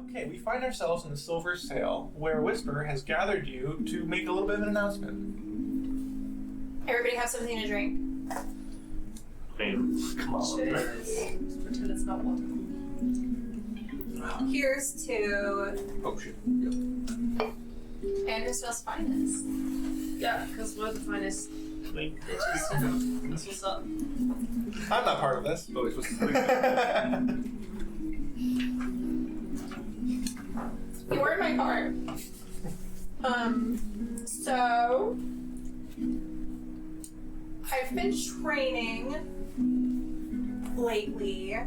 Okay, we find ourselves in the Silver Sail, where Whisper has gathered you to make a little bit of an announcement. Everybody have something to drink. Come on. Pretend it's not water. Here's to Oh shit. Andersville's finest. Yeah, because we're the finest. That's what's up. I'm not part of this. Oh, it's supposed to You were in my car. So I've been training lately. I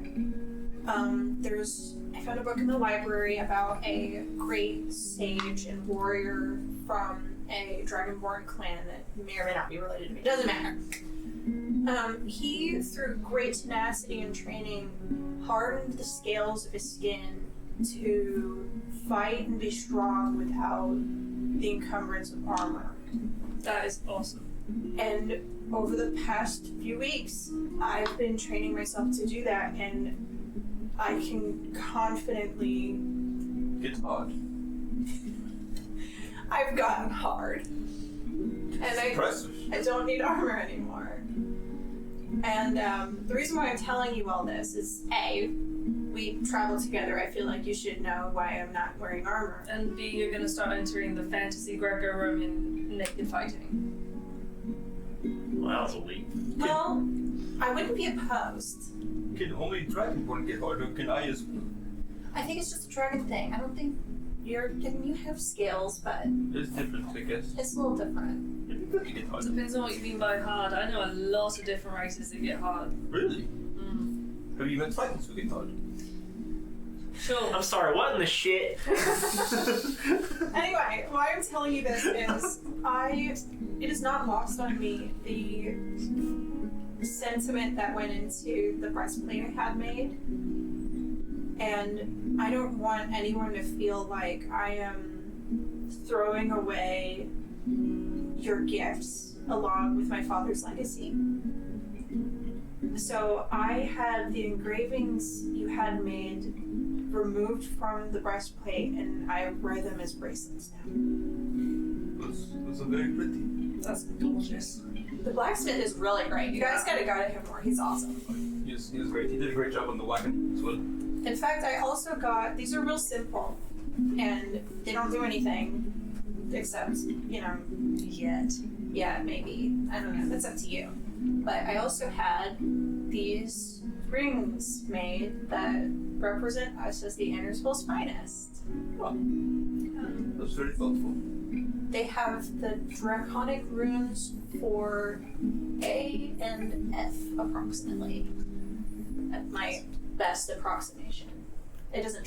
found a book in the library about a great sage and warrior from a dragonborn clan that may or may not be related to me. Doesn't matter. He, through great tenacity and training, hardened the scales of his skin to fight and be strong without the encumbrance of armor. That is awesome. And over the past few weeks, I've been training myself to do that, and I can confidently... It's hard. I've gotten hard. And I don't need armor anymore. And the reason why I'm telling you all this is, A, we travel together. I feel like you should know why I'm not wearing armor. And B, you're gonna start entering the fantasy Greco-Roman naked fighting. Well, that was a leap. Well, I wouldn't be opposed. Can only dragonborn get harder? Can I as well? I think it's just a dragon thing. I don't think you have scales, but It's different, I guess. it's a little different. You can get harder. Depends on what you mean by hard. I know a lot of different races that get hard. Really? Have you met Titans who get hard? Sure. I'm sorry, what in the shit? Anyway, why I'm telling you this is it is not lost on me the sentiment that went into the breastplate I had made. And I don't want anyone to feel like I am throwing away your gifts along with my father's legacy. So I had the engravings you had made removed from the breastplate, and I wear them as bracelets now. Those are very pretty. That's gorgeous. The blacksmith is really great. You guys gotta go to him more. He's awesome. He was great. He did a great job on the wagon as well. In fact, I also got, these are real simple, and they don't do anything except, yeah, maybe. I don't know. That's up to you. But I also had these rings made that represent us as the Andersville's finest. Oh. That was very thoughtful. They have the draconic runes for A and F, approximately. At my best approximation. It doesn't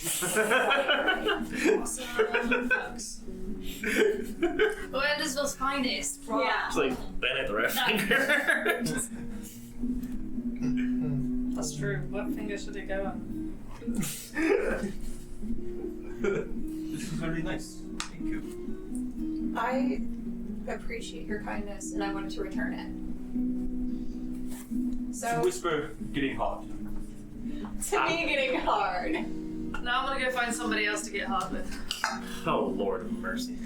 Awesome. Folks. Oh, Andersville's finest. Yeah. It's like Bennett the Red Finger. That's true. What finger should it go on? This is very nice. Thank you. I appreciate your kindness, and I wanted to return it. So, Whisper getting hard. to me getting hard. Now I'm gonna go find somebody else to get hard with. Oh, Lord of mercy.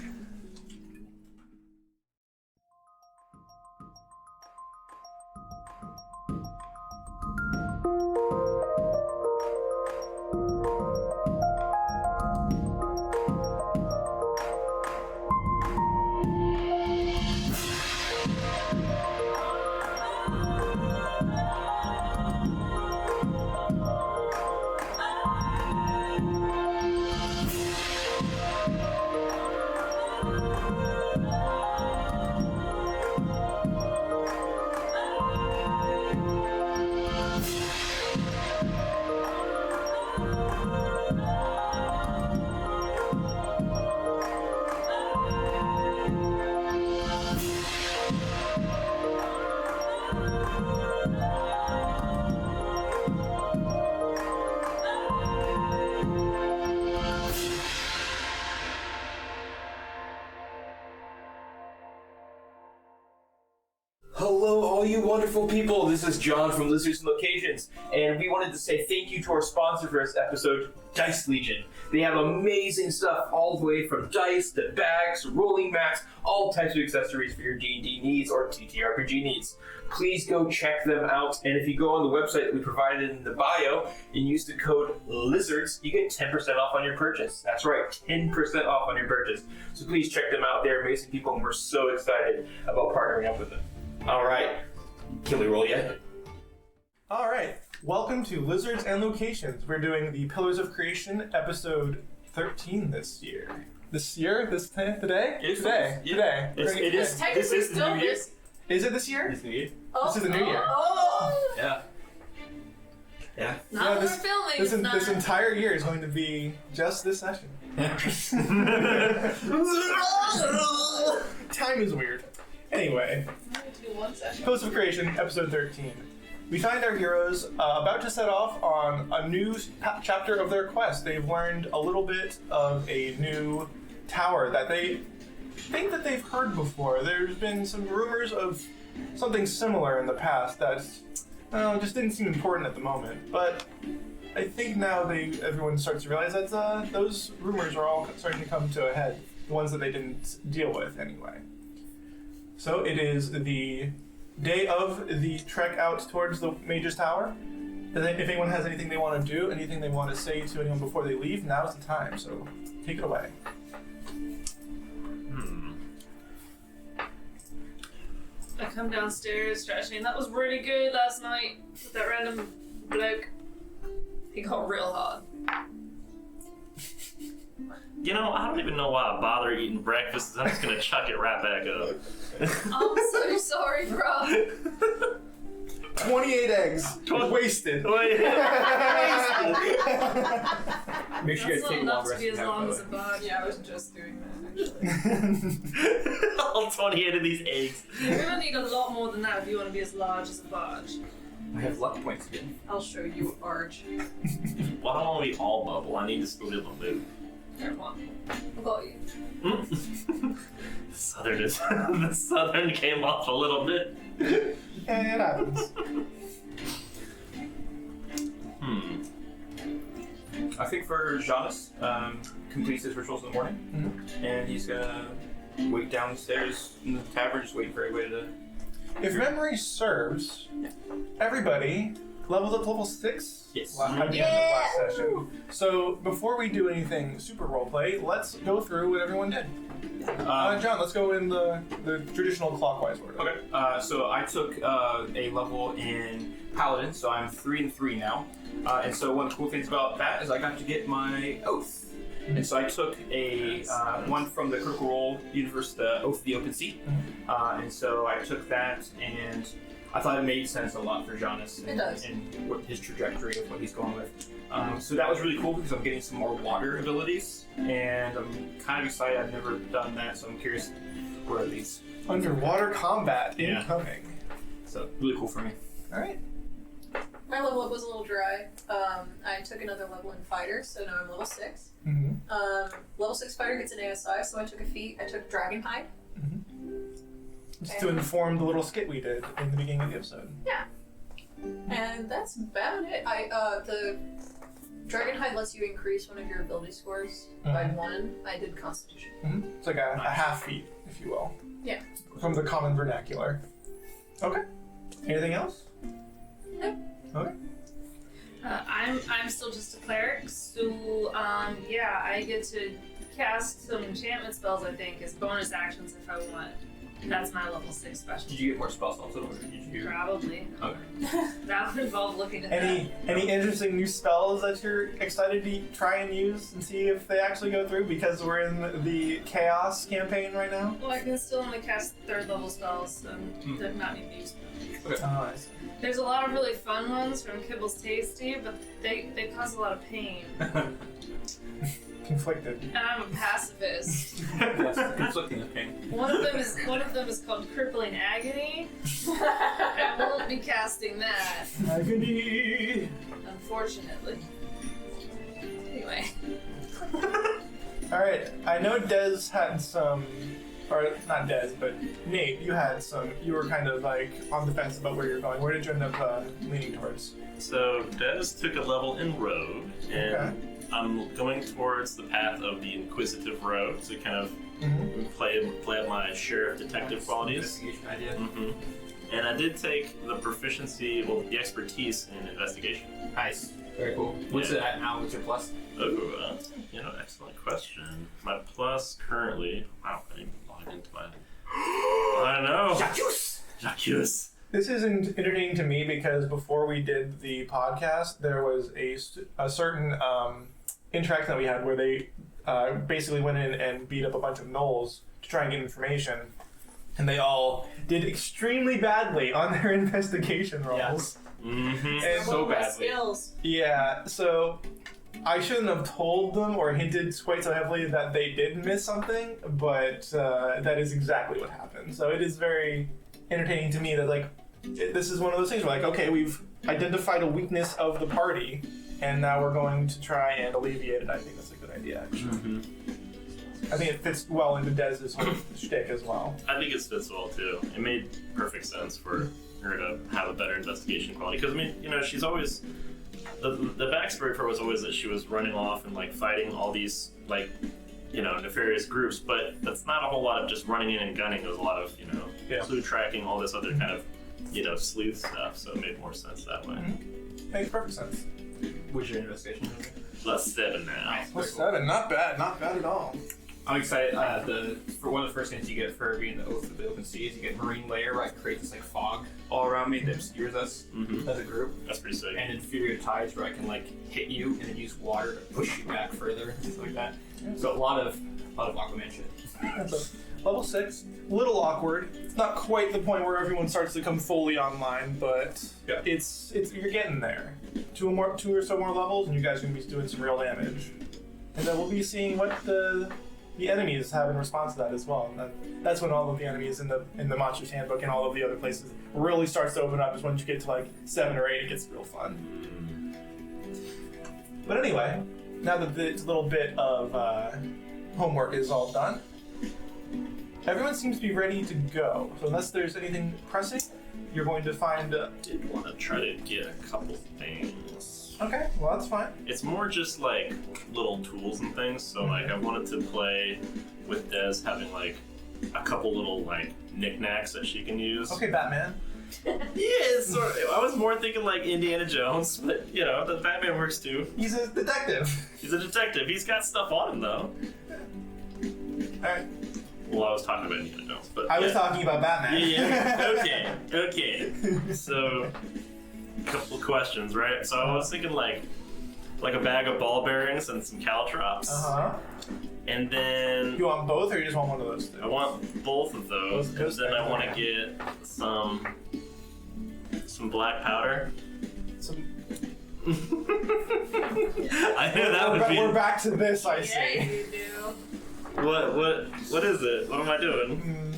all you wonderful people. This is John from Lizards and Locations, and we wanted to say thank you to our sponsor for this episode, Dice Legion. They have amazing stuff all the way from dice to bags, rolling mats, all types of accessories for your D&D needs or TTRPG needs. Please go check them out, and if you go on the website that we provided in the bio and use the code LIZARDS, you get 10% off on your purchase. That's right, 10% off on your purchase. So please check them out. They're amazing people, and we're so excited about partnering up with them. All right, can we roll yet? All right, welcome to Lizards and Locations. We're doing the Pillars of Creation, episode 13 this year. Today? Today. It is. Technically This is the still new year. this. Is it this year? This new year. This is the new year. Oh. Yeah. Yeah. Not Yeah, when this- we're filming. This, it's not. this entire year is going to be just this session. Time is weird. Anyway, I need to do one session. Pillars of Creation, episode 13. We find our heroes about to set off on a new chapter of their quest. They've learned a little bit of a new tower that they think that they've heard before. There's been some rumors of something similar in the past that just didn't seem important at the moment. But I think now everyone starts to realize that those rumors are all starting to come to a head. The ones that they didn't deal with anyway. So it is the day of the trek out towards the Mage's Tower. If anyone has anything they want to do, anything they want to say to anyone before they leave, now's the time. So take it away. I come downstairs stretching. That was really good last night with that random bloke. He got real hard. You know, I don't even know why I bother eating breakfast. I'm just gonna chuck it right back up. I'm so sorry, bro. 28 eggs. Wasted. Wait. Make sure you That's guys take a not long enough to rest. be as and long have as a fun. bug. Yeah, I was just doing that actually. All 28 of these eggs. You're gonna need a lot more than that if you want to be as large as a barge. I have luck points again. I'll show you Arch. Well, I don't want to be all bubble. I need to still be able to move. There, one. I'll call you. The southern came off a little bit. And it happens. I think for Jonas, completes his rituals in the morning, and he's gonna wait downstairs in the tavern, just waiting for everybody to. If memory serves, everybody leveled up to level 6 Yes. at the end of last session. So before we do anything super roleplay, let's go through what everyone did. John, let's go in the traditional clockwise order. Okay. So I took a level in Paladin, so I'm 3 and 3 now. And so one of the cool things about that is I got to get my oath. And so I took a one from the Critical Role universe, the Oath of the Open Sea. And so I took that, and I thought it made sense a lot for Jonas It does. and what his trajectory of what he's going with. So that was really cool because I'm getting some more water abilities, and I'm kind of excited. I've never done that, so I'm curious where are these. Underwater combat Yeah. incoming. So really cool for me. All right. My level up was a little dry. I took another level in Fighter, so now I'm level 6. Mm-hmm. Level 6 Fighter gets an ASI, so I took a feat. I took Dragon Hide. Just to inform the little skit we did in the beginning of the episode. And that's about it. The Dragon Hide lets you increase one of your ability scores by 1. I did Constitution. Mm-hmm. It's like a half feat, if you will. Yeah. From the common vernacular. Okay. Anything else? Nope. Okay. I'm still just a cleric, so yeah, I get to cast some enchantment spells. I think as bonus actions if I want. That's my level 6 special. Did you get more spell slots or did you? Probably. Okay. That would involve looking at Any interesting new spells that you're excited to try and use and see if they actually go through, because we're in the Chaos campaign right now? Well, I can still only cast 3rd level spells, so they're not need to use them. Okay. I see. There's a lot of really fun ones from Kibble's Tasty, but they cause a lot of pain. Conflicted. And I'm a pacifist. Yes, conflicting with pain. One of them is called Crippling Agony. I won't be casting that, Agony. unfortunately. Anyway. Alright, I know Des had some or not Des, but Nate, you were kind of like on the fence about where you're going. Where did you end up leaning towards? So Des took a level in Rogue, and Okay. I'm going towards the path of the Inquisitive Rogue to kind of play up my share of detective qualities. Investigation idea. And I did take the proficiency, the expertise in investigation. Nice. Very cool. What's Yeah. it at now? What's your plus? Oh, excellent question. My plus currently, wow, I didn't even log into my. I don't know. Jacques. This is entertaining to me because before we did the podcast, there was a certain interaction that we had where they basically went in and beat up a bunch of gnolls to try and get information, and they all did extremely badly on their investigation rolls. Yes. And So badly. Skills. yeah, so I shouldn't have told them or hinted quite so heavily that they did miss something, but that is exactly what happened. So it is very entertaining to me that this is one of those things where okay, we've identified a weakness of the party, and now we're going to try and alleviate it. I think that's a good idea, actually. I think it fits well into Dez's whole shtick as well. I think it fits well too. It made perfect sense for her to have a better investigation quality. Because she's always the backstory for her was always that she was running off and fighting all these nefarious groups. But that's not a whole lot of just running in and gunning. There's a lot of clue tracking, all this other kind of sleuth stuff. So it made more sense that way. Makes perfect sense. What's your investigation? +7 now. Plus 7, not bad at all. I'm excited. For one of the first things you get for being the Oath of the Open Seas, you get Marine Layer, where I create this fog all around me that obscures us as a group. That's pretty sick. And Inferior Tides, where I can hit you and then use water to push you back further and things like that. So a lot of Aquaman shit. That's level 6, little awkward. It's not quite the point where everyone starts to come fully online, but it's you're getting there. Two or so more levels, and you guys are gonna be doing some real damage. And then we'll be seeing what the enemies have in response to that as well. And that's when all of the enemies in the Monsters Handbook and all of the other places really starts to open up. Is once you get to 7 or 8, it gets real fun. But anyway, now that this little bit of homework is all done, everyone seems to be ready to go. So unless there's anything pressing, you're going to find. I did want to try to get a couple things. Okay, well that's fine. It's more just little tools and things. So I wanted to play with Des having a couple little knickknacks that she can use. Okay, Batman. Yeah, sort of. I was more thinking Indiana Jones, but the Batman works too. He's a detective. He's a detective. He's got stuff on him though. Alright. Well, I was talking about Indiana Jones, but I was talking about Batman. Yeah. Okay. So, a couple of questions, right? So I was thinking like a bag of ball bearings and some caltrops. And then You want both, or you just want one of those two? I want both of those. Those And then I want to things, get some black powder. Some... I knew that would be. We're back to this, I see. Yeah, you do. What is it? What am I doing?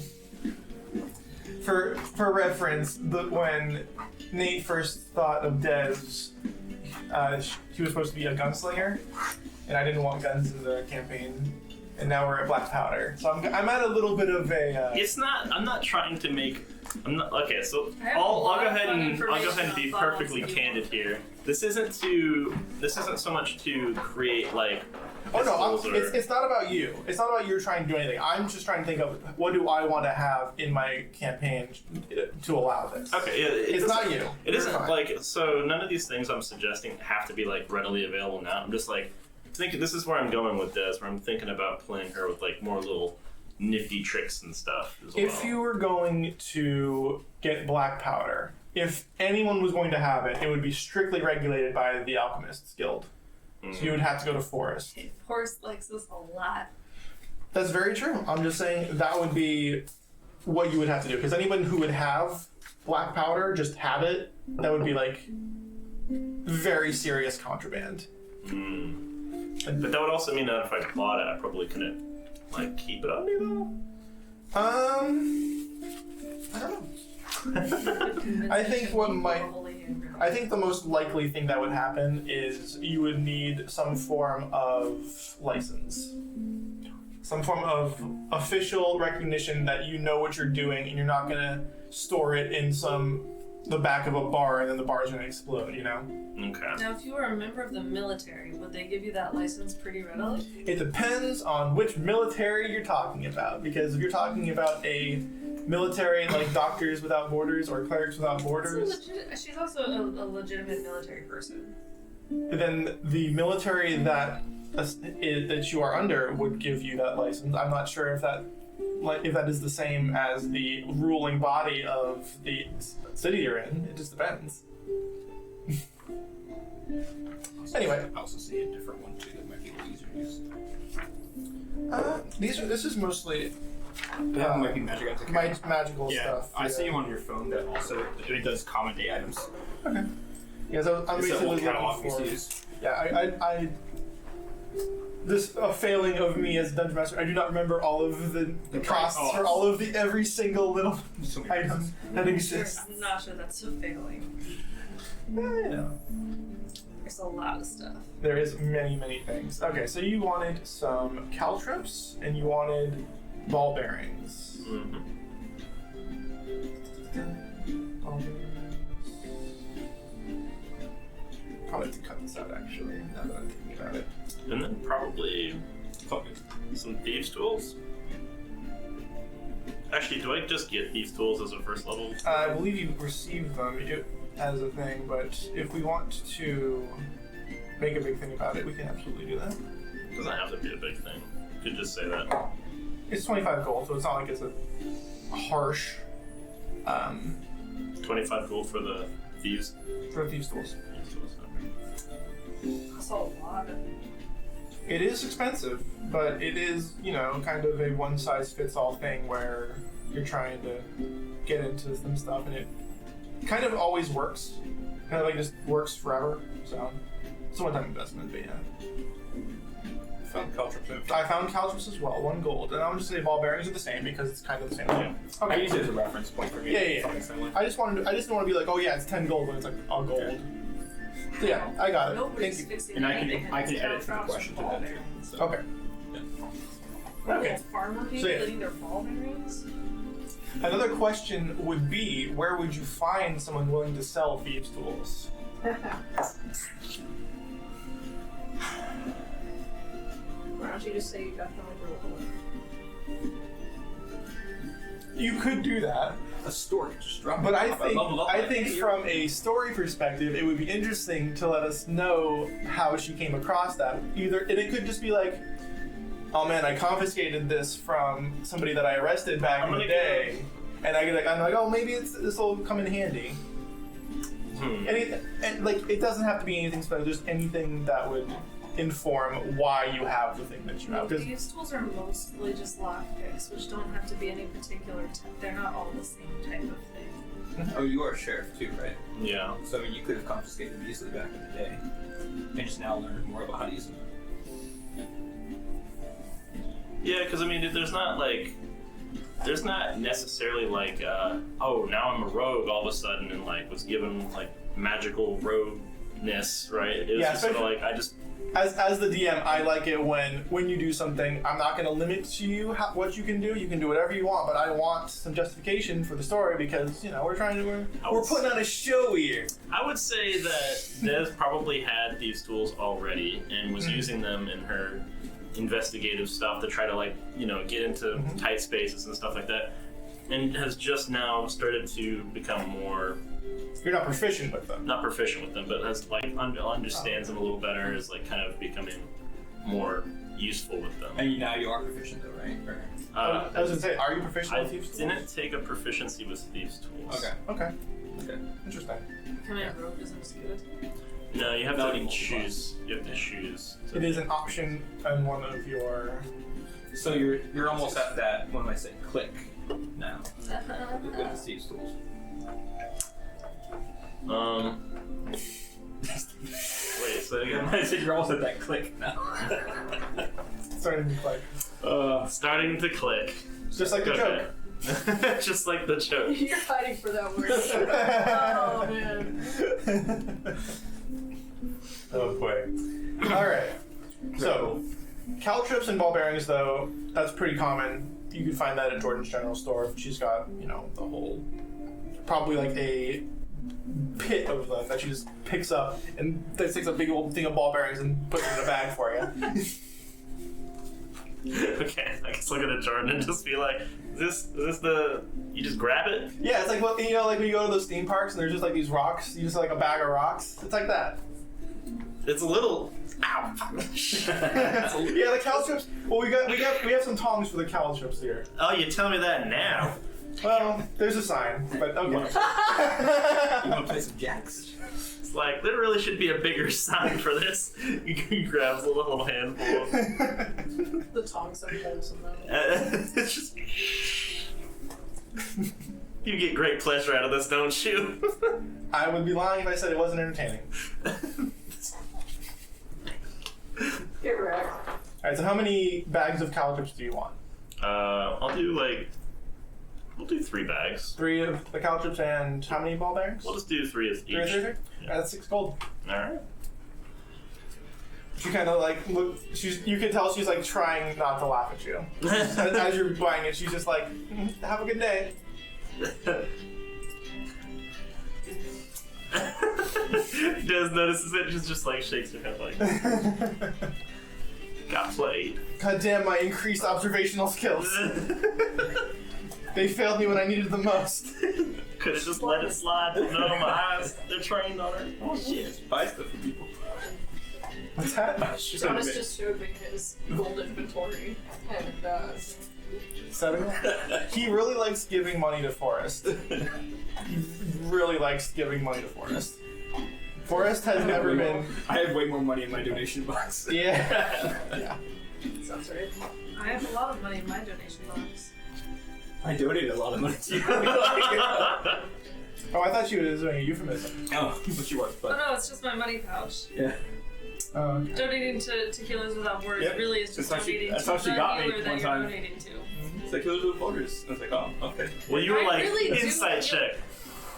For reference, when Nate first thought of Dez, he was supposed to be a gunslinger, and I didn't want guns in the campaign, and now we're at black powder. So I'm at a little bit of a. It's not. I'm not trying to make. I'm not. Okay, so I have a I'll lot go of ahead fun and information be on perfectly bottles. candid here. This isn't so much to create Oh no, pistols or- it's not about you. It's not about you trying to do anything. I'm just trying to think of what do I want to have in my campaign to allow this. Okay, yeah, It's not you. It You're isn't fine. so. None of these things I'm suggesting have to be readily available now. I'm just thinking. This is where I'm going with this. Where I'm thinking about playing her with more little nifty tricks and stuff as well. If you were going to get black powder, if anyone was going to have it, it would be strictly regulated by the Alchemists Guild. So you would have to go to Forest. Horse likes this a lot. That's very true. I'm just saying that would be what you would have to do. Because anyone who would have black powder, just have it, that would be very serious contraband. But that would also mean that if I bought it, I probably couldn't keep it on me though. I don't know. I think I think the most likely thing that would happen is you would need some form of license. some form of official recognition that you know what you're doing, and you're not gonna store it in the back of a bar, and then the bar's gonna explode. You know. Okay. Now, if you were a member of the military, would they give you that license pretty readily? It depends on which military you're talking about, because if you're talking about a military like Doctors Without Borders or Clerics Without Borders, She's also a legitimate military person. then the military that you are under would give you that license. I'm not sure if that is the same as the ruling body of the city you're in. It just depends. Anyway, I also see a different one too that might be a little easier to use. this is mostly That might be magic items. magical Yeah, stuff. I see you on your phone that also it does common day items. Okay. Yeah, so I'm It's that basically one looking catalog we used for. to use. Yeah, I this a failing of me as dungeon master. I do not remember all of the costs Oh. for all of the every single little So many item that exists. I'm not sure that's a failing. Yeah. There's a lot of stuff. There is many things. Okay, so you wanted some caltrops and you wanted ball bearings. Mm-hmm. Ball bearings. Probably have to cut this out actually, now that I'm thinking about it. And then probably some thieves' tools. Actually, do I just get thieves' tools as a first level? I believe you received them as a thing, but if we want to make a big thing about it, we can absolutely do that. Doesn't have to be a big thing. You could just say that. It's 25 gold, so it's not like it's a harsh 25 gold for the thieves. for thieves tools. That's a lot. It is expensive, but it is, kind of a one-size-fits-all thing where you're trying to get into some stuff, and it kind of always works. Kind of like just works forever, so it's a one-time investment, but yeah. Found caltrops. I found caltrops as well, 1 gold, and I'm just say ball bearings are the same because it's kind of the same thing. I Okay. use it as a reference point for me. Yeah. Something similar. I just don't want to be like, oh yeah, it's 10 gold when it's like a gold. Okay. So yeah, I got it. Nobody's Thank you. fixing And I can anything. edit It's the not question to ball that too. bearings. So. Okay. Okay. Farmer people So, yeah. getting their ball bearings? Another question would be, where would you find someone willing to sell thieves' tools? Why don't you just say you definitely rule it? You could do that, A story just drop. but I leveled up by think 10 from a story perspective, it would be interesting to let us know how she came across that. And it could just be like, oh man, I confiscated this from somebody that I arrested back in the day, and I'm like, oh, maybe this will come in handy. And like, it doesn't have to be anything special, just anything that would inform why you have the thing that you have. 'Cause These tools are mostly just lockpicks, which don't have to be any particular type. They're not all the same type of thing. Oh, you are a sheriff too, right? Yeah. So I mean, you could have confiscated them easily back in the day, and just now learned more about how to use them. Yeah, because I mean, there's not necessarily like, oh, now I'm a rogue all of a sudden and like was given like magical rogueness, right? It was Yeah, just sort of especially- like, I just, As the DM, I like it when you do something, I'm not going to limit to you what you can do. You can do whatever you want, but I want some justification for the story because we're putting on a show here. I would say that Des probably had these tools already and was using them in her investigative stuff to try to like, get into tight spaces and stuff like that, and has just now started to become more. You're not proficient with them. Not proficient with them, but has like understands them a little better, is like kind of becoming more useful with them. And now you are proficient though, right? Or... I was going to say, are you proficient I with thieves' tools? didn't take a proficiency with thieves' tools. Okay. Okay. Interesting. Becoming a rogue isn't as good. No, you have Not to even choose. You have to choose. It is an option on one of your. So you're almost at that. What am I saying? Click now with the thieves' tools. Wait, so again? I said you're almost at that click now. Starting to like. Starting to click. Just like the Okay. joke. Just like the joke. You're fighting for that word. Oh man. Oh boy. Alright. So, Caltrips and ball bearings, though, that's pretty common. You can find that at Jordan's General Store. She's got, you know, the whole, probably like a pit of them that she just picks up and then takes a big old thing of ball bearings and puts it in a bag for you. Okay, I guess looking at Jordan and just be like, is this the, you just grab it? Yeah, it's like, what, you know, like when you go to those theme parks and there's just like these rocks, you just like a bag of rocks. It's like that. It's a little, ow. Yeah, the caltrips. Well, we have some tongs for the caltrips here. Oh, you tell me that now. Well, there's a sign, but okay. You want to play some jacks? It's like, there really should be a bigger sign for this. He grabs a little handful. The tongs have holes in them. It's just, you get great pleasure out of this, don't you? I would be lying if I said it wasn't entertaining. Get wrecked. Alright, so how many bags of caltrips do you want? We'll do 3 bags. 3 of the caltrips and how many ball bearings? We'll just do 3 of each. 3? Alright, that's 6 gold. Alright. She kind of like look. You can tell she's like trying not to laugh at you as you're buying it. She's just like, "Have a good day." Des notices it, just like shakes her head like, got played. God damn my increased observational skills. They failed me when I needed them most. Could have just let it slide. No, my eyes, they're trained on her. Oh shit! Buy stuff for people. What's that? Jonas just showed me his gold inventory, and Setting? He really likes giving money to Forrest. He really likes giving money to Forrest. Forrest has never been. I have way more money in my donation box. Yeah. Yeah. sounds right. I have a lot of money in my donation box. I donated a lot of money to you. Oh, I thought she was doing a euphemism. Oh, but she was. Oh But no, it's just my money pouch. yeah. Oh, okay. Donating to Killers Without Borders Yep. really is just That's how she- donating that's to how she the got me healer that one you're time. donating to. It's like Killers with Borders. I was like, oh, okay. Well, you were I like, really do insight feel- check.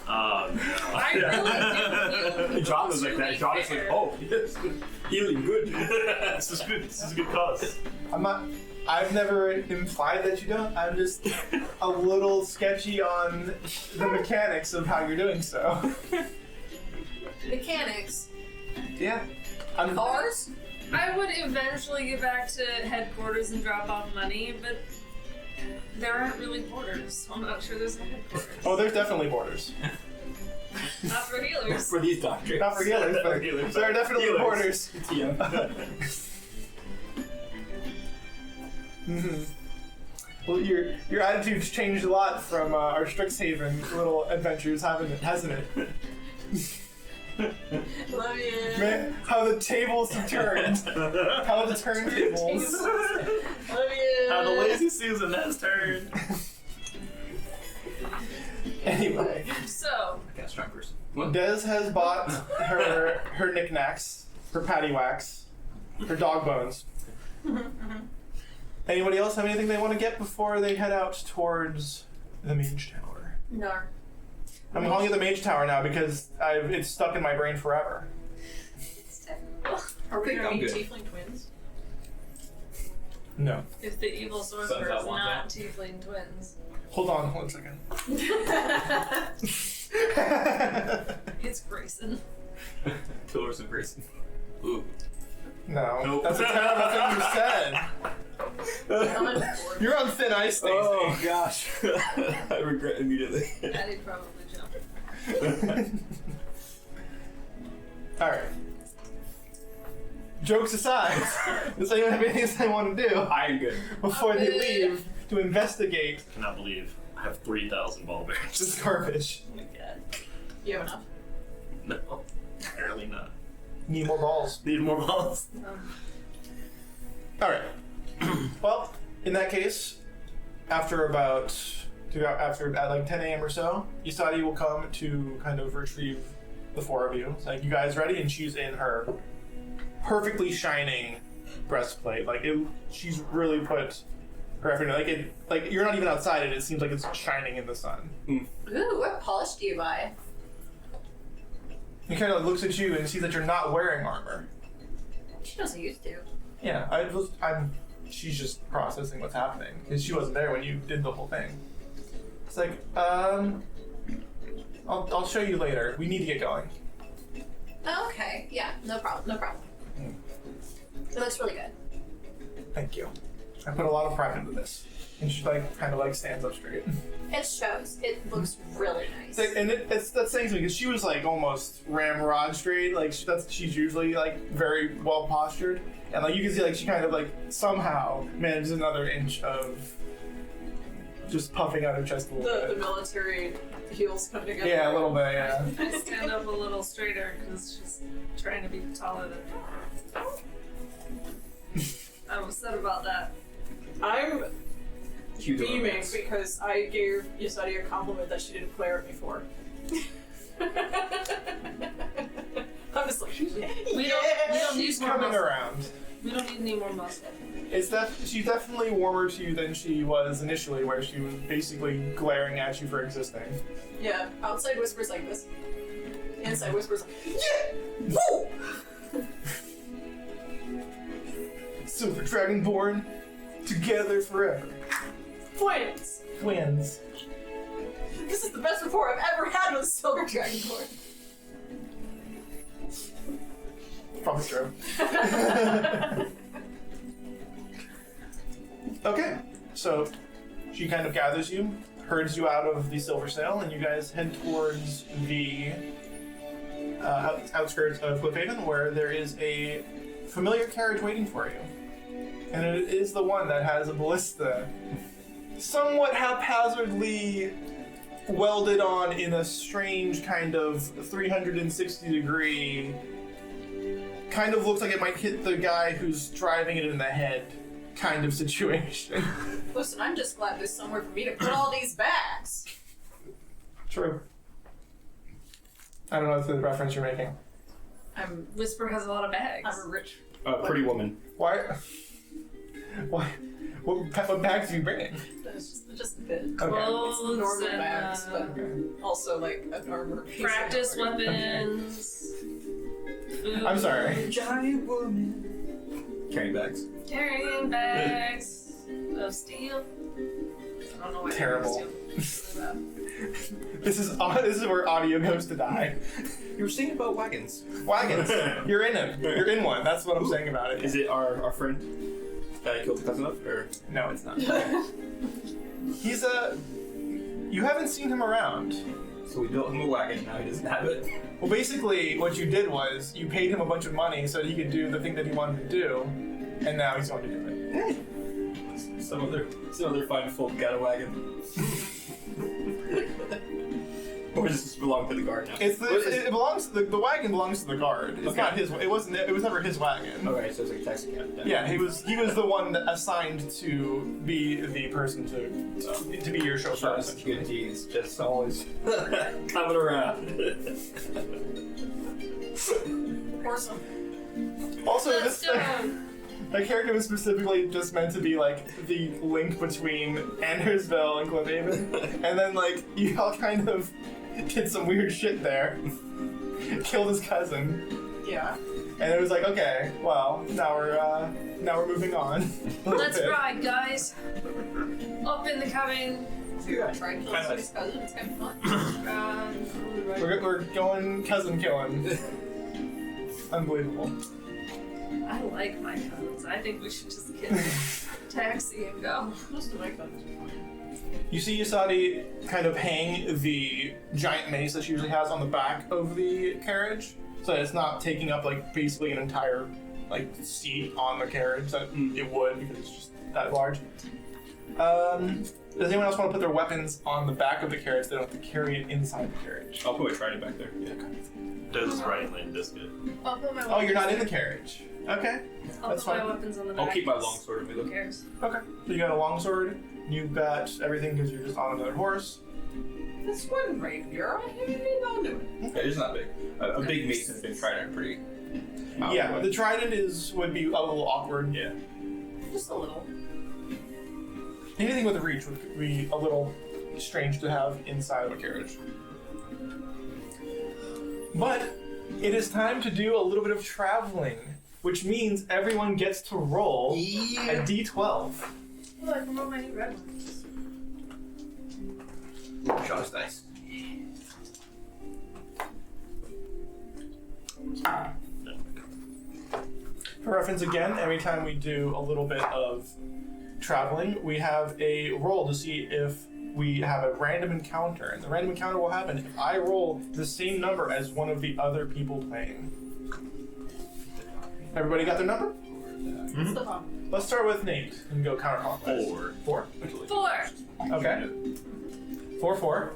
I really do feel John was like that. to John be was like, fair. oh, yes, healing good. This is good. This is a good cause. I've never implied that you don't. I'm just a little sketchy on the mechanics of how you're doing so. Mechanics. Yeah. I'm Cars? I would eventually get back to headquarters and drop off money, but there aren't really borders, so I'm not sure there's a headquarters. Oh, there's definitely borders. Not for healers. For these doctors. Not for healers, but Healers. there are definitely Healers. borders. Yeah. Mhm. Well, your attitude's changed a lot from our Strixhaven little adventures, hasn't it? Love you. Man, how the tables have turned. How the turntables. Love you. How the lazy Susan has turned. Anyway, So, I got a strong person. What? Des has bought her knickknacks, her paddywhacks, her dog bones. Anybody else have anything they want to get before they head out towards the Mage Tower? No. I'm calling it the Mage Tower now because it's stuck in my brain forever. It's technical. Are we think gonna I'm meet good. tiefling twins? No. if the evil sorcerer Sounds is like not tiefling twins, Hold on 1 second. it's Grayson. Killers of Grayson. Ooh. No. Nope. That's what you said. You're on thin ice, Stacey. Oh gosh. I regret immediately. I'd probably jump. Alright. Jokes aside, does anyone have anything else they want to do I am good. before they leave to investigate I cannot believe I have 3,000 ball bearings. this garbage? Oh my god. You have enough? No, apparently not. Need more balls. Need more balls. Alright. Well, in that case, after at like 10 a.m. or so, Isadi will come to kind of retrieve the 4 of you. It's like, you guys ready? And she's in her perfectly shining breastplate. She's really put her effort in. Like you're not even outside it. It seems like it's shining in the sun. Ooh, what polish do you buy? He kind of looks at you and sees that you're not wearing armor. She doesn't used to. Yeah, she's just processing what's happening because she wasn't there when you did the whole thing. It's like, I'll show you later. We need to get going. Okay, yeah, no problem. It looks really good. Thank you. I put a lot of pride into this. And she kind of stands up straight. It shows. It looks really nice. And that's saying something because she was almost ramrod straight. She's usually very well postured, and you can see she kind of somehow manages another inch of just puffing out her chest a little The bit. military heels come together. Yeah, a little bit. Yeah. I stand up a little straighter because she's trying to be taller than me. I'm upset about that. I'm Cue the beaming romance. because I gave Yasadi a compliment that she didn't flare at me for. I'm just like, We don't need She's more coming muscle. around. We don't need any more muscle. She's definitely warmer to you than she was initially, where she was basically glaring at you for existing. yeah, outside whispers like this. Inside whispers like, yeah! Woo! Silver Dragonborn, together forever. Twins! Twins. This is the best rapport I've ever had with a Silver Dragonborn. Probably true. Okay, so she kind of gathers you, herds you out of the Silver Sail, and you guys head towards the outskirts of Cliffhaven, where there is a familiar carriage waiting for you. And it is the one that has a ballista somewhat haphazardly welded on in a strange kind of 360-degree, kind of looks like it might hit the guy who's driving it in the head kind of situation. Listen, I'm just glad there's somewhere for me to put all these bags. True. I don't know if the reference you're making. Whisper has a lot of bags. I'm a rich. Pretty woman. Why? What bags are you bringing? It's just a bit. Okay. It's Clothes normal and, bags, but also an armor piece. practice weapons. Food. I'm sorry. Giant woman. Carrying bags. Carrying bags of steel. I don't know why. Terrible. Steel. This is where audio goes to die. You were saying about wagons. Wagons. You're in it. You're in one. That's what I'm saying about it. Is it our friend that I killed the cousin of? Or? No, it's not. He's you haven't seen him around. So we built him a wagon, now he doesn't have it. Well, basically, what you did was you paid him a bunch of money so he could do the thing that he wanted to do, and now he's going to do it. Some other fine folk got a wagon. Or does this belong to the guard now? It belongs. The wagon belongs to the guard. It's Okay. not his. It wasn't. It was never his wagon. Okay, so it's like a taxi cab. Yeah, he was the one assigned to be the person to be your chauffeur. Just essentially. good deeds, just always coming around. Awesome. Also, Let's this go. that character was specifically just meant to be the link between Andersville and Cliffhaven, and then you all kind of did some weird shit there, killed his cousin, Yeah. and it was okay, well now we're moving on. a little Let's bit. ride, guys. Up in the cabin. So you're gonna try and kill Kinda somebody's cousin? It's kind of fun. We're going cousin killing. Unbelievable. I like my cousins. I think we should just get a taxi and go. Most of my cousins are fine. You see Yasadi kind of hang the giant mace that she usually has on the back of the carriage, so that it's not taking up basically an entire seat on the carriage that it would because it's just that large. Does anyone else want to put their weapons on the back of the carriage so they don't have to carry it inside the carriage? I'll put my trident back there. Yeah. Does right lane biscuit. I'll put my Oh, you're not in the weapons- carriage. Okay. I'll That's put my fine. weapons on the back. I'll keep my longsword with me. Who Look. cares? Okay. So you got a longsword. You've got everything because you're just on another horse. This one rapier, I ain't gonna do it. Yeah, it's not big. A big mace and a big trident are pretty. Yeah, the trident would be a little awkward. Yeah. Just a little. Anything with a reach would be a little strange to have inside of a carriage. But it is time to do a little bit of traveling which means everyone gets to roll a d12. Oh, I can roll my new red one. Shot his dice. For reference again, every time we do a little bit of traveling, we have a roll to see if we have a random encounter. And the random encounter will happen if I roll the same number as one of the other people playing. Everybody got their number? What's the problem? Let's start with Nate and go counterclockwise. 4? 4. Okay. 4.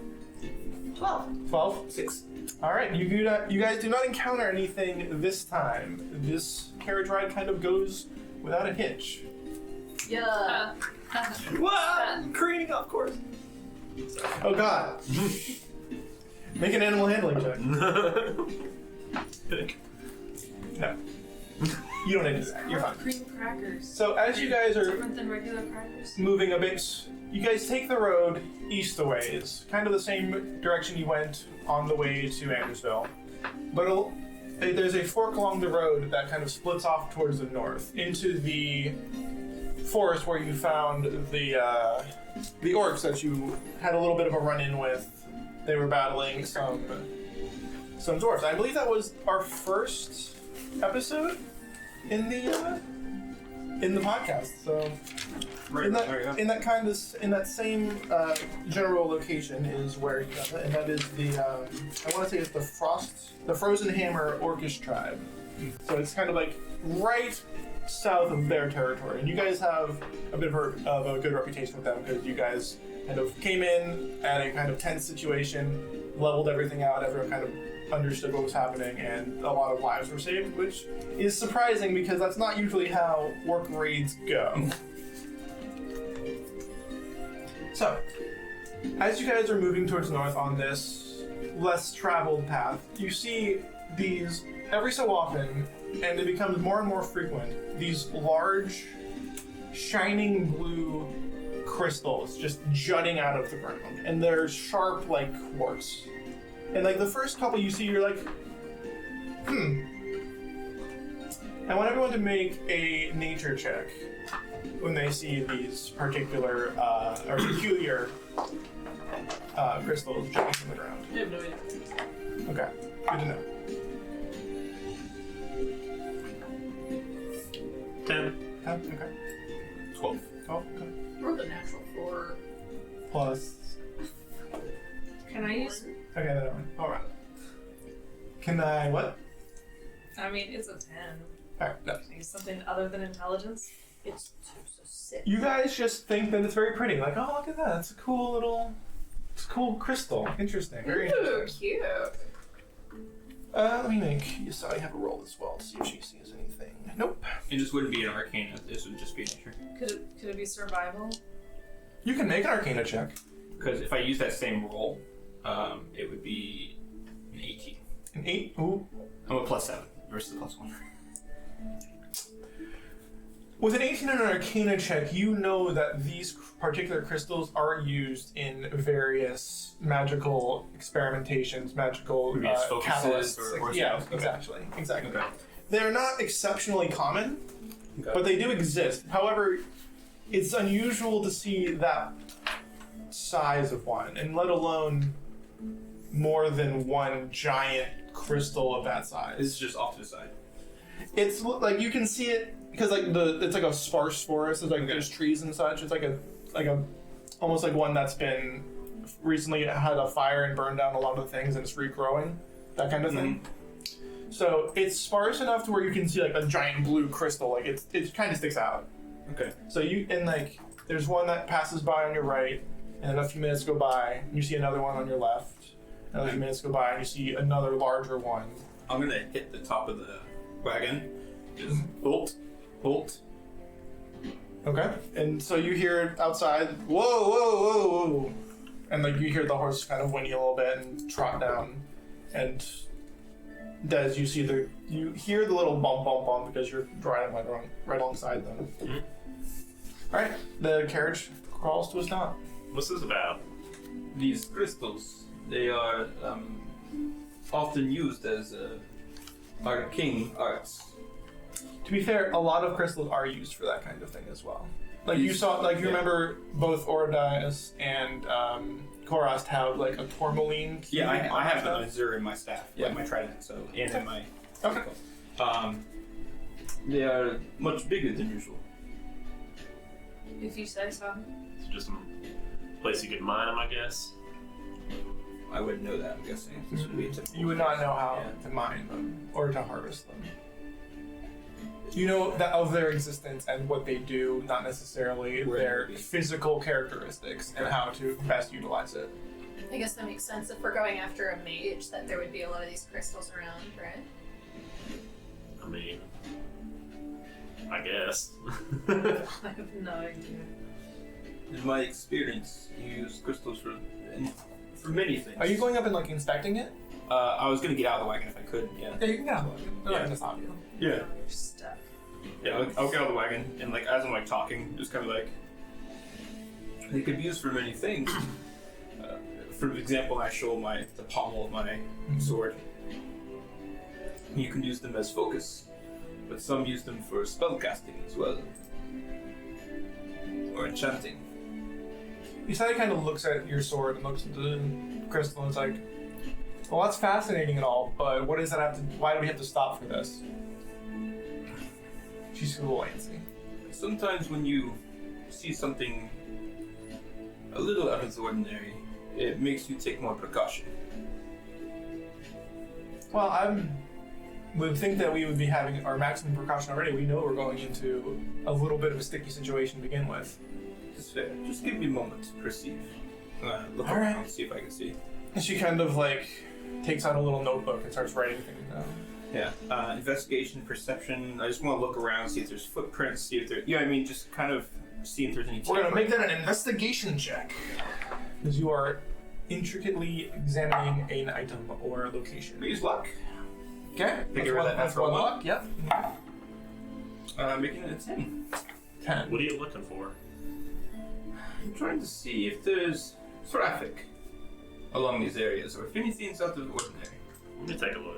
12. 6. All right, you guys do not encounter anything this time. This carriage ride kind of goes without a hitch. Yeah. Wow! Careening off course. Oh God! Make an animal handling check. No, you don't need to do that. You're fine. Cream crackers. So as you guys are Different than regular crackers. moving a bit, you guys take the road east a ways, kind of the same direction you went on the way to Andersville. But there's a fork along the road that kind of splits off towards the north into the forest where you found the orcs that you had a little bit of a run-in with. They were battling some dwarves. I believe that was our first episode in the podcast. So in that same general location is where you got it, and that is the I want to say it's the Frozen Hammer Orcish tribe. So it's kind of like right south of their territory, and you guys have a bit of a good reputation with them because you guys kind of came in at a kind of tense situation, leveled everything out, everyone kind of understood what was happening, and a lot of lives were saved, which is surprising because that's not usually how orc raids go. So, as you guys are moving towards north on this less traveled path, you see these every so often, and it becomes more and more frequent, these large, shining blue crystals just jutting out of the ground, and they're sharp like quartz. And like the first couple you see, you're like, I want everyone to make a nature check when they see these particular or peculiar crystals jutting from the ground. I have no idea. Okay, good to know. 10. 10, okay. 12. 12, okay. Roll the natural 4. Plus, Can I use? okay, that one. All right. Can I what? I mean, it's a 10. All right, no. Can I use something other than intelligence? It's so sick. You guys just think that it's very pretty. Like, oh, look at that. It's a cool crystal. Interesting. Very Ooh, interesting. cute. Let me make Yasai have a roll as well to see if she sees anything. Nope. It just wouldn't be an arcana. This would just be nature. Could it be survival? You can make an Arcana check. Because if I use that same roll, it would be an 18. An 8. Ooh. I'm a +7 versus the +1. With an 18 and an Arcana check, you know that these particular crystals are used in various magical experimentations, magical Maybe it's focuses catalysts. or Yeah, something. Okay. exactly. Okay. They're not exceptionally common, Okay. but they do exist. However, it's unusual to see that size of one, and let alone more than one giant crystal of that size. This is just off to the side. It's like you can see it because like it's like a sparse forest. It's like Okay. there's trees and such. It's like a almost like one that's been recently had a fire and burned down a lot of things and it's regrowing, that kind of thing. So it's sparse enough to where you can see like a giant blue crystal. Like it kind of sticks out. Okay. So there's one that passes by on your right, and then a few minutes go by, and you see another one on your left. Another few minutes go by, and you see another larger one. I'm gonna hit the top of the wagon. Just bolt. Okay. And so you hear outside, whoa, whoa, whoa, whoa. And like you hear the horse kind of whinny a little bit and trot down. And as you hear the little bump, bump, bump because you're riding right alongside them. Mhm. Alright, the carriage crawls to a stop. What's this about? These crystals, they are often used as arcane arts. To be fair, a lot of crystals are used for that kind of thing as well. Like you saw, like you remember both Ordias and Korast have like a tourmaline. Yeah, I have stuff. an azure in my staff, Yeah. my trident, so and in my. Okay. They are much bigger than usual. If you say so. It's just a place you could mine them, I guess. I wouldn't know that. I'm guessing this would be a typical. You would not know how Yeah. to mine them or to harvest them. You know that of their existence and what they do, not necessarily Where their they be. physical characteristics and how to best utilize it. I guess that makes sense if we're going after a mage, that there would be a lot of these crystals around, right? I mean, I guess. I have no idea. In my experience, you use crystals for many things. Are you going up and like inspecting it? I was gonna get out of the wagon if I could. Yeah. Yeah, you can get out of it. They're not Yeah. gonna stop you. Yeah. Your stuff. Yeah. I'll get out of the wagon and like as I'm like talking, just kind of like they could be used for many things. For example, I show the pommel of my sword. You can use them as focus, but some use them for spell casting as well, or enchanting. Isai kind of looks at your sword and looks at the crystal and is like, well, that's fascinating and all, but what does that have to, why do we have to stop for this? She's a little antsy. Sometimes when you see something a little out of the ordinary, it makes you take more precaution. Well, would think that we would be having our maximum precaution already. We know we're going into a little bit of a sticky situation to begin with. It's fair. Just give me a moment to perceive. Look All around, right. see if I can see. And she kind of like takes out a little notebook and starts writing things down. Yeah. Investigation, perception. I just want to look around, see if there's footprints, see if there. Yeah, I mean, just kind of see if there's any. We're gonna make that an investigation check, because you are intricately examining an item or a location. Use luck. Okay. Figure that that's natural one one. luck. Yep. Making it a 10. 10. What are you looking for? I'm trying to see if there's traffic along these areas, or if anything's out of the ordinary. Let me take a look.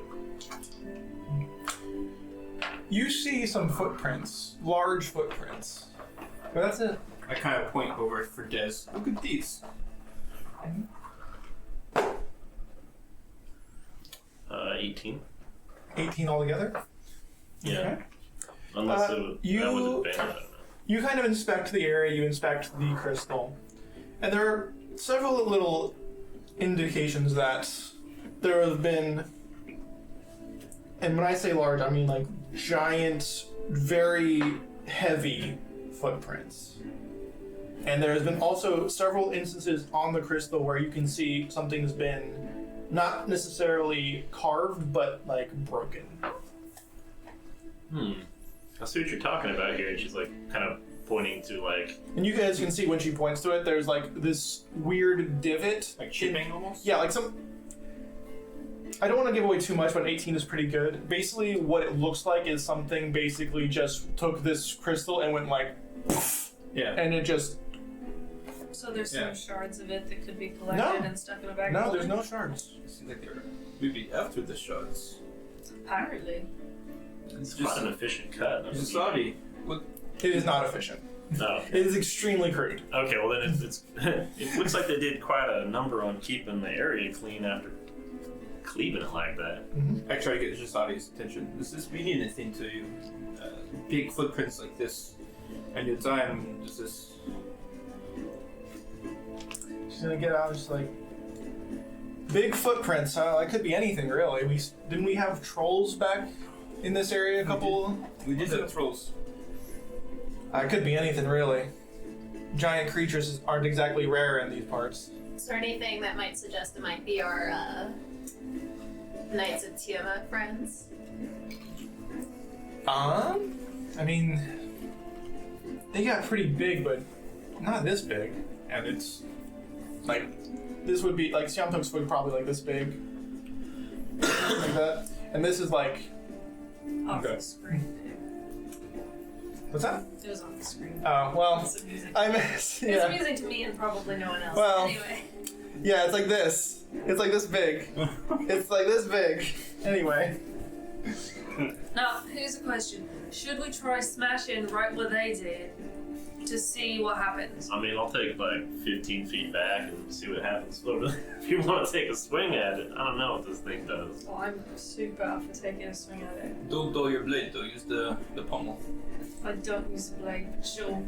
You see some footprints, large footprints, but that's it. I kind of point over for Des. Look at these. 18. 18 altogether. Yeah. Okay. Unless Uh, that was you- advantage, I don't know. You kind of inspect the area, you inspect the crystal, and there are several little indications that there have been, and when I say large, I mean like giant, very heavy footprints. And there has been also several instances on the crystal where you can see something's been not necessarily carved, but like broken. I see what you're talking about here, and she's like kind of pointing to like. And you guys can see when she points to it, there's like this weird divot. Like chipping almost? Yeah, like some. I don't want to give away too much, but 18 is pretty good. Basically, what it looks like is something basically just took this crystal and went like, poof, Yeah. and it just. So there's Yeah. some shards of it that could be collected No. and stuck in a bag. No, of there's holding? no shards. It seems like they're maybe after the shots. Apparently. It's quite an efficient cut. I mean, Sorry. What? It is not efficient. No. It is extremely crude. Okay, well then it's it looks like they did quite a number on keeping the area clean after cleaving it like that. I try to get Jasadi's attention. Does this mean anything to you? Big footprints like this. And your time, does this. She's gonna get out, just like. Big footprints, huh? That could be anything, really. Didn't we have trolls back in this area a couple? We did have trolls. It could be anything, really. Giant creatures aren't exactly rare in these parts. Is there anything that might suggest it might be our Knights of Tiamat friends? I mean, they got pretty big, but not this big. And it's like, this would be like Siamtok's would probably like this big, like that. And this is like, Off Okay. the screen. what's that? It was off the screen. Oh well, It's amusing. I miss. It's Yeah, amusing to me and probably no one else. Well. Anyway. yeah. It's like this. It's like this big. It's like this big. Anyway, Now, here's a question. Should we try smashing right where they did to see what happens? I mean, I'll take like 15 feet back and see what happens. If you want to take a swing at it, I don't know what this thing does. Oh, I'm super up for taking a swing at it. Don't dull your blade though, use the pommel. I don't use a blade, but sure.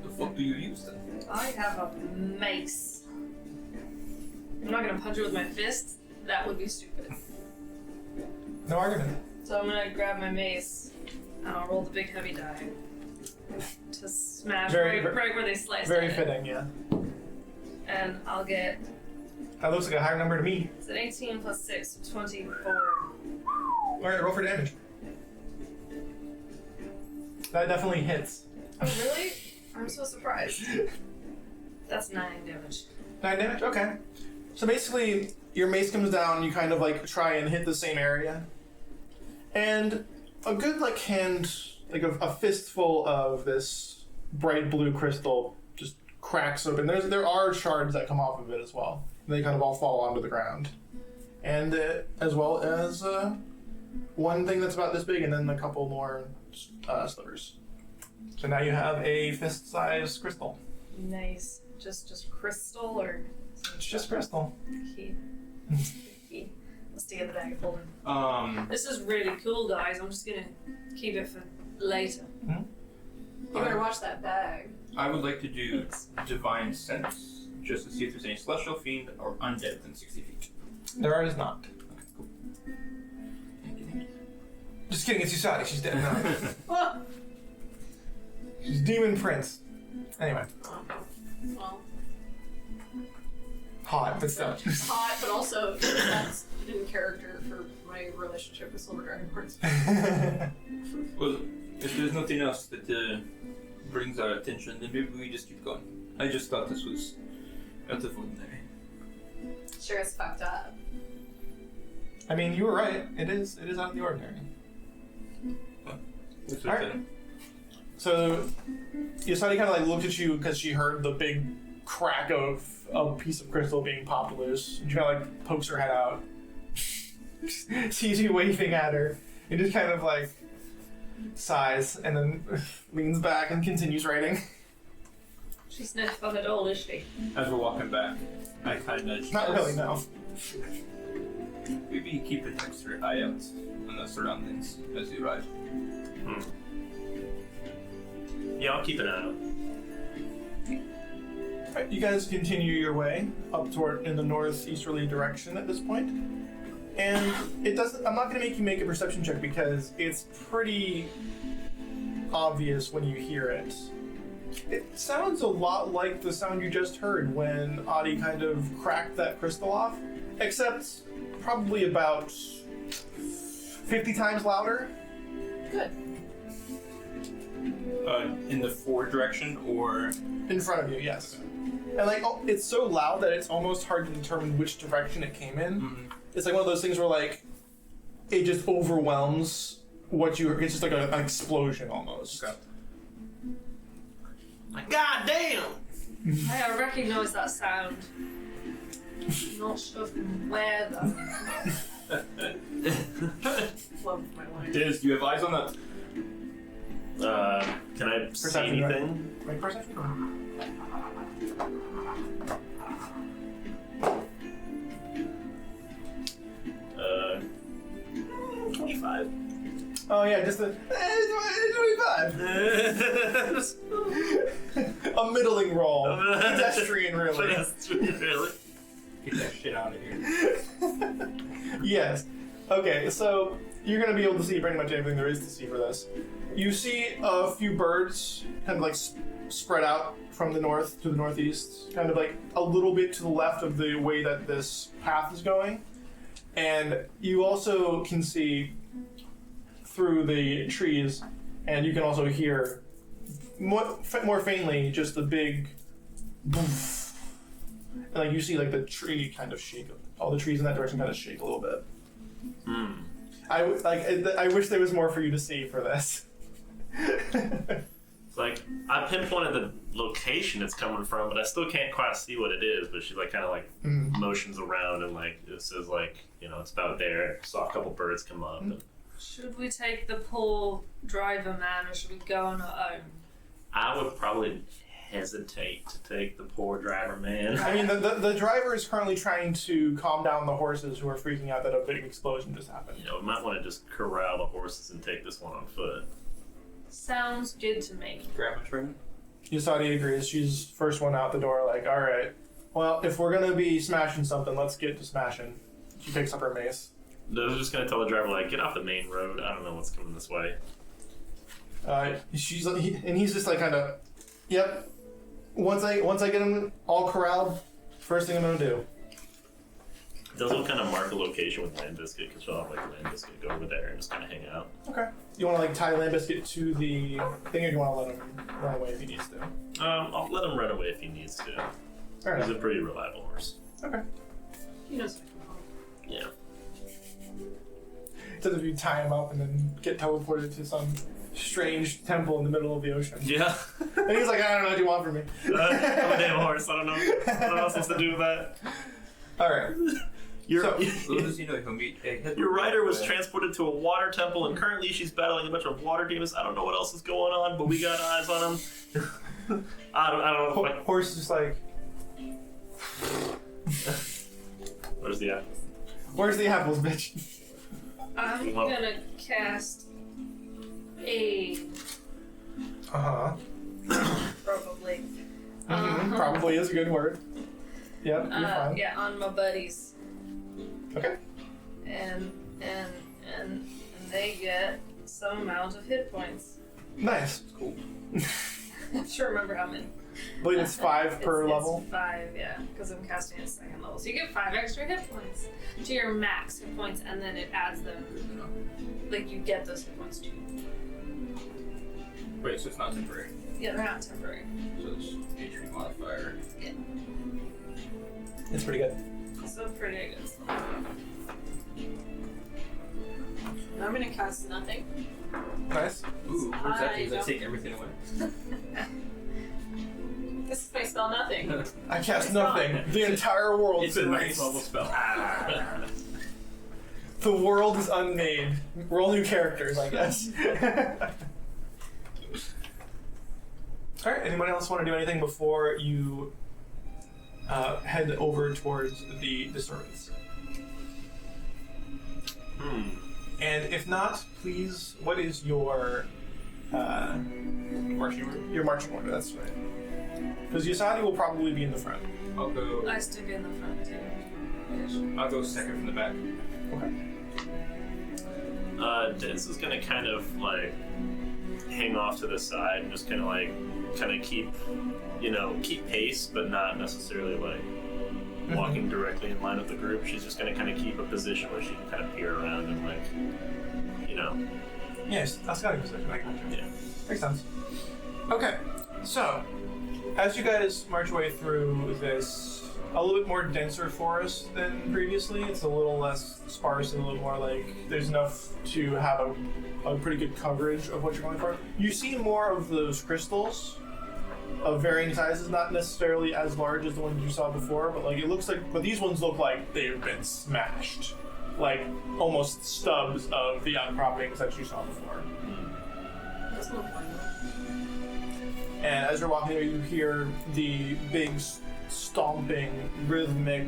The fuck do you use then? I have a mace. I'm not gonna punch it with my fist. That would be stupid. No argument. So I'm gonna grab my mace and I'll roll the big heavy die to smash Very- right where they sliced Very it. fitting, yeah. And I'll get That looks like a higher number to me. it's an 18 plus 6, so 24. Alright, roll for damage. That definitely hits. Oh really? I'm so surprised. That's 9 damage. 9 damage? Okay. So basically, your mace comes down, you kind of like try and hit the same area. And a good like hand, like a fistful of this bright blue crystal just cracks open. There are shards that come off of it as well. They kind of all fall onto the ground. And as well as one thing that's about this big and then a couple more slivers. So now you have a fist-sized crystal. Nice. Just crystal or It's just crystal. key? Key. Let's take the bag of holding. This is really cool, guys. I'm just gonna keep it for later. You better watch that bag. I would like to do Divine Sense, just to see if there's any Celestial Fiend or Undead within 60 feet. There is not. Okay, cool. Thank you. Just kidding, it's Usagi. She's dead now. She's Demon Prince. Anyway, Well, hot, but still. hot, but also that's in character for my relationship with Silver Dragonborns. Well, if there's nothing else that brings our attention, then maybe we just keep going. I just thought this was out of ordinary. Sure as fucked up. I mean, you were right. It is out of the ordinary. That's All right. So, Yasani kind of like looked at you because she heard the big crack of a piece of crystal being popped loose. And she kind of like pokes her head out, sees you waving at her, and just kind of like sighs and then leans back and continues writing. She's sniffed on it all, is she? As we're walking back, I kind of nudge. Not really, no. Maybe keep an extra eye out on the surroundings as you arrive. Yeah, I'll keep an eye out. Right, you guys continue your way up toward in the northeasterly direction at this point. And it doesn't. I'm not going to make you make a perception check because it's pretty obvious when you hear it. It sounds a lot like the sound you just heard when Adi kind of cracked that crystal off, except probably about 50 times louder. Good. In the forward direction or In front of you, yes. And like, it's so loud that it's almost hard to determine which direction it came in. It's like one of those things where like, it just overwhelms what you heard. It's just like an explosion almost. Okay. Like, God damn! I recognize that sound. Not sure from where though. Love my life. Diz, do you have eyes on that? Can I see Perception, right? anything? Make perception. 25. Oh yeah, just a 25. A middling roll. Pedestrian, really. Really? Get that shit out of here. Yes. Okay, so you're gonna be able to see pretty much anything there is to see for this. You see a few birds kind of like spread out from the north to the northeast, kind of like a little bit to the left of the way that this path is going. And you also can see through the trees, and you can also hear more faintly just the big boof. And like you see like the tree kind of shake. All the trees in that direction kind of shake a little bit. I wish there was more for you to see for this. It's like, I pinpointed the location it's coming from, but I still can't quite see what it is. But she like kind of like motions around and like it says like, you know, it's about there. Saw a couple birds come up. And Should we take the pull driver man, or should we go on our own? I would probably hesitate to take the poor driver man. I mean, the driver is currently trying to calm down the horses who are freaking out that a big explosion just happened. You know, we might want to just corral the horses and take this one on foot. Sounds good to me. Grab my train. Yasadi agrees. She's first one out the door, like, alright, well, if we're gonna be smashing something, let's get to smashing. She picks up her mace. I was just gonna tell the driver, like, get off the main road. I don't know what's coming this way. He's just like, kind of, yep. Once I get him all corralled, first thing I'm gonna do. Those will kind of mark a location with Land Biscuit, because we'll have like Land Biscuit go over there and just kind of hang out. Okay. You want to like tie Lambiscuit to the thing, or do you want to let him run away if he needs to? I'll let him run away if he needs to. Fair He's enough. a pretty reliable horse. Okay. He knows I can help. Yeah. Instead of you tie him up and then get teleported to some strange temple in the middle of the ocean. Yeah. And he's like, I don't know what you want from me. I'm a damn horse. I don't know what else supposed to do with that. All right. Your Little does he know he'll meet a hit. your rider was transported to a water temple, and currently she's battling a bunch of water demons. I don't know what else is going on, but we got eyes on them. I don't know. If Horse is just like, Where's the apple? where's the apples, bitch? I'm Well- gonna cast aid, Uh-huh. probably. Probably is a good word. Yep, you're fine. Yeah, on my buddies. Okay. And they get some amount of hit points. Nice. Cool. I don't sure remember how many. I believe it's 5 per It's level. 5, yeah, because I'm casting at 2nd level. So you get 5 extra hit points to your max hit points, and then it adds them. Like, you get those hit points too. Wait, so it's not temporary. Yeah, they're not temporary. So it's HP modifier. It's pretty good. So pretty good. I'm gonna cast nothing. Nice. Ooh, what does that do? Does that don't- take everything away? This is my spell nothing. I cast It's nothing. The entire world It's a is ninth erased. level spell. The world is unmade. We're all new characters, I guess. Alright, anybody else want to do anything before you head over towards the disturbance? And if not, please, what is your Marching order? your marching order? That's right. Because Yasadi will probably be in the front. I'll go. I stick in the front too. I'll go second from the back. Okay. Dense is gonna kind of like hang off to the side and just kind of keep pace, but not necessarily like walking directly in line with the group. She's just gonna kind of keep a position where she can kind of peer around and Yes, that's got a position. I got you. yeah. Makes sense. Okay, so as you guys march your way through this a little bit more denser forest than previously, it's a little less sparse and a little more like there's enough to have a pretty good coverage of what you're going for. You see more of those crystals of varying sizes, not necessarily as large as the ones you saw before, but like it looks like, but these ones look like they've been smashed, like almost stubs of the outcroppings that you saw before. That's no point. And as you're walking there, you hear the big stomping, rhythmic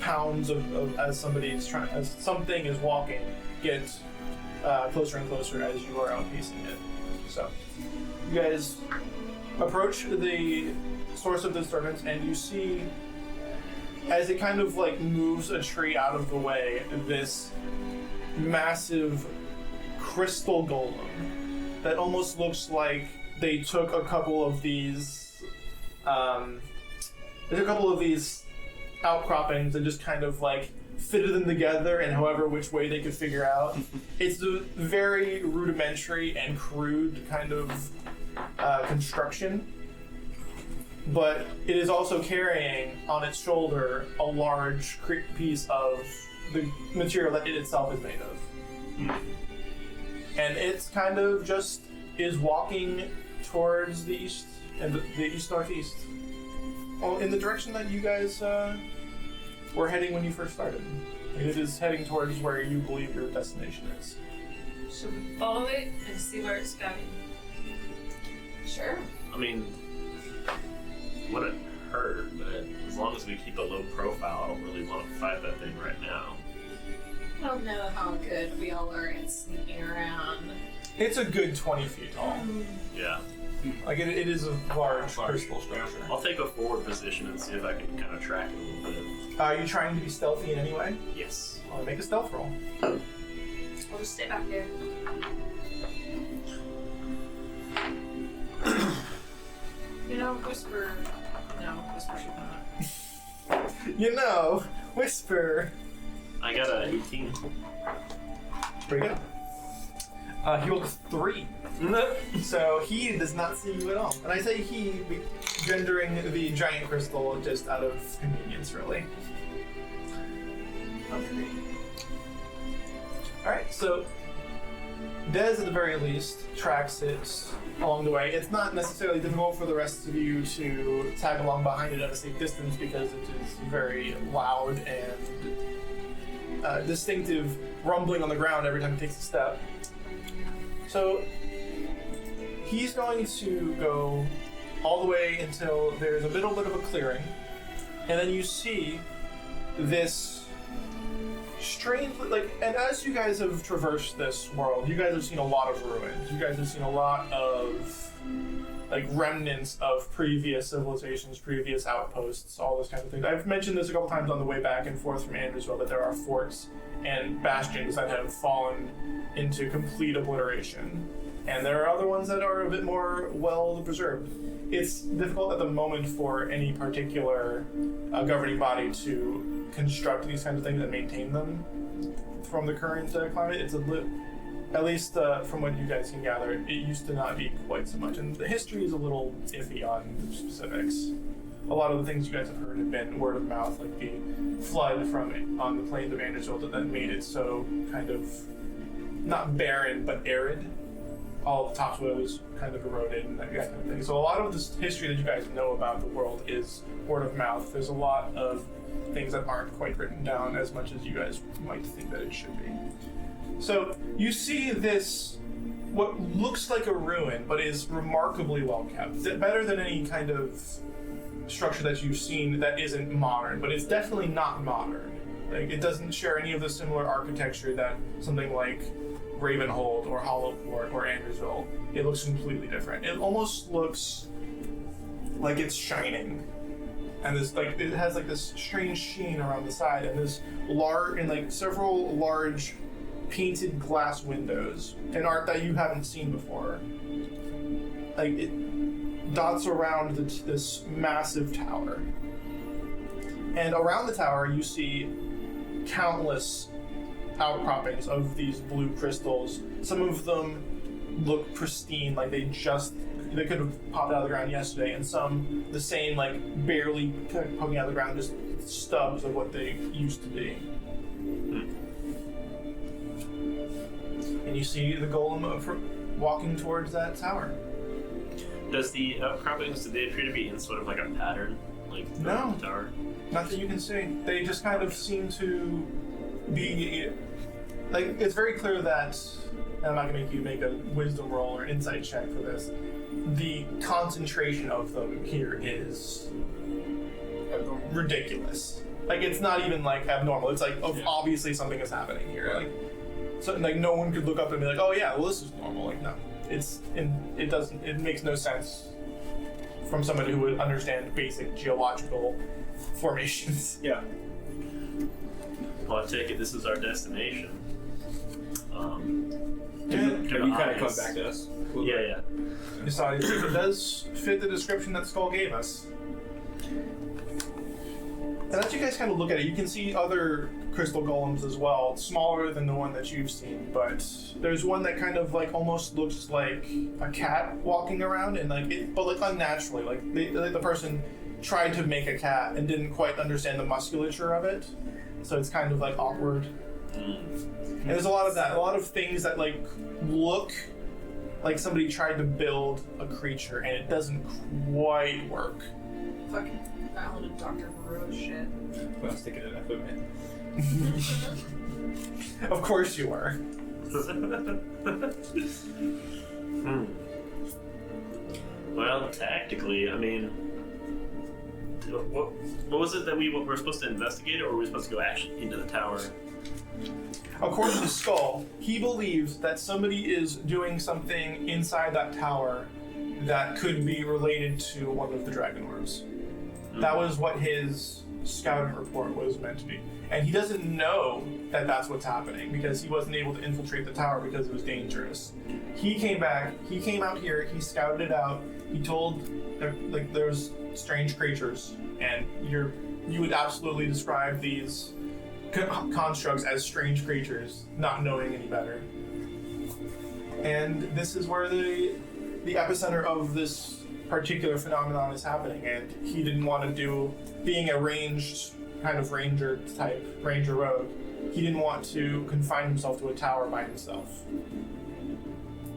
pounds of as something is walking get closer and closer as you are outpacing it. So you guys approach the source of the disturbance, and you see as it kind of like moves a tree out of the way, this massive crystal golem that almost looks like they took a couple of these outcroppings and just kind of like fitted them together in however which way they could figure out. It's a very rudimentary and crude kind of construction, but it is also carrying on its shoulder a large piece of the material that it itself is made of. And it's kind of just is walking towards the east and the east-northeast. Well, in the direction that you guys were heading when you first started. It is heading towards where you believe your destination is. Should we follow it and see where it's going? Sure. I mean, wouldn't hurt, but as long as we keep a low profile, I don't really want to fight that thing right now. I don't know how good we all are at sneaking around. It's a good 20 feet tall. Yeah. Like it is a large crystal structure. I'll take a forward position and see if I can kind of track it a little bit. Are you trying to be stealthy in any way? Yes. I'll make a stealth roll. I'll just stay back there. You know, Whisper. No, Whisper should not. You know, whisper. I got a 18. Pretty good. He rolled a 3. So he does not see you at all. And I say he, gendering the giant crystal just out of convenience, really. Okay. Alright, so Dez at the very least tracks it along the way. It's not necessarily difficult for the rest of you to tag along behind it at a safe distance because it is very loud and distinctive rumbling on the ground every time he takes a step. So he's going to go all the way until there's a little bit of a clearing, and then you see this strange, like, and as you guys have traversed this world, you guys have seen a lot of ruins. You guys have seen a lot of, like, remnants of previous civilizations, previous outposts, all this kind of thing. I've mentioned this a couple times on the way back and forth from Andersville that there are forts and bastions that have fallen into complete obliteration. And there are other ones that are a bit more well preserved. It's difficult at the moment for any particular governing body to construct these kinds of things and maintain them from the current climate. It's at least from what you guys can gather, it used to not be quite so much. And the history is a little iffy on the specifics. A lot of the things you guys have heard have been word of mouth, like the flood on the plains of Andersville that made it so kind of, not barren, but arid. All the topsoil was kind of eroded and that kind of thing. So a lot of this history that you guys know about the world is word of mouth. There's a lot of things that aren't quite written down as much as you guys might think that it should be. So you see this, what looks like a ruin, but is remarkably well kept. Better than any kind of structure that you've seen that isn't modern, but it's definitely not modern. Like, it doesn't share any of the similar architecture that something like Ravenhold or Hollowport or Andersville. It looks completely different. It almost looks like it's shining, and this, like, it has like this strange sheen around the side, and this several large painted glass windows in art that you haven't seen before. Like, it dots around this massive tower, and around the tower you see countless outcroppings of these blue crystals. Some of them look pristine, like they could have popped out of the ground yesterday, and some the same, like barely poking out of the ground, just stubs of what they used to be. And you see the golem walking towards that tower. Does the outcroppings, do they appear to be in sort of like a pattern, like No. the tower? Not that you can see. They just kind of seem to be, like, it's very clear that, and I'm not going to make you make a wisdom roll or insight check for this, the concentration of them here is ridiculous. Like, it's not even, like, abnormal. It's like, obviously something is happening here. Like, so, like, no one could look up and be like, oh yeah, well, this is normal. Like, no. It makes no sense from somebody who would understand basic geological formations. Yeah. Well, I take it this is our destination. You kind of come back to us. Yeah. Besides, it does fit the description that Skull gave us. And as you guys kind of look at it, you can see other crystal golems as well, smaller than the one that you've seen, but there's one that kind of like almost looks like a cat walking around, and but like unnaturally, like the person tried to make a cat and didn't quite understand the musculature of it, so it's kind of like awkward. And there's a lot of that, a lot of things that like look like somebody tried to build a creature and it doesn't quite work. Fucking valid Dr. Moreau shit. When I was thinking of that equipment. Of course you were. Well, tactically, I mean, what was it that we were supposed to investigate, or were we supposed to go actually into the tower? According to Skull, he believes that somebody is doing something inside that tower that could be related to one of the dragon orbs. That was what his scouting report was meant to be. And he doesn't know that that's what's happening because he wasn't able to infiltrate the tower because it was dangerous. He came back, he came out here, he scouted it out, he told, there's strange creatures, and you would absolutely describe these constructs as strange creatures, not knowing any better. And this is where the epicenter of this particular phenomenon is happening, and he didn't want to do, being a ranged kind of ranger rogue, he didn't want to confine himself to a tower by himself.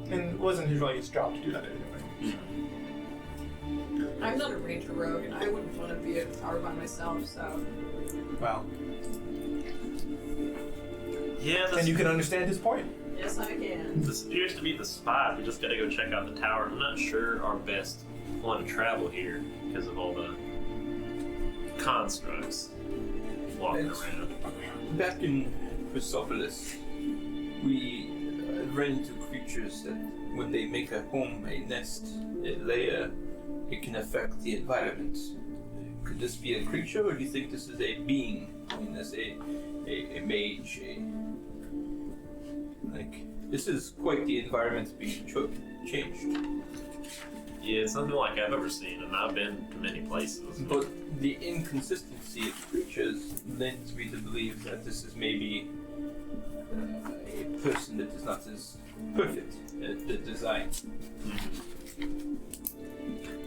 And it wasn't his job to do that anyway. I'm not a ranger rogue, and I wouldn't want to be at a tower by myself, so... Wow. Yeah, And you can understand his point. Yes, I can. this appears to be the spot. We just gotta go check out the tower. I'm not sure our best one to travel here because of all the constructs walking around. Back in Chrysopolis, we ran into creatures that, when they make a home, a nest, a lair, it can affect the environment. Could this be a creature, or do you think this is a being? I mean, as a mage, this is quite the environment being changed. Yeah, it's nothing like I've ever seen, and I've been to many places. But the inconsistency of creatures lends me to believe that this is maybe a person that is not as perfect at the design.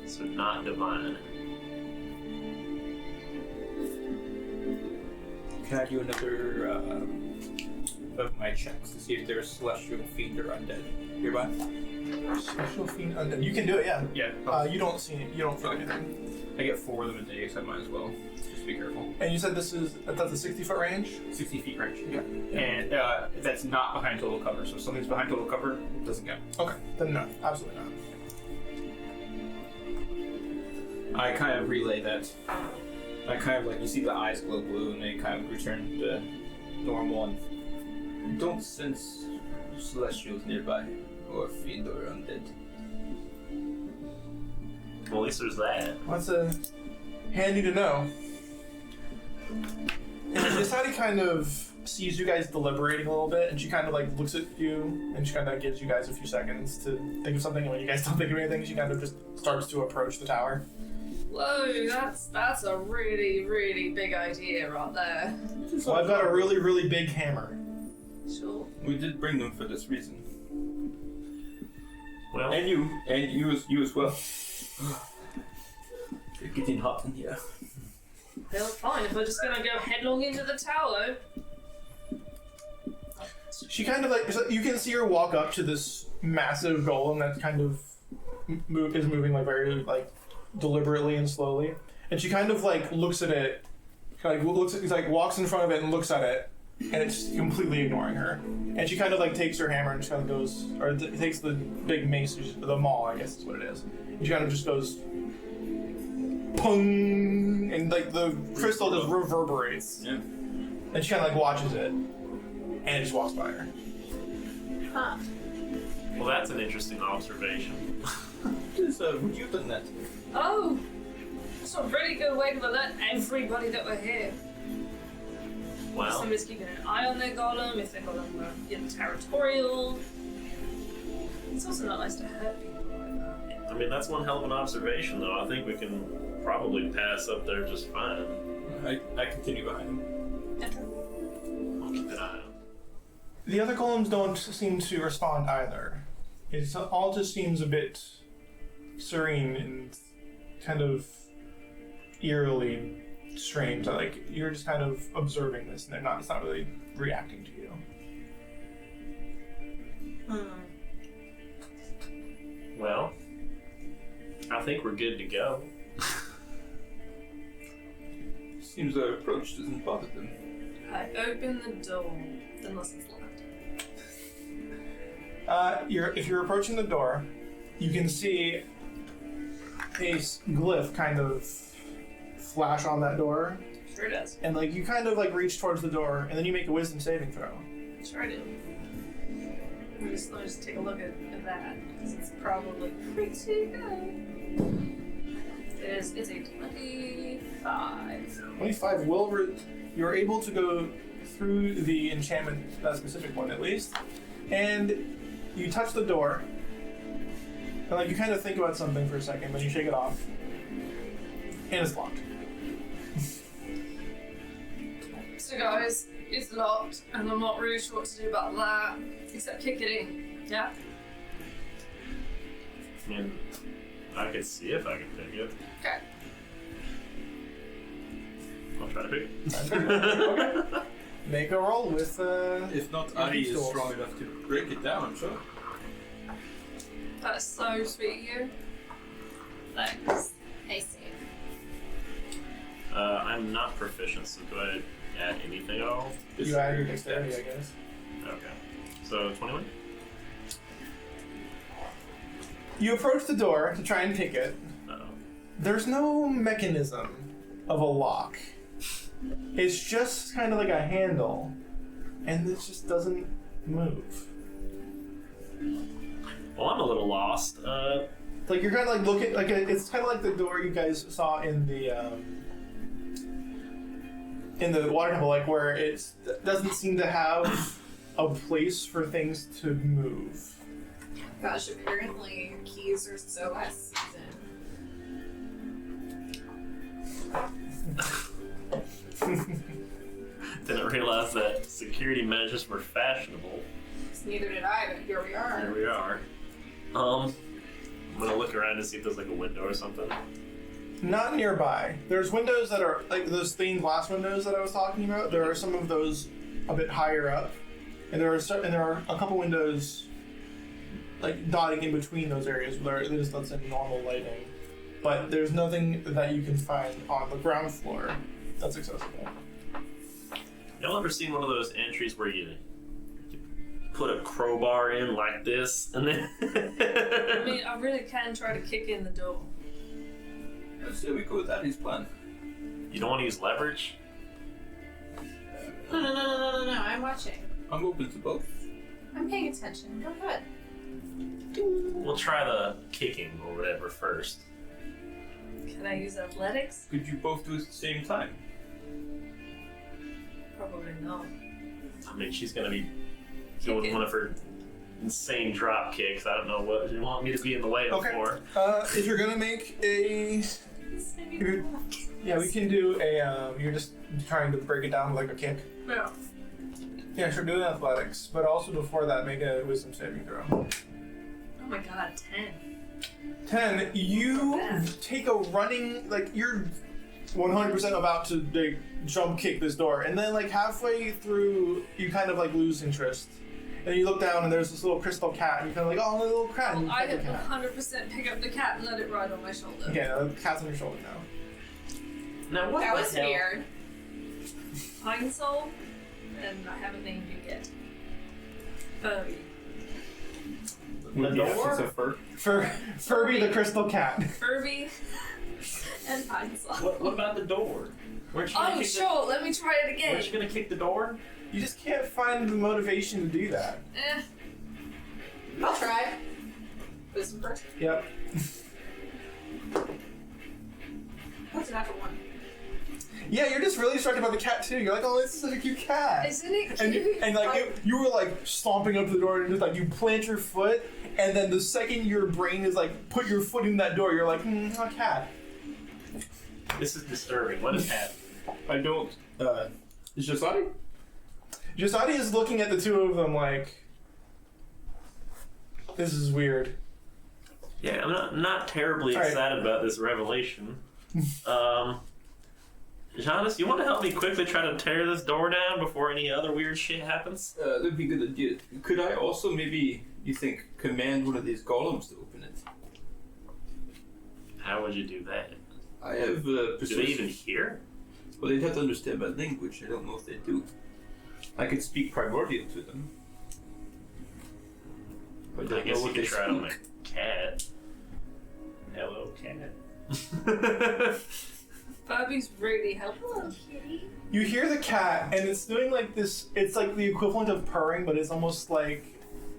So not divine. Can I do another of my checks to see if there's celestial fiend or undead nearby? Special fiend undead. You can do it, yeah. Yeah. You don't see it. You don't feel anything. I get 4 of them a day, so I might as well. Just be careful. And you said that's a 60-foot range? 60 feet range. Yeah. And that's not behind total cover. So if something's behind total cover, it doesn't count. Okay, then no, absolutely not. I kind of relay that. I kind of you see the eyes glow blue and they kind of return to normal, and I don't sense celestials nearby, or fiend or undead. Well, at least there's that. Well, that's handy to know. And Desadi kind of sees you guys deliberating a little bit, and she kind of looks at you, and she kind of gives you guys a few seconds to think of something, and when you guys don't think of anything, she kind of just starts to approach the tower. Whoa, that's a really, really big idea right there. Well, I've got a really, really big hammer. Sure. We did bring them for this reason. Well, And you as well. It's getting hot in here. Well, fine, if we're just gonna go headlong into the tower. She kind of you can see her walk up to this massive golem that kind of is moving very deliberately and slowly, and she kind of looks at it, walks in front of it and looks at it, and it's completely ignoring her. And she kind of takes her hammer and just kind of goes, or takes the big mace, the maul, I guess is what it is. And she kind of just goes, pung, and the crystal just reverberates. Yeah. And she kind of watches it, and it just walks by her. Huh. well, that's an interesting observation. Would you have done that? Oh, that's a really good way to alert everybody that we're here. If Well, somebody's keeping an eye on their golem, if their golem were territorial. It's also not nice to hurt people like that. I mean, that's one hell of an observation, though. I think we can probably pass up there just fine. I continue behind him. I'll keep an eye out. The other golems don't seem to respond either. It all just seems a bit serene and kind of eerily strange. You're just kind of observing this, and it's not really reacting to you. Well, I think we're good to go. Seems our approach doesn't bother them. I open the door, unless it's locked. If you're approaching the door, you can see a glyph kind of flash on that door, Sure does. and like you kind of like reach towards the door, and then you make a wisdom saving throw. Sure do. Let me just take a look at that, because it's probably pretty good. It's a 25. 25 you're able to go through the enchantment, that specific one at least, and you touch the door, and like you kind of think about something for a second, then you shake it off, and it's locked. So guys, it's locked, and I'm not really sure what to do about that, except kick it in. Yeah? I mean, I could see if I can pick it. Okay. I'll try to pick it. Okay. Make a roll with If not, Yeah, Ari these is tools. strong enough to break it down, I'm sure. That's so sweet of you. Thanks. I see. I'm not proficient, so do I add anything at all? you add your dexterity, I guess. Okay. So 21? You approach the door to try and pick it. Uh-oh. There's no mechanism of a lock. It's just kind of like a handle, and it just doesn't move. Well, I'm a little lost. Like you're kind of like looking like it's kind of like the door you guys saw in the water temple, like where it doesn't seem to have a place for things to move. Gosh, apparently keys are so last season. Didn't realize that security measures were fashionable. Neither did I, but here we are. Here we are. I'm gonna look around to see if there's like a window or something. Not nearby. There's windows that are like those stained glass windows that I was talking about. There are some of those a bit higher up, and there are a couple windows like dotting in between those areas where it just lets in normal lighting. But there's nothing that you can find on the ground floor that's accessible. Y'all ever seen one of those entries where you put a crowbar in like this and then I mean, I really can try to kick in the door. Let's say we go with Ari's plan. you don't want to use leverage? No, I'm watching. I'm open to both. I'm paying attention. Go ahead. We'll try the kicking or whatever first. Can I use athletics? Could you both do it at the same time? Probably not. I mean, she's gonna be doing one of her insane drop kicks. I don't know what you want me to be in the way of Okay. for. If you're gonna make a, yeah, we can do a. You're just trying to break it down with like a kick. Yeah. Yeah, sure. Do an athletics, but also before that, make a wisdom saving throw. Oh my god, 10. 10. You take a running, like you're 100% about to like, jump kick this door, and then like halfway through, you kind of like lose interest, and you look down and there's this little crystal cat, and you kind of like, oh, the little cat. And you Well, I pet the cat. 100% pick up the cat and let it ride on my shoulder. Okay, the cat's on your shoulder now. Now what That the was hell? weird. Pine Soul, and I haven't named you yet. Furby. The door? It's a fur. Furby the crystal cat. Furby and Pine Soul. What about the door? Weren't you gonna Oh, kick sure, let me try it the, again. weren't you gonna kick the door? You just can't find the motivation to do that. Eh. I'll try. Wisdom first. Yep. That's an natural one. Yeah, you're just really struck about the cat too. You're like, oh, this is such a cute cat. Isn't it And, cute? and like you were like stomping up to the door and just like you plant your foot, and then the second your brain is like put your foot in that door, you're like, a cat. This is disturbing. What is happening? I don't. Is just Ari? Josadi is looking at the two of them like, this is weird. Yeah, I'm not terribly All right. excited about this revelation. Jonas, you want to help me quickly try to tear this door down before any other weird shit happens? That'd be a good idea. Could I also maybe, you think, command one of these golems to open it? How would you do that? I have Do they even persuasion. hear? Well, they'd have to understand my language. I don't know if they do. I could speak primordial to them. But I don't guess know you what could they try it on speak. a cat. Hello, cat. Bobby's really helpful. Kitty. You hear the cat, and it's doing like this. It's like the equivalent of purring, but it's almost like,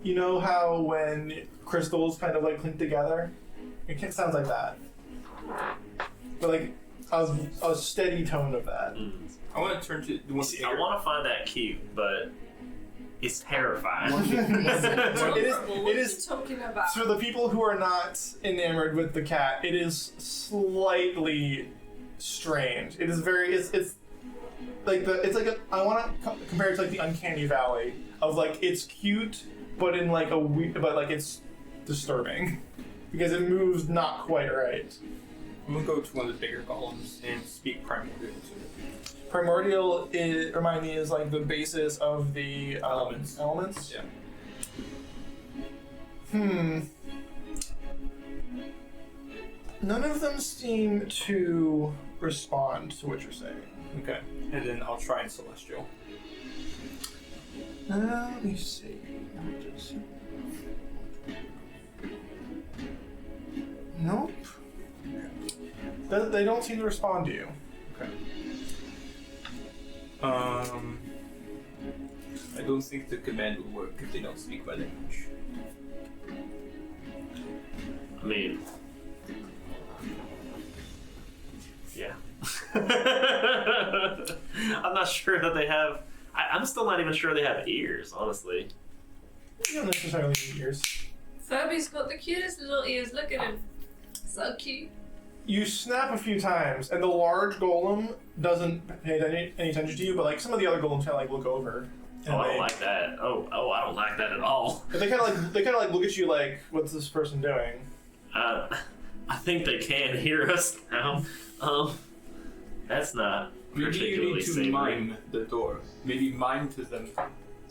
you know how when crystals kind of like clink together? It sounds like that. But like a steady tone of that. I want to turn to the one. See, I want to find that cute, but it's terrifying. It is Talking about. for the people who are not enamored with the cat. It is slightly strange. It is very. It's like the. It's like I want to compare it to like the uncanny valley of like it's cute, but in like a but like it's disturbing because it moves not quite right. I'm gonna go to one of the bigger golems and speak primordial to it. Primordial remind me, is like the basis of the Elements. Elements. Yeah. None of them seem to respond to what you're saying. Okay. And then I'll try in celestial. Let me see. Nope. They don't seem to respond to you. Okay. I don't think the command will work if they don't speak my language. I mean, yeah. I'm not sure that they have. I'm still not even sure they have ears, honestly. You don't necessarily need ears. Furby's got the cutest little ears. Look at him. So cute. You snap a few times, and the large golem doesn't pay any attention to you, but like some of the other golems kind of like look over. Oh, I don't like that. Oh, I don't like that at all. But they kind of like look at you like, what's this person doing? I think they can hear us now. That's not Maybe you particularly need to savory. mime the door. Maybe mime to them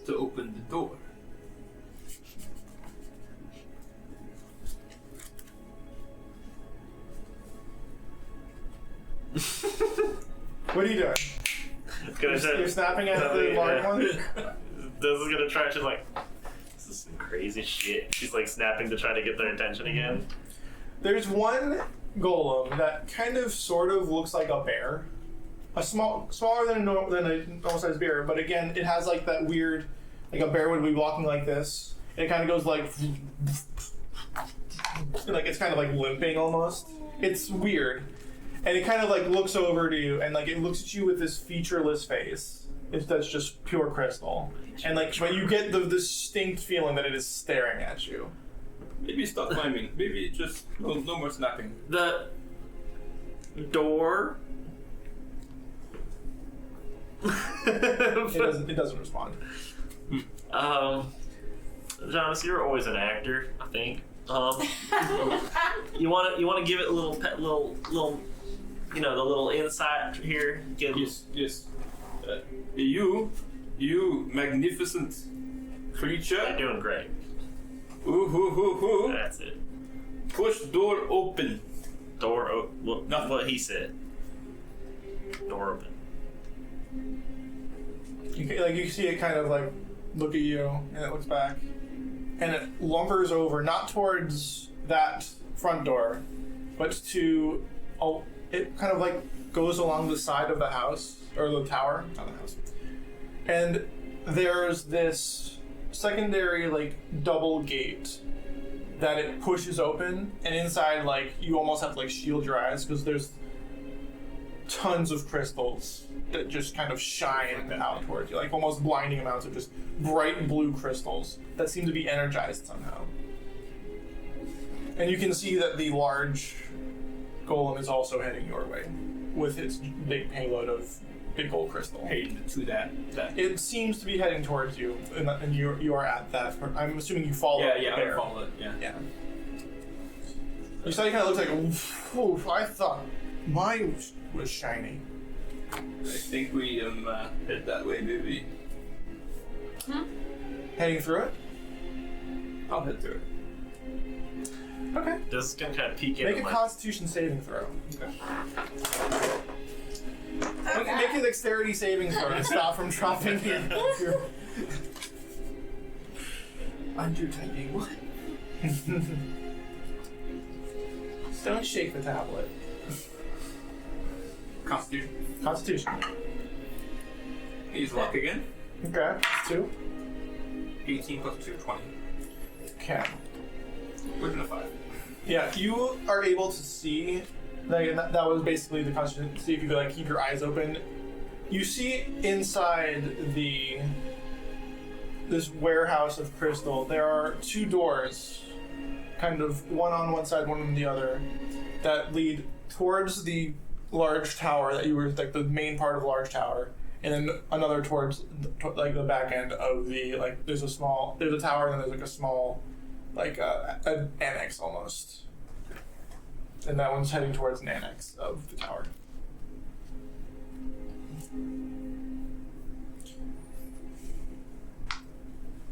to open the door. What are you doing? You're snapping at the large one? This is gonna try. She's like, this is some crazy shit. She's like snapping to try to get their attention again. There's one golem that kind of sort of looks like a bear. Smaller than a normal sized bear, but again, it has like that weird, like a bear would be walking like this. And it kind of goes like it's kind of like limping almost. It's weird. And it kind of like looks over to you, and like it looks at you with this featureless face. That's just pure crystal. And like, but you get the distinct feeling that it is staring at you. Maybe stop miming. Maybe just no more snapping. The door. It doesn't respond. Jonas, you're always an actor, I think. You want to give it a little you know, the little insight here. Yes. You magnificent creature. You're doing great. Ooh. That's it. Push door open. Door open. Well, not what he said. Door open. You see it kind of like look at you, and it looks back, and it lumbers over, not towards that front door, but to it kind of like goes along the side of the house or the tower, not the house, and there's this secondary like double gate that it pushes open, and inside like you almost have to like shield your eyes because there's tons of crystals that just kind of shine out towards you, like almost blinding amounts of just bright blue crystals that seem to be energized somehow. And you can see that the large golem is also heading your way with its big payload of big gold crystal. Heading to that. It seems to be heading towards you, and you are at that. I'm assuming you follow. Yeah, there. I follow it. Yeah. You saw he kind of looks like, oof, I thought mine was shiny. I think we head that way, maybe. Heading through it? I'll head through it. Okay. This is gonna kind of peek Make into a my. Constitution saving throw. Okay. Make a dexterity saving throw to stop from dropping your Undo typing what? Don't shake the tablet. Constitution. Constitution. He's luck again. Okay. 2. 18 plus 2, 20. Okay. Within a 5. Yeah, you are able to see. Like, that was basically the Constitution. See if you could like keep your eyes open. You see inside this warehouse of crystal, there are 2 doors, kind of one on one side, one on the other, that lead towards the large tower that you were like the main part of the large tower, and then another towards like the back end of the like there's a tower and then there's like a small like an annex almost, and that one's heading towards an annex of the tower.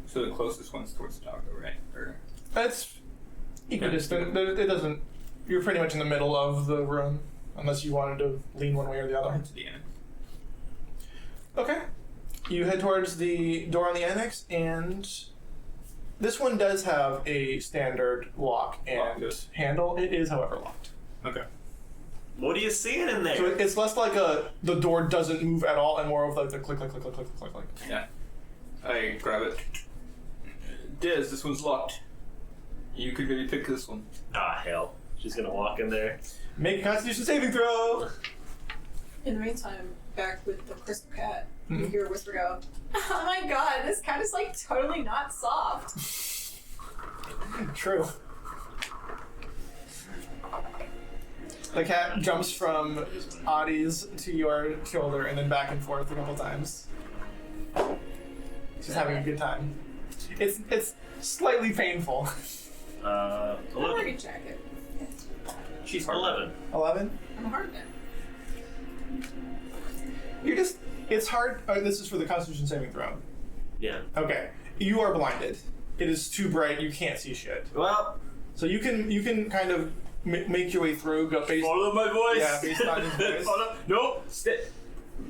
So the closest one's towards the tower, right? Or That's equidistant. It doesn't. You're pretty much in the middle of the room, unless you wanted to lean one way or the other. to the end. Okay. You head towards the door on the annex, and this one does have a standard lock and Locked. handle. It is, however, locked. Okay. What are you seeing in there? So it's less like the door doesn't move at all, and more of like the click, click, click, click, click, click, click. Yeah. I grab it. Diz, this one's locked. You could maybe pick this one. Ah, hell. She's gonna walk in there. Make a Constitution saving throw. In the meantime, back with the crystal cat, you Mhm. hear Whisper go, "Oh my god, this cat is like totally not soft." True. The cat jumps from Audie's to your shoulder and then back and forth a couple times. She's having a good time. It's slightly painful. 11. Mortgage jacket. She's hard. 11. 11? I'm a hard man. It's hard. This is for the Constitution saving throw. Yeah. Okay. You are blinded. It is too bright. You can't see shit. Well, So you can kind of make your way through. Go based. Follow my voice. Yeah, based on his voice. Follow. No.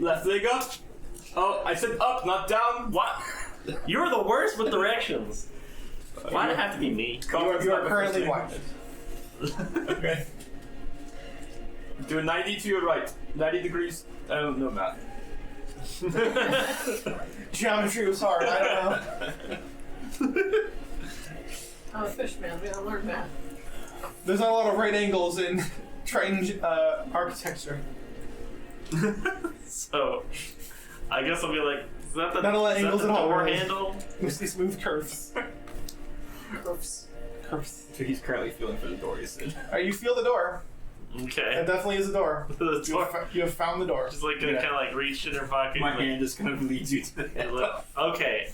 Left leg up. Oh, I said up, not down. what? You're the worst with directions. Why'd it have to be me? You are currently blinded. Okay. Do a 90 to your right. 90 degrees. I don't know math. Geometry was hard. I don't know. I'm a fish man, we gotta learn math. There's not a lot of right angles in Triton architecture. So, I guess I'll be like, is that the, Not a lot of is that angles the at all, door really. handle? Mostly smooth curves. Curves. Curves. So he's currently feeling for the door, he said. You feel the door. Okay. It definitely is a door. The door. You have found the door. Just like gonna Yeah. kind of like reach in her pocket. My like, hand is gonna lead you to the head. Okay.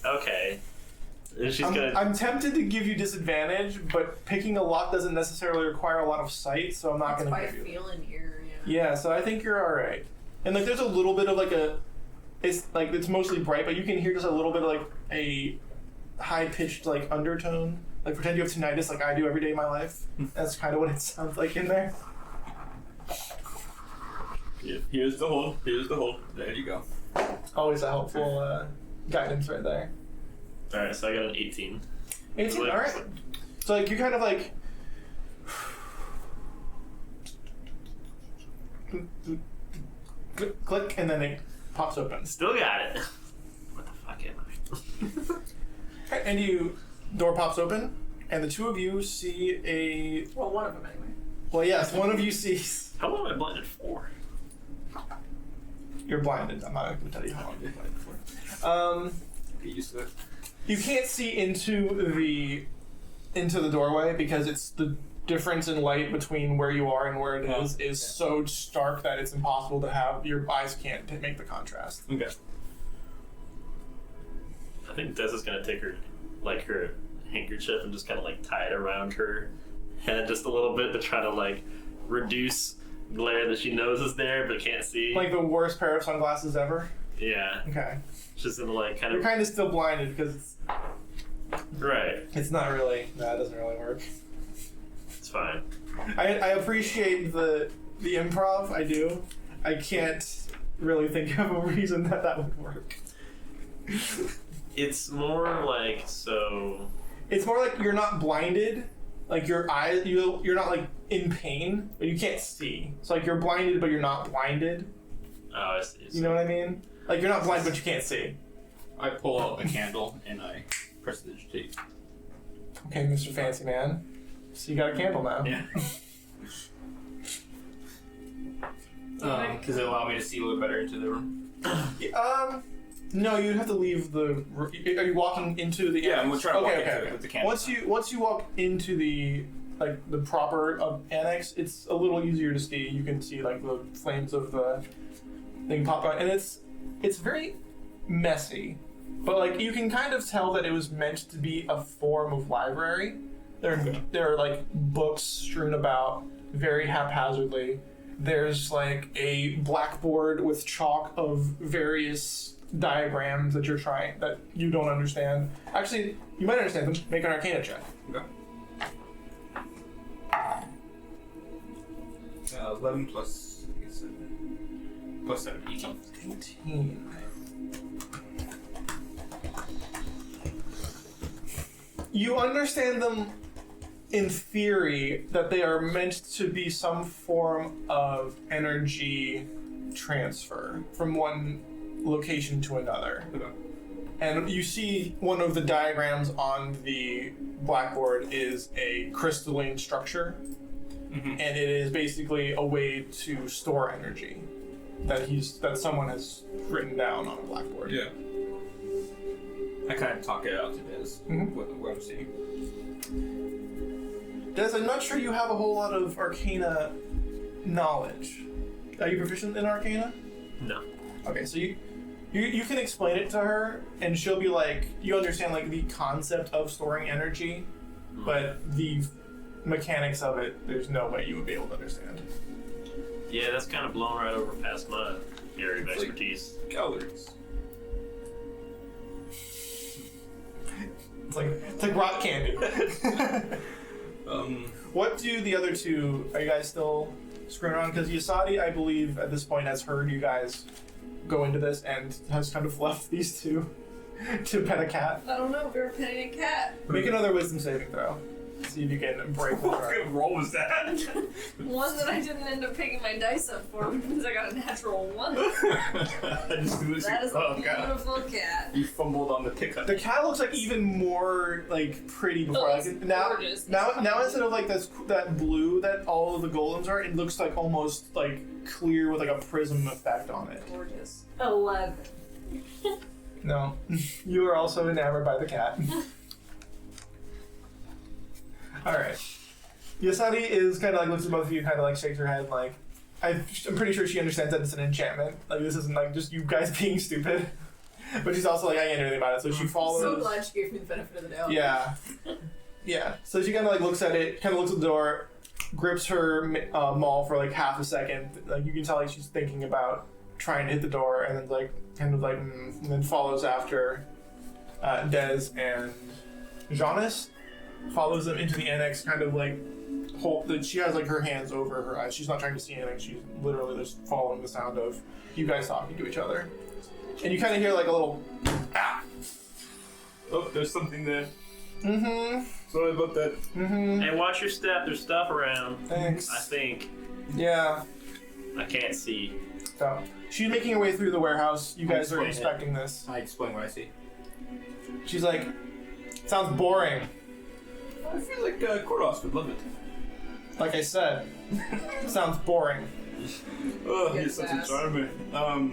And she's gonna. I'm tempted to give you disadvantage, but picking a lock doesn't necessarily require a lot of sight, so I'm not That's going why I to give you. feel in here, Yeah, so I think you're all right. And like, there's a little bit of like it's mostly bright, but you can hear just a little bit of like a high pitched like undertone. Like pretend you have tinnitus, like I do every day of my life. That's kind of what it sounds like in there. Yeah, here's the hole. Here's the hole. There you go. Always a helpful guidance right there. All right, so I got an 18. 18, Like- all right. So like you kind of like. Click, and then it pops open. Still got it. What the fuck am I? And door pops open, and the two of you see a. Well, one of them anyway. Well, yes, one of you sees. How long am I blinded for? You're blinded. I'm not going to tell you how long you're blinded for. Get used to it. You can't see into the doorway because it's the difference in light between where you are and where it is so stark that it's impossible to have. Your eyes can't make the contrast. Okay. I think Des is gonna take her handkerchief and just kind of like tie it around her head just a little bit to try to like reduce glare that she knows is there but can't see. Like the worst pair of sunglasses ever. Yeah, Okay. just gonna like kind You're of kind of still blinded because right. it's not really. That doesn't really work. It's fine. I appreciate the improv. I do. I can't really think of a reason that would work. It's more like so. It's more like you're not blinded. Like your eyes, you're not like in pain, but you can't see. So like you're blinded, but you're not blinded. Oh, I see. You know what I mean? Like you're not blind, but you can't see. I pull out a candle and I press the digitate. Okay, Mr. Fancy Man. So you got a candle now. Yeah. Does it allow me to see a little better into the room? No, you'd have to leave the. Are you walking into the? Yeah, I'm trying to walk into okay. it with the candle. Once you walk into the the proper annex, it's a little easier to see. You can see like the flames of the thing pop out, and it's very messy, but like you can kind of tell that it was meant to be a form of library. There are like books strewn about very haphazardly. There's like a blackboard with chalk of various diagrams that you don't understand. Actually, you might understand them. Make an Arcana check. Okay. 11 plus 7. Plus 7, 18. 18. You understand them in theory that they are meant to be some form of energy transfer from one location to another. Okay. And you see one of the diagrams on the blackboard is a crystalline structure, and it is basically a way to store energy that someone has written down on a blackboard. Yeah. I kind of talk it out to Des, what I'm seeing. Des, I'm not sure you have a whole lot of Arcana knowledge. Are you proficient in Arcana? No. Okay, so you can explain it to her, and she'll be like, you understand like the concept of storing energy, but the mechanics of it, there's no way you would be able to understand. Yeah, that's kind of blown right over past my area of expertise. Calories. It's like rock candy. What do the other two? Are you guys still screwing around? Because Yasadi, I believe, at this point has heard you guys go into this and has kind of left these two to pet a cat. I don't know if we were petting a cat. Make another wisdom saving throw. See if you can break the What trap. kind of roll was that? One that I didn't end up picking my dice up for, which means I got a natural 1. I just knew this. That is a God. beautiful cat. You fumbled on the pickup. The cat looks like even more like pretty before. Oh, Like it's now, gorgeous. now instead of like that blue that all of the golems are, it looks like almost like clear with like a prism effect on it. Gorgeous. 11. No, you are also enamored by the cat. All right. Yasadi is kind of like looks at both of you, kind of like shakes her head, like I'm pretty sure she understands that it's an enchantment. Like this isn't like just you guys being stupid. But she's also like I can't do anything about it, so she follows. So glad she gave me the benefit of the doubt. Yeah. Yeah. So she kind of like looks at it, kind of looks at the door, grips her maul for like half a second. Like you can tell like she's thinking about trying to hit the door, and then like kind of like and then follows after Des and Jonas. Follows them into the annex, kind of like she has like her hands over her eyes. She's not trying to see anything. She's literally just following the sound of you guys talking to each other. And you kind of hear like a little ah. Oh, there's something there. Mm-hmm. Sorry about that. Mm-hmm. Hey, watch your step. There's stuff around. Thanks. I think. Yeah. I can't see. So she's making her way through the warehouse. You guys are Explain it. inspecting this. I explain what I see. She's like, sounds boring. I feel like Kordos would love it. Like I said, sounds boring. Oh, Yes, he's such a ass. charmer.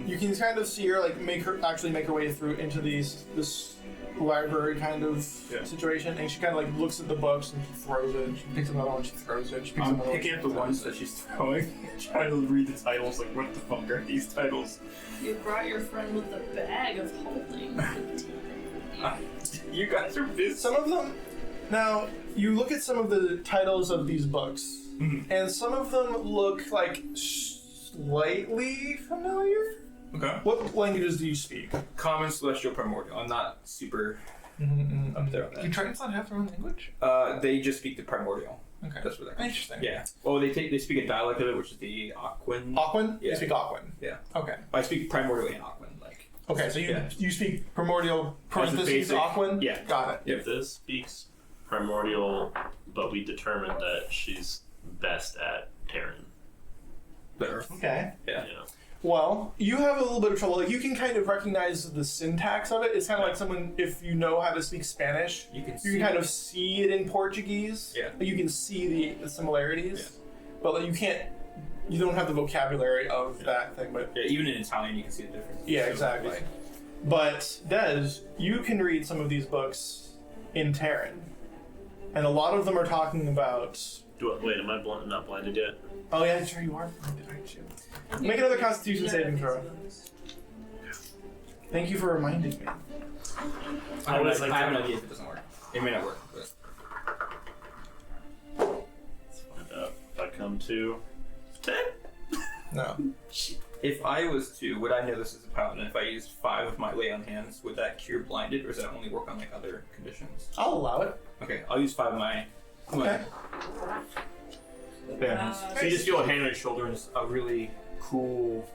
You can kind of see her like make her way through into this library kind of situation, and she kind of like looks at the books and she throws it. She picks another one, she throws it. She picks I'm another picking up the ones that she's throwing, trying to read the titles. Like, what the fuck are these titles? You brought your friend with a bag of holding. You guys are busy. Some of them. Now you look at some of the titles of these books, and some of them look like slightly familiar. Okay. What languages do you speak? Common, Celestial, Primordial. I'm not super up there on Do that. Tritons not have their own language? They just speak the Primordial. Okay. That's where that comes Interesting. from. Yeah. Well, they speak a dialect of it, which is the Aquan. Aquan? Yeah. You speak Aquan. Yeah. Okay. I speak primordial and Aquan. Like. Okay, so you speak primordial parentheses basic- Aquan? Yeah. Got it. If this speaks primordial, but we determined that she's best at Terran. The Earth. Okay. Yeah. You know. Well, you have a little bit of trouble. Like, you can kind of recognize the syntax of it. It's kind of like someone, if you know how to speak Spanish, You can. you can kind of see it in Portuguese. Yeah. Like, you can see the similarities. Yeah. But like, you don't have the vocabulary of that thing. But Yeah, even in Italian, you can see the difference. yeah, So, exactly. But Des, you can read some of these books in Terran, and a lot of them are talking about. Wait, am I not blinded yet? Oh yeah, sure you are. Aren't you? Make another Constitution saving throw. Thank you for reminding me. I have was like- an idea if it doesn't work. It may not work, but Let's find out. If I come to 10. No. if I was to, would I know this as a paladin? If I used 5 of my lay on hands, would that cure blinded, or does that only work on like other conditions? I'll allow it. Okay, I'll use 5 of my. Okay. Yeah. So you just feel a hand on your shoulder and it's a really cool.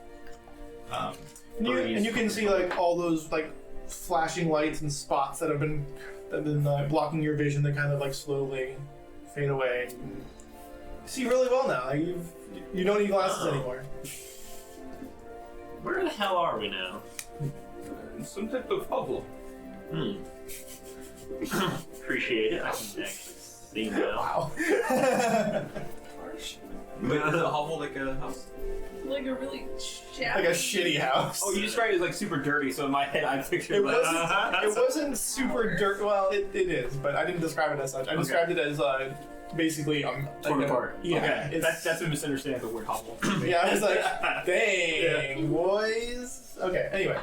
And you can see like all those like flashing lights and spots that have been blocking your vision that kind of like slowly fade away. You see really well now. Like you don't need glasses anymore. Where the hell are we now? Some type of hovel. Appreciate it. I can actually see now. Wow. Wait, is a hovel like a house? Like a really Like a shitty house. Oh, you described it as like super dirty, so in my head I pictured like. It wasn't super dirt. Well, it is, but I didn't describe it as such. I described it as basically torn apart. Yeah, Okay. That's a misunderstanding of the word hovel. Yeah, I was like, dang, boys. Okay, anyway.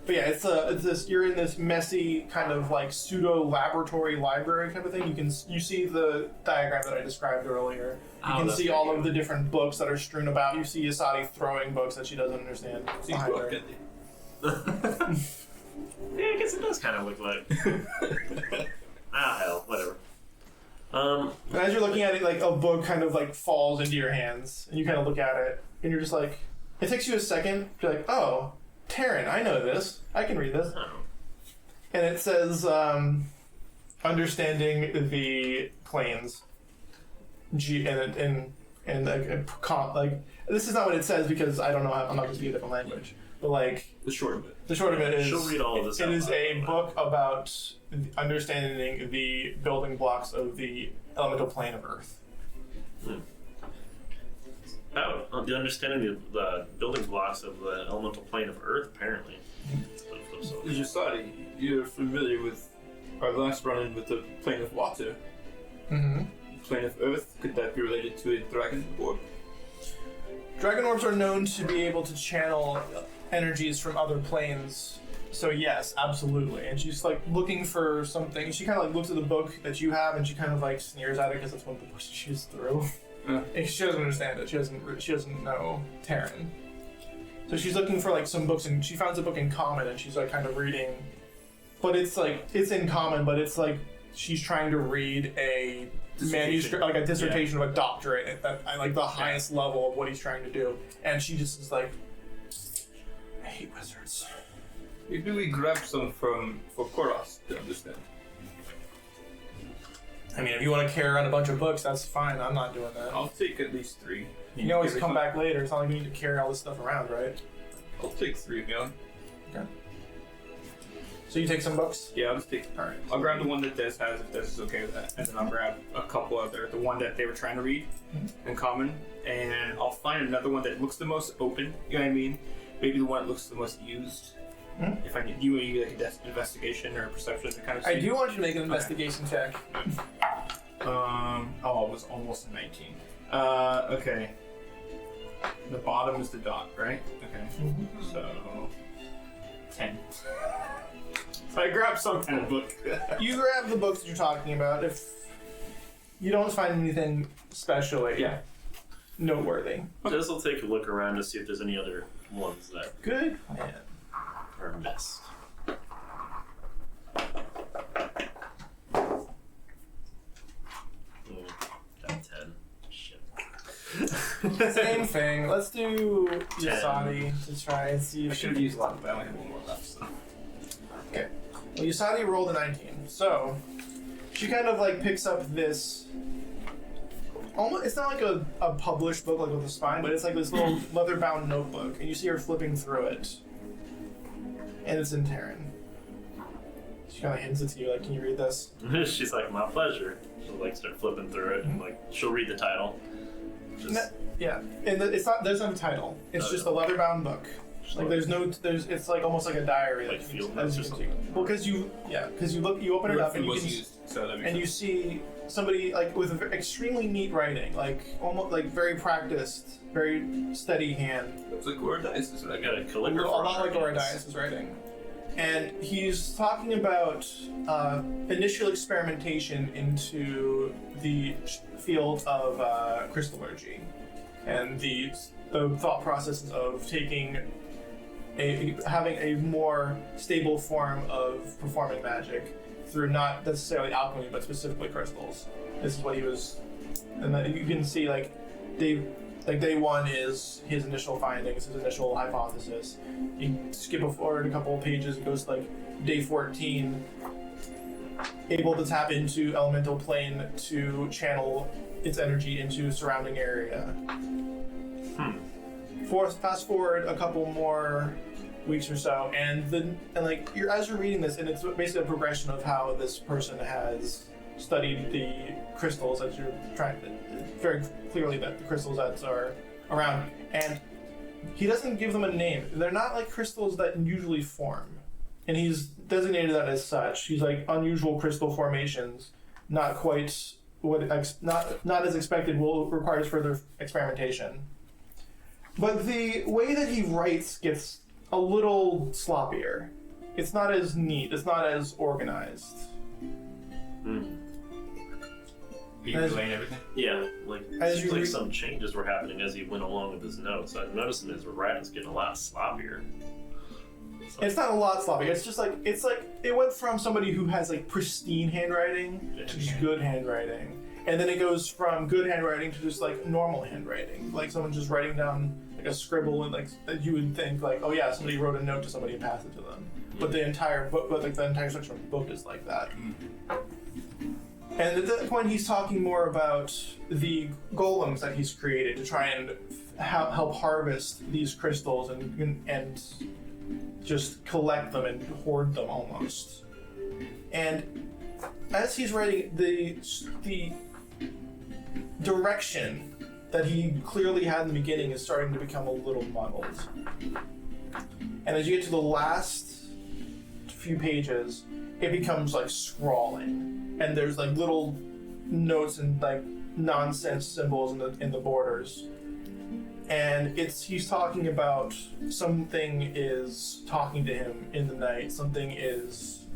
But yeah, it's this. You're in this messy kind of like pseudo laboratory library kind of thing. You see the diagram that I described earlier. You can see all of the different books that are strewn about. You see Asadi throwing books that she doesn't understand. Seems behind well, her. didn't Yeah, I guess it does kind of look like. Hell, whatever. And as you're looking at it, like a book kind of like falls into your hands, and you kind of look at it, and you're just like, it takes you a second. You're like, oh, Terran, I know this. I can read this. Oh. And it says, understanding the planes. Like this is not what it says because I don't know how, I'm not going to speak a different language. But like the short of it. the short of it is She'll read all of this It out is loud. a book about understanding the building blocks of the elemental plane of Earth. Oh, the understanding the building blocks of the elemental plane of Earth, apparently. Jasadi, you're familiar with our last run-in with the plane of water. Mm-hmm. Plane of Earth, could that be related to a dragon orb? Dragon orbs are known to be able to channel energies from other planes. So yes, absolutely. And she's like looking for something. She kind of like looks at the book that you have, and she kind of like sneers at it because it's one of the books she chooses through. And she doesn't understand it. She doesn't know Terran. So she's looking for like some books, and she finds a book in common, and she's like kind of reading. But it's like it's in common, but it's like she's trying to read a manuscript, like a dissertation of a doctorate at like the highest level of what he's trying to do, and she just is like, I hate wizards. Maybe we grab some for Koros to understand. I mean, if you want to carry around a bunch of books, that's fine. I'm not doing that. I'll take at least 3. You can always come back later. It's not like we need to carry all this stuff around, right? I'll take 3 again. Okay. So you take some books? Yeah, I'll just take. Alright. I'll grab the one that Des has if Des is okay with that, and then I'll grab a couple other. The one that they were trying to read in common, and I'll find another one that looks the most open. You know what I mean? Maybe the one that looks the most used. If I need you, maybe like a investigation or a perception to kind of see. I do want you to make an investigation check. Oh, it was almost a 19. Okay. The bottom is the dot, right? Okay. So 10. So I grabbed some kind of book. You grab the books that you're talking about. If you don't find anything especially noteworthy. Des will take a look around to see if there's any other ones that Good plan. are missed. Got Same thing. Let's do Yasadi to try and see I if she should have used luck, but I only have one more left. So. Well, Yasadi rolled a 19, so she kind of like picks up this. Almost, it's not like a published book like with a spine, but it's like this little leather-bound notebook, and you see her flipping through it, and it's in Terran. She kind of hands it to you, like, "Can you read this?" She's like, "My pleasure." She'll like start flipping through it, and like she'll read the title. Just, Yeah, and it's not. There's no title. It's Oh, just yeah. a leather-bound book. Like there's no. It's like almost like a diary. Like that field as notes you or can something? see. Well, because you open it up and you was can. used, so that makes And you sense. see somebody like with extremely neat writing, like almost like very practiced, very steady hand. It's like Gora Dice, is what I got a A calligrapher. lot like on her Oridias' writing. And he's talking about initial experimentation into the field of crystallurgy and the thought processes of having a more stable form of performing magic through not necessarily alchemy but specifically crystals. This is what he was, and then you can see like day one is his initial findings, his initial hypothesis. You skip forward a couple of pages and goes to like day 14, able to tap into elemental plane to channel its energy into surrounding area. Fast forward a couple more weeks or so, and like as you're reading this, and it's basically a progression of how this person has studied the crystals that you're trying. Very clearly that the crystals that are around, and he doesn't give them a name. They're not like crystals that usually form, and he's designated that as such. He's like unusual crystal formations, not quite not as expected. Requires further experimentation. But the way that he writes gets a little sloppier. It's not as neat. It's not as organized. Are you relaying everything? Yeah, like As seems you like read- some changes were happening as he went along with his notes. I'm noticing his writing's getting a lot sloppier. It's not a lot sloppy. It's just like it went from somebody who has like pristine handwriting to just good handwriting, and then it goes from good handwriting to just like normal handwriting, like someone just writing down like a scribble and like that you would think like, oh yeah, somebody wrote a note to somebody and passed it to them. But the entire book, but like the entire section of the book is like that. And at that point, he's talking more about the golems that he's created to try and help harvest these crystals and just collect them and hoard them almost. And as he's writing, the direction that he clearly had in the beginning is starting to become a little muddled. And as you get to the last few pages, it becomes like scrawling, and there's like little notes and like nonsense symbols in the borders. And he's talking about something is talking to him in the night. Something is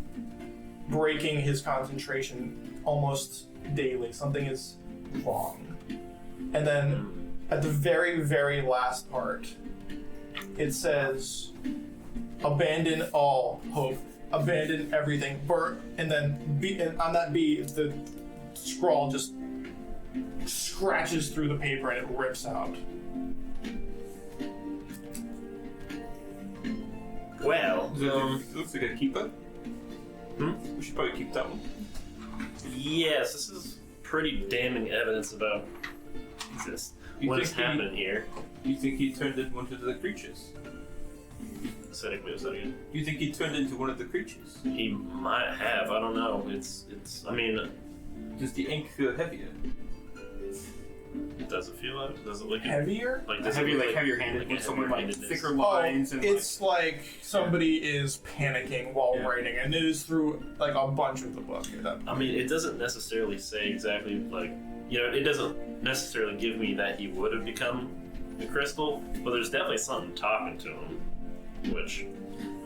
breaking his concentration almost daily. Something is wrong. And then at the very, very last part, it says, "Abandon all hope. Abandon everything. Burn." And then and on that B, the scrawl just scratches through the paper and it rips out. Well, It looks like a keeper. We should probably keep that one. yes, this is pretty damning evidence about what is happening here. You think he turned into one of the creatures? Aesthetically, was that again? You think he turned into one of the creatures? He might have. I don't know. I mean, Does the ink feel heavier? does it feel like? Does it look Heavier? like? Does it Heavy, look like heavier-handed, like with a someone like heavy-handedness? thicker lines and It's like somebody is panicking while Yeah. writing, and it is through like a bunch of the book. I mean, it doesn't necessarily say exactly like, it doesn't necessarily give me that he would have become a crystal, but there's definitely something talking to him, which,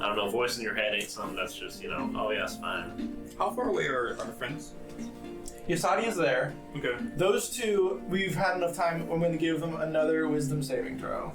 I don't know, voice in your head ain't something that's just, oh yeah, it's fine. How far away are our friends? Yasadi is there. Okay. Those two, we've had enough time. I'm going to give them another wisdom saving throw.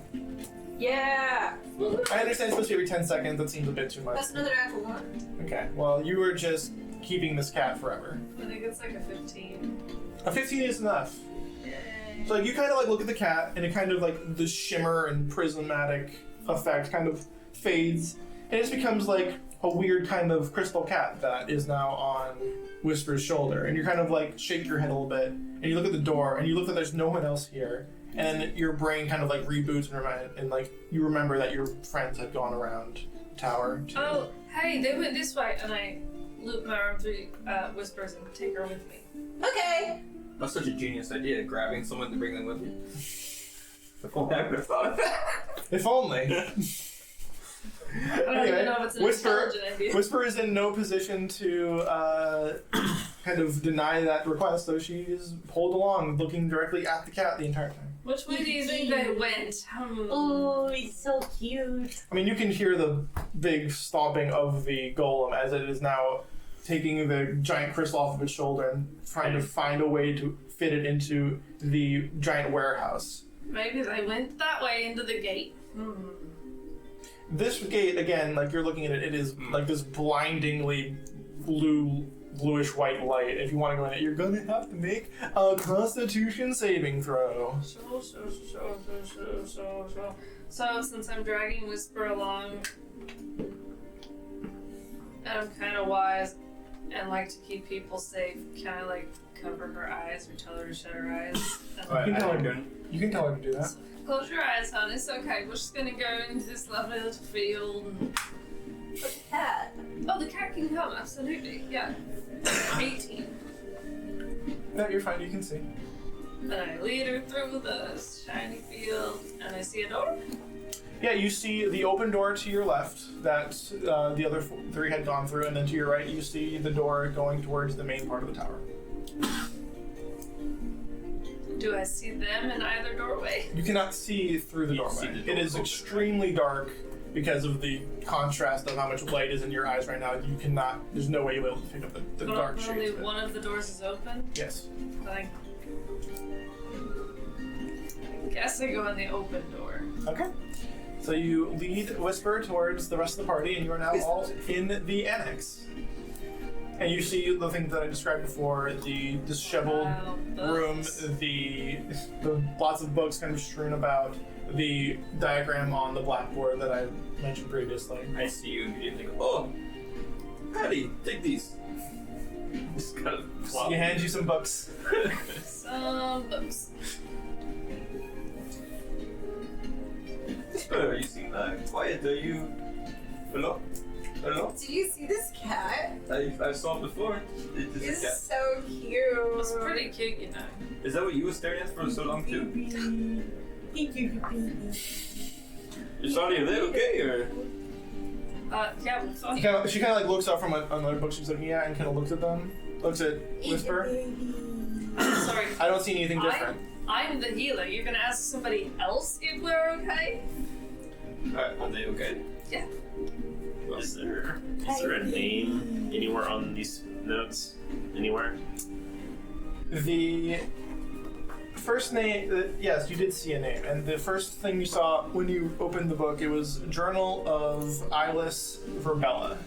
Yeah! I understand it's supposed to be every 10 seconds. That seems a bit too much. That's another natural one. Okay, well, you were just keeping this cat forever. I think it's like a 15. A 15 is enough. Yay. So like you kind of like look at the cat, and it kind of like the shimmer and prismatic effect kind of fades, and it just becomes like a weird kind of crystal cat that is now on Whisper's shoulder. And you kind of like shake your head a little bit, and you look at the door, and you look that there's no one else here, and then your brain kind of like reboots and like you remember that your friends had gone around the tower. Oh, hey, they went this way, and I loop my arm through Whispers and take her with me. Okay. That's such a genius idea, grabbing someone to bring them with you. If only I could have thought of that. If only. I don't even know if it's an intelligent idea. Whisper is in no position to kind of deny that request, so she is pulled along, looking directly at the cat the entire time. Which way do you think they went? Oh, it's so cute. I mean, you can hear the big stomping of the golem as it is now taking the giant crystal off of its shoulder and trying to find a way to fit it into the giant warehouse. Maybe they went that way into the gate. This gate, again, like you're looking at it, it is like this blindingly bluish white light. If you want to go in it, you're going to have to make a Constitution saving throw. So since I'm dragging Whisper along, and I'm kind of wise and like to keep people safe, can I like cover her eyes or tell her to shut her eyes? You can tell her to do that. Close your eyes, hon. It's okay. We're just gonna go into this lovely little field. And... The cat. Oh, the cat can come. Absolutely. Yeah. 18. No, you're fine. You can see. And I lead her through the shiny field, and I see a door. Yeah, you see the open door to your left that the other three had gone through, and then to your right you see the door going towards the main part of the tower. Do I see them in either doorway? You cannot see through the You doorway. see the door It is open, extremely dark because of the contrast of how much light is in your eyes right now. You cannot. There's no way you'll be able to pick up the dark shades. Only of it. one of the doors is open. Yes. I guess I go in the open door. Okay. So you lead Whisper towards the rest of the party, and you are now all in the annex. And you see the thing that I described before, the disheveled room, the lots of books kind of strewn about, the diagram on the blackboard that I mentioned previously. I see you immediately go, oh, Patty, take these. Just kind of So he hands you some books. Some books. Whisper, you seem quiet. Are you... Hello? Hello? Do you see this cat? I saw it before. It is a It's cat. so cute. It's pretty cute, you know. Is that what you were staring at for so long too? Is Sonia there okay or? Yeah, we saw She kind of like looks up from another book she's looking at and kind of looks at them. Looks at Whisper. Sorry. I don't see anything different. I'm the healer. You're gonna ask somebody else if we're okay? Are they okay? Yeah. Is there a name anywhere on these notes? Anywhere? The first name, yes, you did see a name, and the first thing you saw when you opened the book, it was Journal of Ailas Verbella.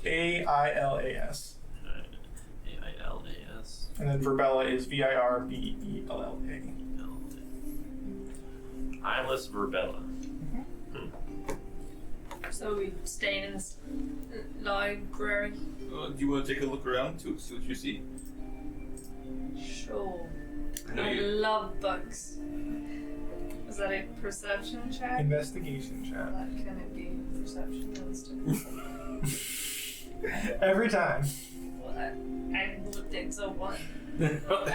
A-I-L-A-S. A-I-L-A-S. And then Verbella is V-I-R-B-E-L-L-A. Ailas Verbella. So we staying in this library? Do you want to take a look around to see what you see? Sure. I know I you. love books. Is that a perception check? Investigation check. That can it be perception instead? Every time. Well, I would think so. One. Natural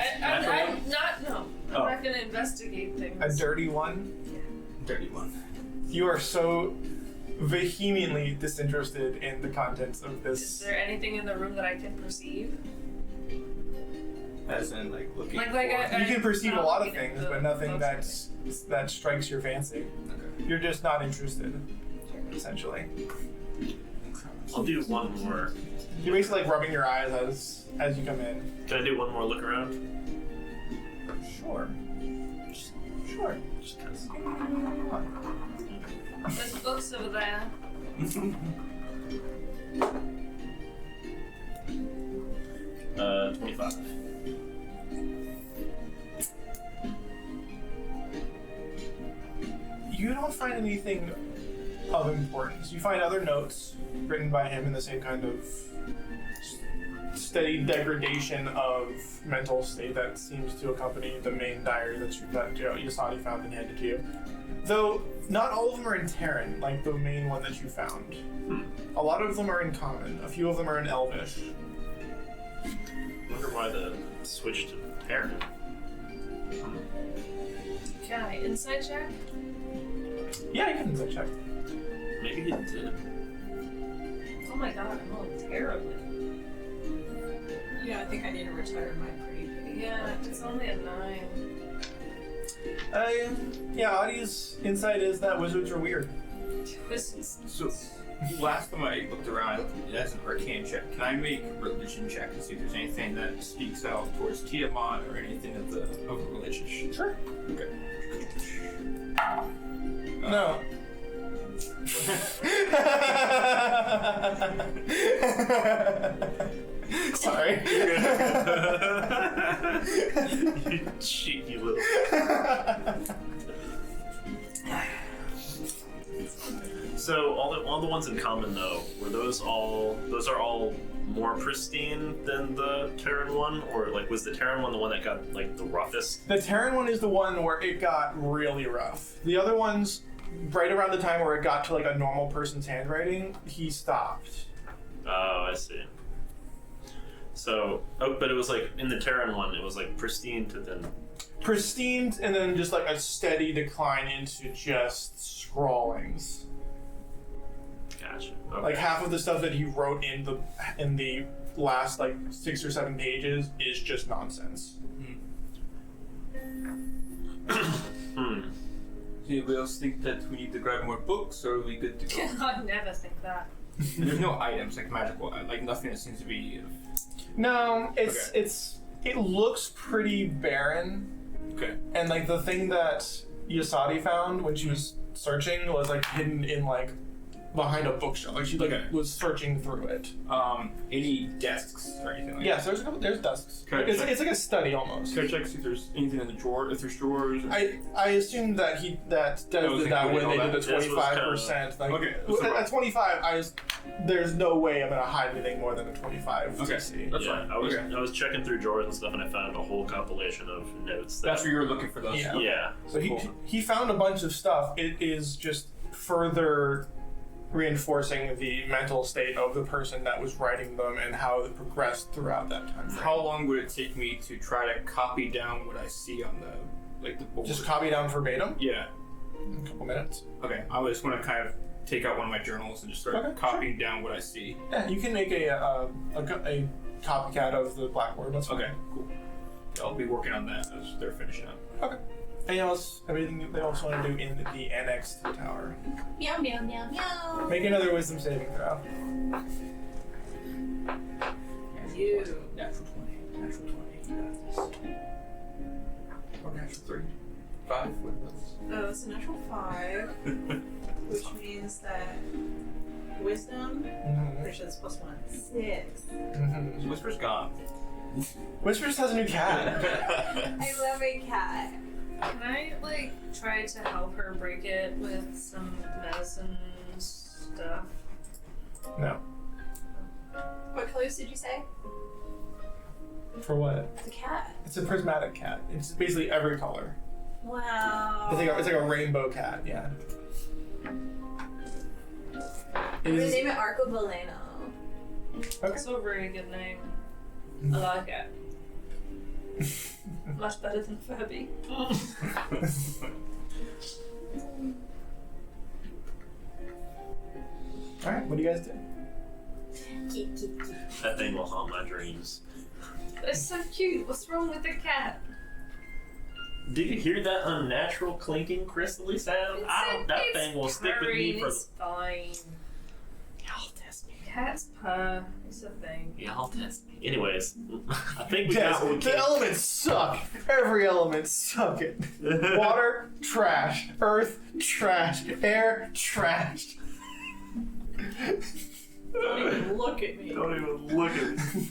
I'm one? not. No. I'm Oh. not gonna investigate things. A dirty one. Dirty one. You are so vehemently disinterested in the contents of Is this. there anything in the room that I can perceive? As in, like looking. Like for... I- You can perceive a not lot of looking at things, the but nothing books that strikes your fancy. Okay. You're just not interested, essentially. I'll do one more. You're basically like rubbing your eyes as you come in. Can I do one more look around? Sure. Sure. Just cause. There's books over there. 25. find anything of importance. You find other notes written by him in the same kind of steady degradation of mental state that seems to accompany the main diary that Yasadi found and handed to you. Though not all of them are in Terran, like the main one that you found. A lot of them are in Common. A few of them are in Elvish. I wonder why the switch to Terran. Can I insight check? Yeah, you can insight check. Maybe he did. Oh my god, I'm rolling terribly. Yeah, I think I need to retire my pretty baby. Yeah, it's only a 9. Yeah, Adi's insight is that wizards are weird. So, last time I looked around, I looked at it as an arcane check. Can I make a religion check to see if there's anything that speaks out towards Tiamat or anything of the religion? Sure. Okay. No. Sorry. You cheeky little. So all the ones in Common though, those are all more pristine than the Terran one, or like was the Terran one the one that got like the roughest? The Terran one is the one where it got really rough. The other ones, right around the time where it got to like a normal person's handwriting, he stopped. Oh, I see. So, but it was like in the Terran one, it was like pristine to then. Pristine, and then just like a steady decline into just scrawlings. Gotcha. Okay. Like half of the stuff that he wrote in the last like 6 or 7 pages is just nonsense. Hmm. Do anybody else think that we need to grab more books, or are we good to go? I never think that. There's no items like magical, like nothing that seems to be. No, it looks pretty barren. Okay. And like the thing that Yasadi found when she was searching was like hidden in like behind a bookshelf. Like she was searching through it. Any desks or anything like Yes, there's desks. Can I Like, check? it's like a study almost. that? Can I check see if there's anything in the drawer, if there's drawers? Or... I assume that Dennis did that when they did the 25%. Like, Okay. At 25, there's no way I'm gonna hide anything more than a 25 Okay. DC. That's yeah, fine. I was checking through drawers and stuff, and I found a whole compilation of notes. That's where you were looking for those. Yeah. Yeah. So he found a bunch of stuff. It is just further reinforcing the mental state of the person that was writing them and how it progressed throughout that time frame. How long would it take me to try to copy down what I see on the board? Just copy down verbatim? Yeah. In a couple minutes. Okay. I just want to kind of take out one of my journals and just start copying down what I see. Yeah, you can make a copycat of the blackboard. That's fine. Okay. Cool. Yeah, I'll be working on that as they're finishing up. Okay. Everything they also want to do in the annexed tower. Meow, meow, meow, meow. Make another wisdom saving throw. You. Natural 20. Natural 20. You got this. Or natural 3. 5. What are those? Oh, it's a natural 5, which means that wisdom, pretty sure it's +1. 6. Mm-hmm. Whisper's gone. Whispers has a new cat. I love a cat. Can I, like, try to help her break it with some medicine stuff? No. What colors did you say? For what? It's a cat. It's a prismatic cat. It's basically every color. Wow. It's like a rainbow cat. Yeah. I'm gonna name it Arcobaleno. That's a very good name. I like it. Much better than Furby. Alright, what do you guys do? That thing will haunt my dreams. It's so cute. What's wrong with the cat? Do you hear that unnatural clinking crystally sound? That thing will stick with me for. It's fine. Y'all test me. Cats purr. It's a thing. Y'all test me. Anyways, I think we Yes, got what we the can. elements suck. Every element suck it. Water, trash. Earth, trash. Air, trash. Don't even look at me. Don't even look at me.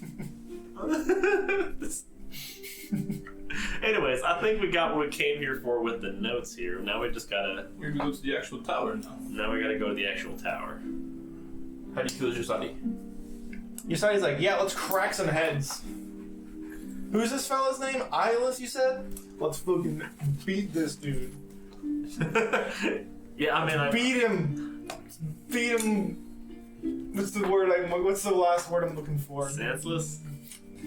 Anyways, I think we got what we came here for with the notes here. Now we just gotta. We're gonna go to the actual tower now. Now we gotta go to the actual tower. How do you feel, Josadi? Yosai's like, yeah, let's crack some heads. Who's this fella's name? Eyeless, you said? Let's fucking beat this dude. Yeah, I mean, Beat him. Beat him. What's the word? What's the last word I'm looking for? senseless.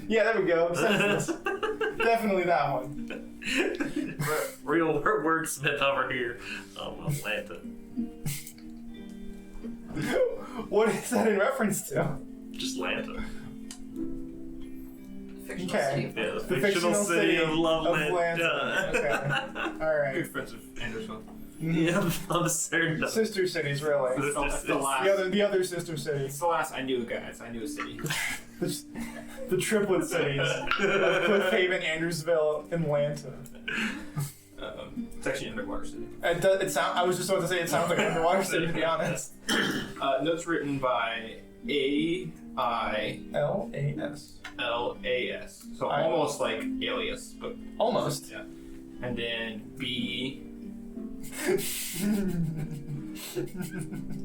Yeah, there we go. Senseless. Definitely that one. Real wordsmith over here. Atlanta. What is that in reference to? Just Atlanta. Fictional Okay. city. Yeah, the The fictional city of Loveland. Atlanta. Okay. Alright. Good friends of Andersville. Yeah, I'm certain. Sister cities, really. It's the last. The other sister city. It's the last I knew, guys. I knew a city. The triplet cities of Cliffhaven, Andersville, and Atlanta. It's actually an underwater city. I was just about to say it sounds like an underwater city, to be honest. Notes written by L-A-S. A-I-L-A-S. So almost like alias, but Almost. yeah. And then B.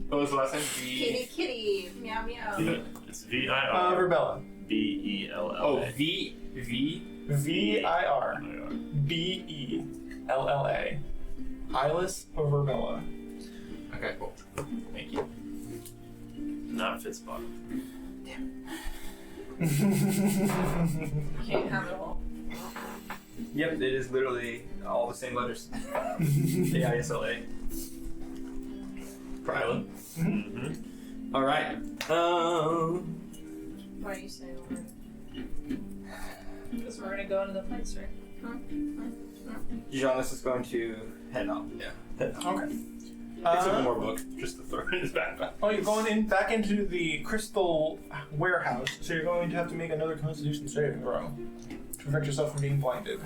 What was the last name? Kitty, kitty, meow, meow. It's V-I-R. Verbella. B-E-L-L-A. Oh, V. V-I-R-B-E-L-L-A. Eyeless or Verbella. Okay, cool. Thank you. Not Fitzbottom. Can't have it all. Yep, it is literally all the same letters. A-I-S-L-A. For island. Mm-hmm. Alright. Why do you say the word? Because we're gonna go into the place, right? Jonas is going to head out. Yeah. Head out. Okay. It's one more book, just to throw in his backpack. Oh, you're going back into the crystal warehouse, so you're going to have to make another Constitution saving throw to protect yourself from being blinded.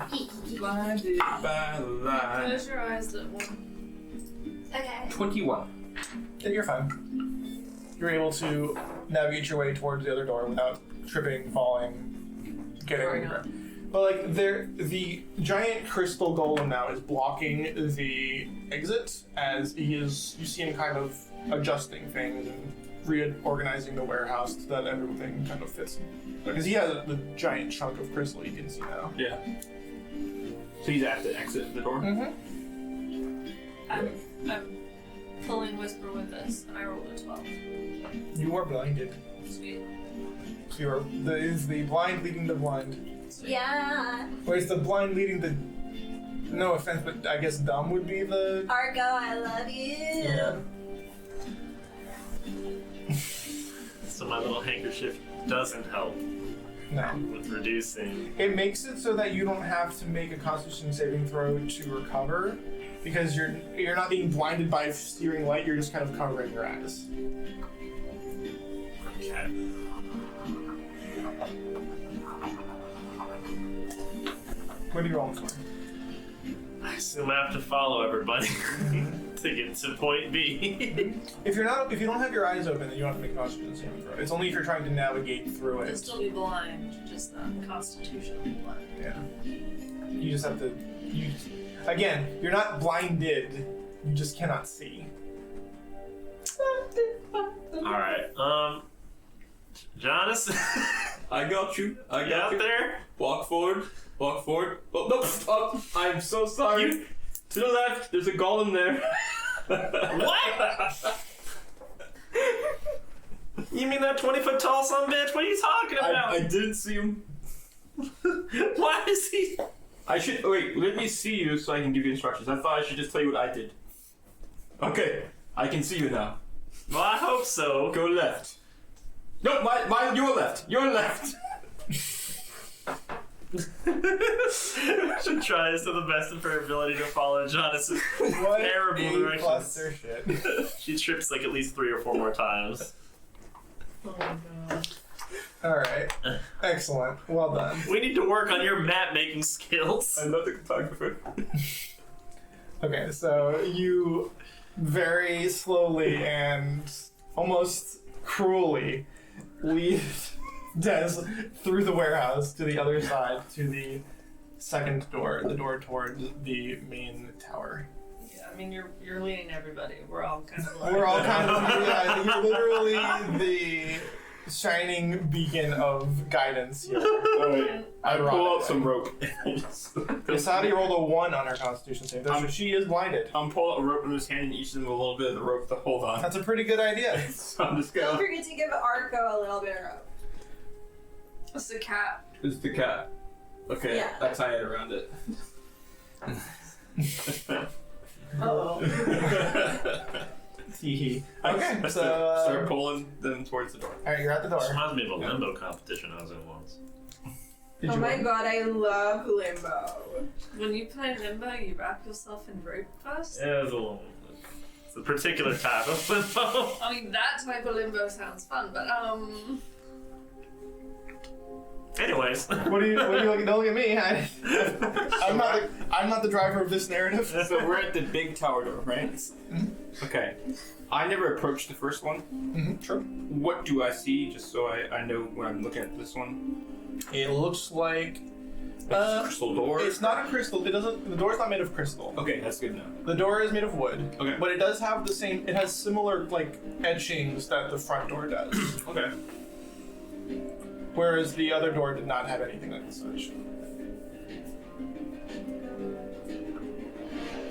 Blinded by the light. Close your eyes at one. Okay. 21. Yeah, you're fine. You're able to navigate your way towards the other door without tripping, falling, Throwing getting. up. But like, the giant crystal golem now is blocking the exit as you see him kind of adjusting things and reorganizing the warehouse so that everything kind of fits. Because he has the giant chunk of crystal you can see now. Yeah. So he's at the exit the door? Mm-hmm. I'm pulling Whisper with this, and I rolled a 12. You are blinded. Sweet. So is the blind leading the blind? Sweet. Yeah. Or is the blind leading the... No offense, but I guess dumb would be the... Argo, I love you. Yeah. So my little handkerchief doesn't help No. with reducing. It makes it so that you don't have to make a Constitution saving throw to recover, because you're not being blinded by steering light. You're just kind of covering your eyes. Okay. What are you rolling for? I assume I have to follow everybody to get to point B. If you don't have your eyes open, then you don't have to make a Constitution saving throw. It's only if you're trying to navigate through You'll it. still be blind, just not constitutionally blind. Yeah. You just have to. Again, you're not blinded. You just cannot see. Alright, Jonas, I got you. I you got out you. there? Walk forward. Walk forward. Oh, no. Oh, I'm so sorry. You- To the left. There's a golem there. What? You mean that 20-foot tall son of a bitch? What are you talking about? I didn't see him. Why is he? I should wait. Let me see you so I can give you instructions. I thought I should just tell you what I did. Okay, I can see you now. Well, I hope so. Go left. No, my your left. Your left. Should try this to the best of her ability to follow Jonas's terrible A directions. cluster shit. She trips like at least 3 or 4 more times. Oh my god. All right. Excellent. Well done. We need to work on your map making skills. I love the photographer. Okay, so you very slowly and almost cruelly lead Des through the warehouse to the other side, to the second door, the door toward the main tower. Yeah, I mean, you're leading everybody. We're all kind of like... We're all kind of, yeah, you're literally the shining beacon of guidance here. Alright, I pull out some rope. Isadi rolled a 1 on her constitution save, so she is blinded. I'm pulling out a rope in his hand and each of them a little bit of the rope to hold on. That's a pretty good idea. So I'm just Don't going. forget to give Arco a little bit of rope. What's the cat? It's the cat. Okay, Yeah. I tie it around it. Oh. Teehee. I Okay, so start pulling them towards the door. alright, you're at the door. This reminds me of a limbo competition I was in once. Did Oh you my win? god, I love Limbo. When you play limbo, you wrap yourself in rope first? Yeah, it's a particular type of limbo. I mean, that type of limbo sounds fun, but Anyways. What are you looking? Don't look at me. I'm not the driver of this narrative. So we're at the big tower door, right? Okay. I never approached the first one. True. What do I see, just so I know when I'm looking at this one? It looks like A crystal door? it's not a crystal. It doesn't. The door's not made of crystal. Okay, that's good enough. The door is made of wood. Okay. But it does have the same. It has similar like etchings that the front door does. Okay. Whereas the other door did not have anything like such.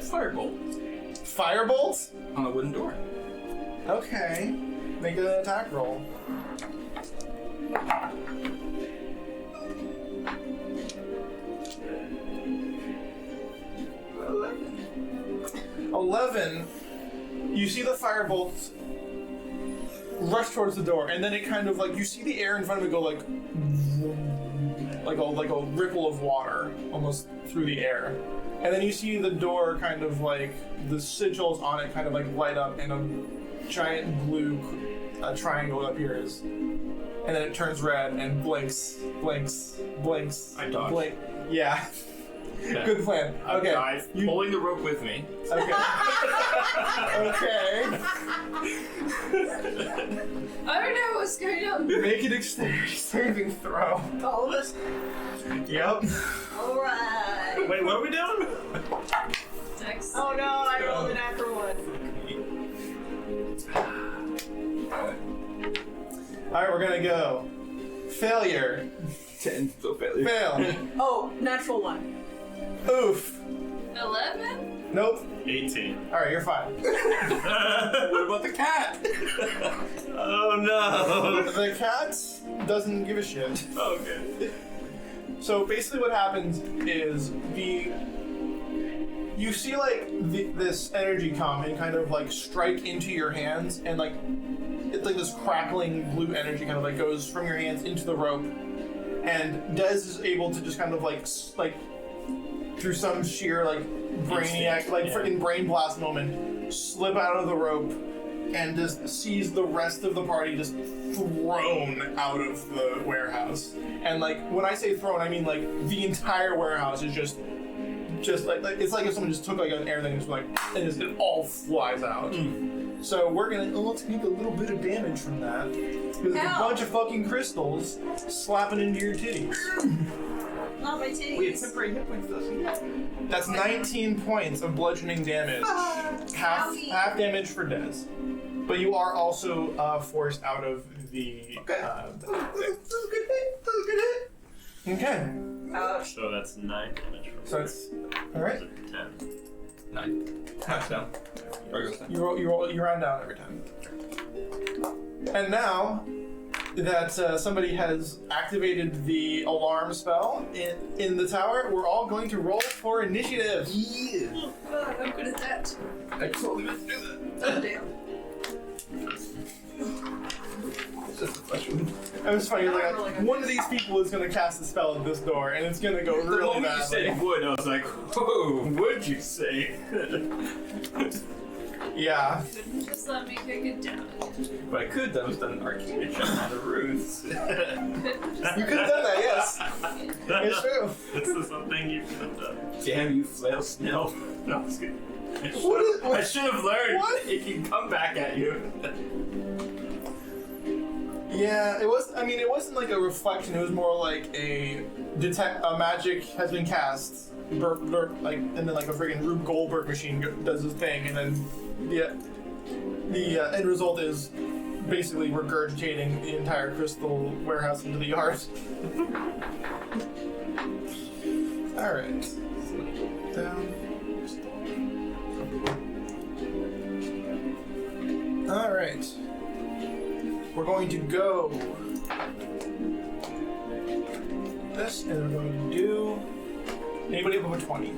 Firebolt Firebolt? on a wooden door. Okay. Make an attack roll. $11. You see the firebolt rush towards the door, and then it kind of like you see the air in front of it go like a ripple of water almost through the air, and then you see the door kind of like the sigils on it kind of like light up, and a giant blue triangle appears, and then it turns red and blinks. I dodge. Blink. Yeah. Yeah. Good plan. Okay. I'm pulling the rope with me. Okay. Okay. I don't know what's going on. Make an dexterity saving throw. All of us. Yep. Alright. Wait, what are we doing? Next. Oh no, I rolled an natural 1. Alright, we're gonna go. Failure. 10, so failure. Fail. Oh, natural 1. Oof. 11? Nope. 18. Alright, you're fine. What about the cat? Oh no. The cat doesn't give a shit. Okay. So basically what happens is you see like this energy come and kind of like strike into your hands, and like it's like this crackling blue energy kind of like goes from your hands into the rope, and Dez is able to just kind of like through some sheer like brainiac like freaking brain blast moment slip out of the rope and just sees the rest of the party just thrown out of the warehouse. And like when I say thrown, I mean like the entire warehouse is just like it's like if someone just took like an air thing and just like and just, it all flies out. So we're gonna all take a little bit of damage from that because it's a Ow. bunch of fucking crystals slapping into your titties. Not my titties. We have temporary hit points though. That's 19 points of bludgeoning damage. Half Owie. damage for Dez. But you are also forced out of the. Okay. That was a good hit. That was a good hit. Okay. Ouch. So that's 9 damage from So it's all right. 10. 9. Half down. Or goes down. You round down every time. And now that somebody has activated the alarm spell in the tower, we're all going to roll for initiative. Yeah. Oh god, I'm good at that. I totally meant to do that. Oh damn. It's just a question. It was funny. I'm Like really good. one of these people is going to cast a spell at this door, and it's going to go The really moment you badly. said wood, I was like, whoa, would you say? Yeah. Couldn't just let me kick it down. But I could, that was done an arcana check on the runes. Couldn't just You could have done that, yes. It's true. This is something you could have done. Damn you, flail snail. No, it's good. What I should have learned. What? It can come back at you. Yeah, it was. I mean, it wasn't like a reflection. It was more like a detect magic has been cast. Burp, burp, like, and then like a friggin' Rube Goldberg machine does his thing, and then the end result is basically regurgitating the entire crystal warehouse into the yard. All right. Down. All right. We're going to go this, and we're going to do anybody above a 20.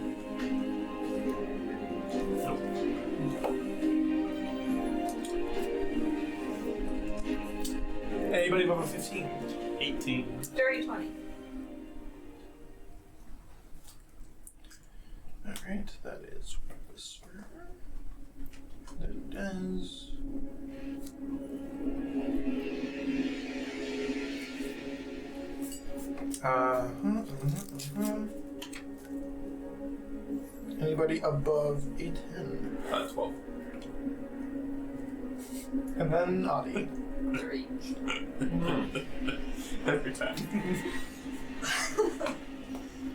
Nope. Anybody above a 15? 18. Dirty 20. All right, that is Whisper. That does. Anybody above a 10? 12. And then Adi. 3. Every time.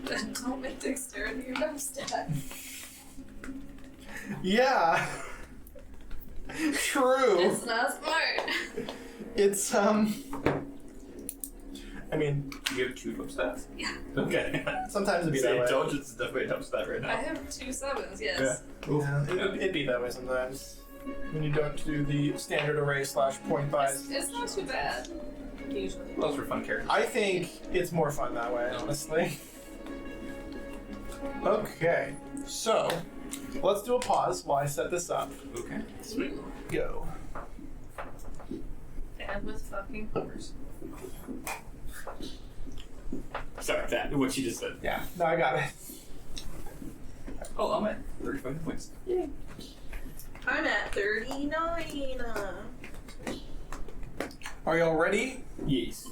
Don't make dexterity your best stat. Yeah. True. It's not smart. It's I mean, You have 2 jump stats? Yeah. Okay. sometimes it'd be Say that way. intelligence is definitely a jump stat right I now. have 2 sevens, yes. Yeah, it'd be that way sometimes. When you don't do the standard array / point buys. It's not too bad. Usually. Those were fun characters. I think it's more fun that way, honestly. Okay, so let's do a pause while I set this up. Okay. Sweet. Go. And with fucking horse. Sorry, that what you just said. Yeah, no, I got it. Oh, I'm at 35 points. I'm at 39. Are y'all ready? Yes.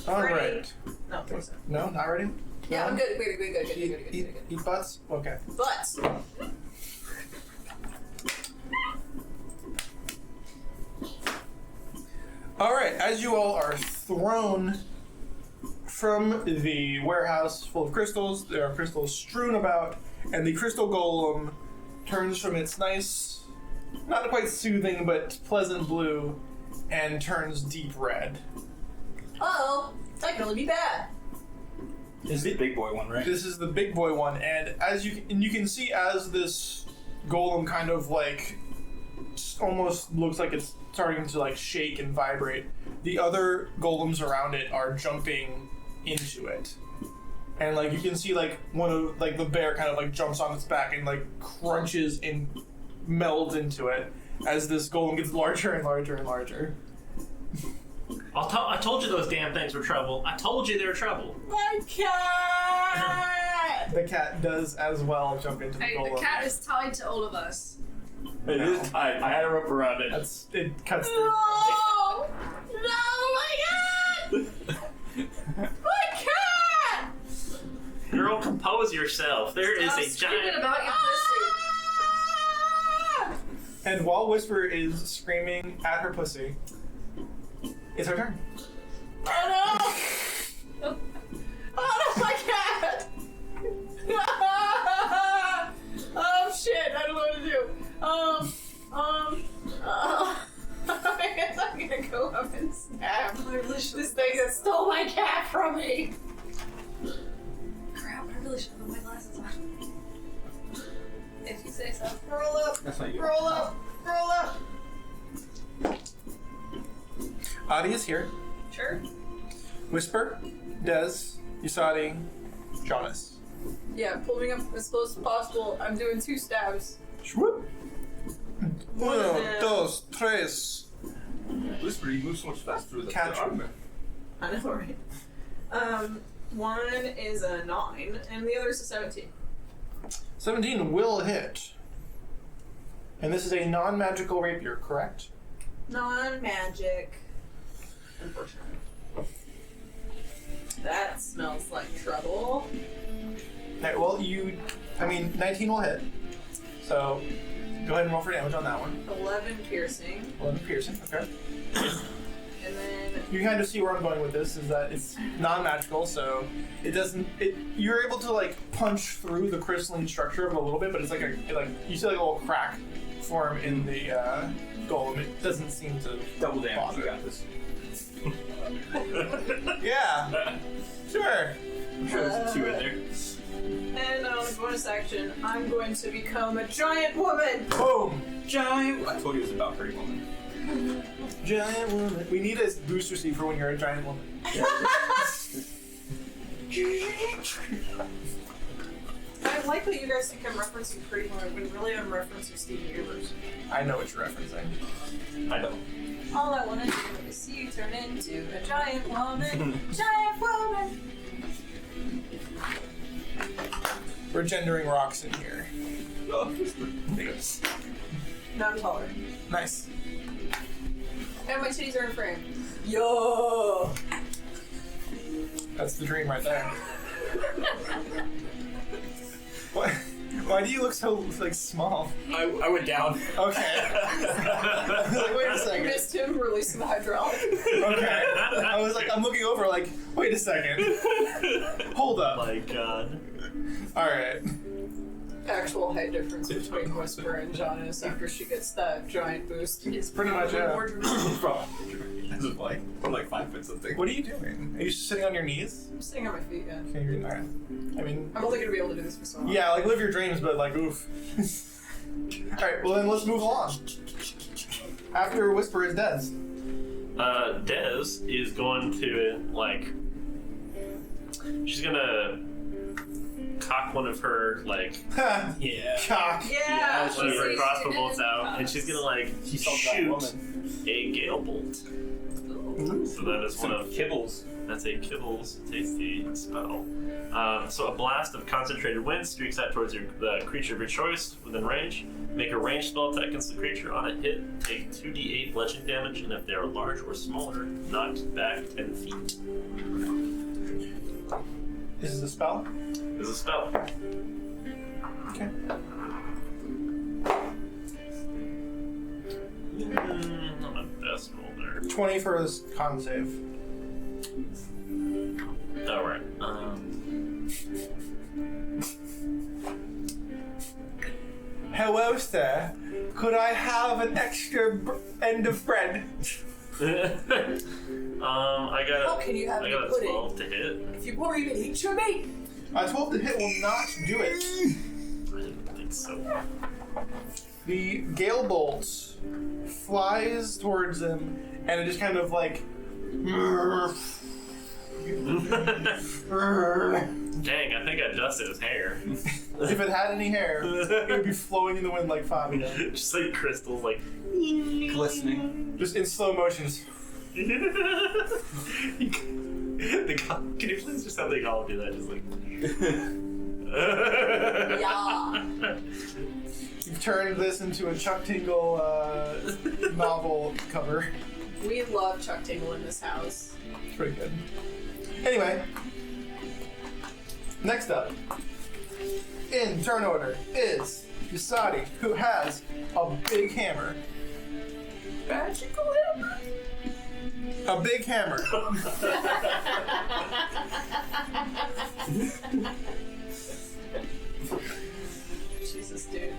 All Ready. right. No, 37. No, not ready? Yeah, No? I'm good. Good. Eat butts? Okay. But All right, as you all are thrown from the warehouse full of crystals, there are crystals strewn about, and the crystal golem turns from its nice, not quite soothing, but pleasant blue, and turns deep red. uh-oh, that can only be bad. This is the big boy one, right? This is the big boy one, and you can see as this golem kind of like almost looks like it's starting to like shake and vibrate, the other golems around it are jumping into it. And like you can see like one of like the bear kind of like jumps on its back and like crunches and melds into it as this golem gets larger and larger and larger. I told you those damn things were trouble. I told you they were trouble. My cat! The cat does as well jump into the Hey, golem. the cat is tied to all of us. It is tight. I had a rope around it. It cuts through. No! No, my cat! My cat! Girl, compose yourself. There is Stop a screaming giant. about your pussy. And while Whisper is screaming at her pussy, it's her turn. Oh no! Oh no, my cat! Oh shit, I don't know what to do. I guess I'm gonna go up and stab this thing that stole my cat from me. Crap, I really should have put my glasses on. If you say so. Roll up, That's not you. roll up, roll up. Adi is here. Sure. Whisper, Dez, Usadi, Jonas. Yeah, pull me up as close as possible. I'm doing 2 stabs. Swoop. Uno, dos, tres. Whisper, you move so much faster with the Catch him. armor. I know, right? One is a 9, and the other is a 17. 17 will hit. And this is a non-magical rapier, correct? Non-magic. Unfortunately. That smells like trouble. Okay, well, 19 will hit. So, go ahead and roll for damage on that one. 11 piercing. 11 piercing, okay. And then You kind of see where I'm going with this is that it's non-magical, so it doesn't. You're able to like punch through the crystalline structure of it a little bit, but it's like you see like a little crack form in the golem. It doesn't seem to Double damage. bother. You got this. Yeah, sure. I'm sure there's 2 in there. and on the bonus action, I'm going to become a giant woman. Boom. Giant. I told you it was about pretty woman. Giant woman. We need a booster seat for when you're a giant woman. I like that you guys think I'm referencing Pretty Woman when really I'm referencing Steven Universe. I know what you're referencing. I know. All I want to do is see you turn into a giant woman. Giant woman. We're gendering rocks in here. Oh, Now I'm taller. Nice. And my titties are in frame. Yo! That's the dream right there. Why do you look so like small? I went down. Okay. I was like, wait a I second. missed him releasing the hydraulic. Okay. I was like, I'm looking over like, wait a second. Hold Oh up. my god. Alright. Actual height difference between Whisper and Jonas after she gets that giant boost. It's Pretty much, yeah. more dramatic. This is like, I'm like 5 foot something. What are you doing? Are you sitting on your knees? I'm sitting on my feet, yeah. Okay, you're alright. I mean, I'm only gonna be able to do this for so long. yeah, like live your dreams, but like, oof. Alright, well then let's move along. After Whisper is dead. Dez is going to like. She's gonna cock one of her like Yeah. Cock. Yeah! one of her She's crossbow in bolts out, and cuffs. she's gonna like She saw that shoot woman. a gale bolt. So that is one of kibbles. that's a kibbles tasty spell. So a blast of concentrated wind streaks out towards the creature of your choice within range. Make a ranged spell attack against the creature on a hit. Take 2d8 bludgeoning damage, and if they are large or smaller, knocked back 10 feet. This is a spell? This is a spell. Okay. Not my best roll there. 20 for this con save. Alright. Hello, sir. Could I have an extra end of bread? I got How can you have I me got a pudding 12 to hit. if you won't even eat your meat? A 12 to hit will not do it. I didn't think so. The gale bolt flies towards him, and it just kind of like. Dang, I think I dusted his hair. If it had any hair, it would be flowing in the wind like Fabio. Just like crystals, like. Glistening. Just in slow motion. Can you please just have the golem do that? Just like. Yeah. You've turned this into a Chuck Tingle novel cover. We love Chuck Tingle in this house. It's pretty good. Anyway, next up, in turn order, is Yasadi, who has a big hammer. Magical hammer? A big hammer. Jesus, dude.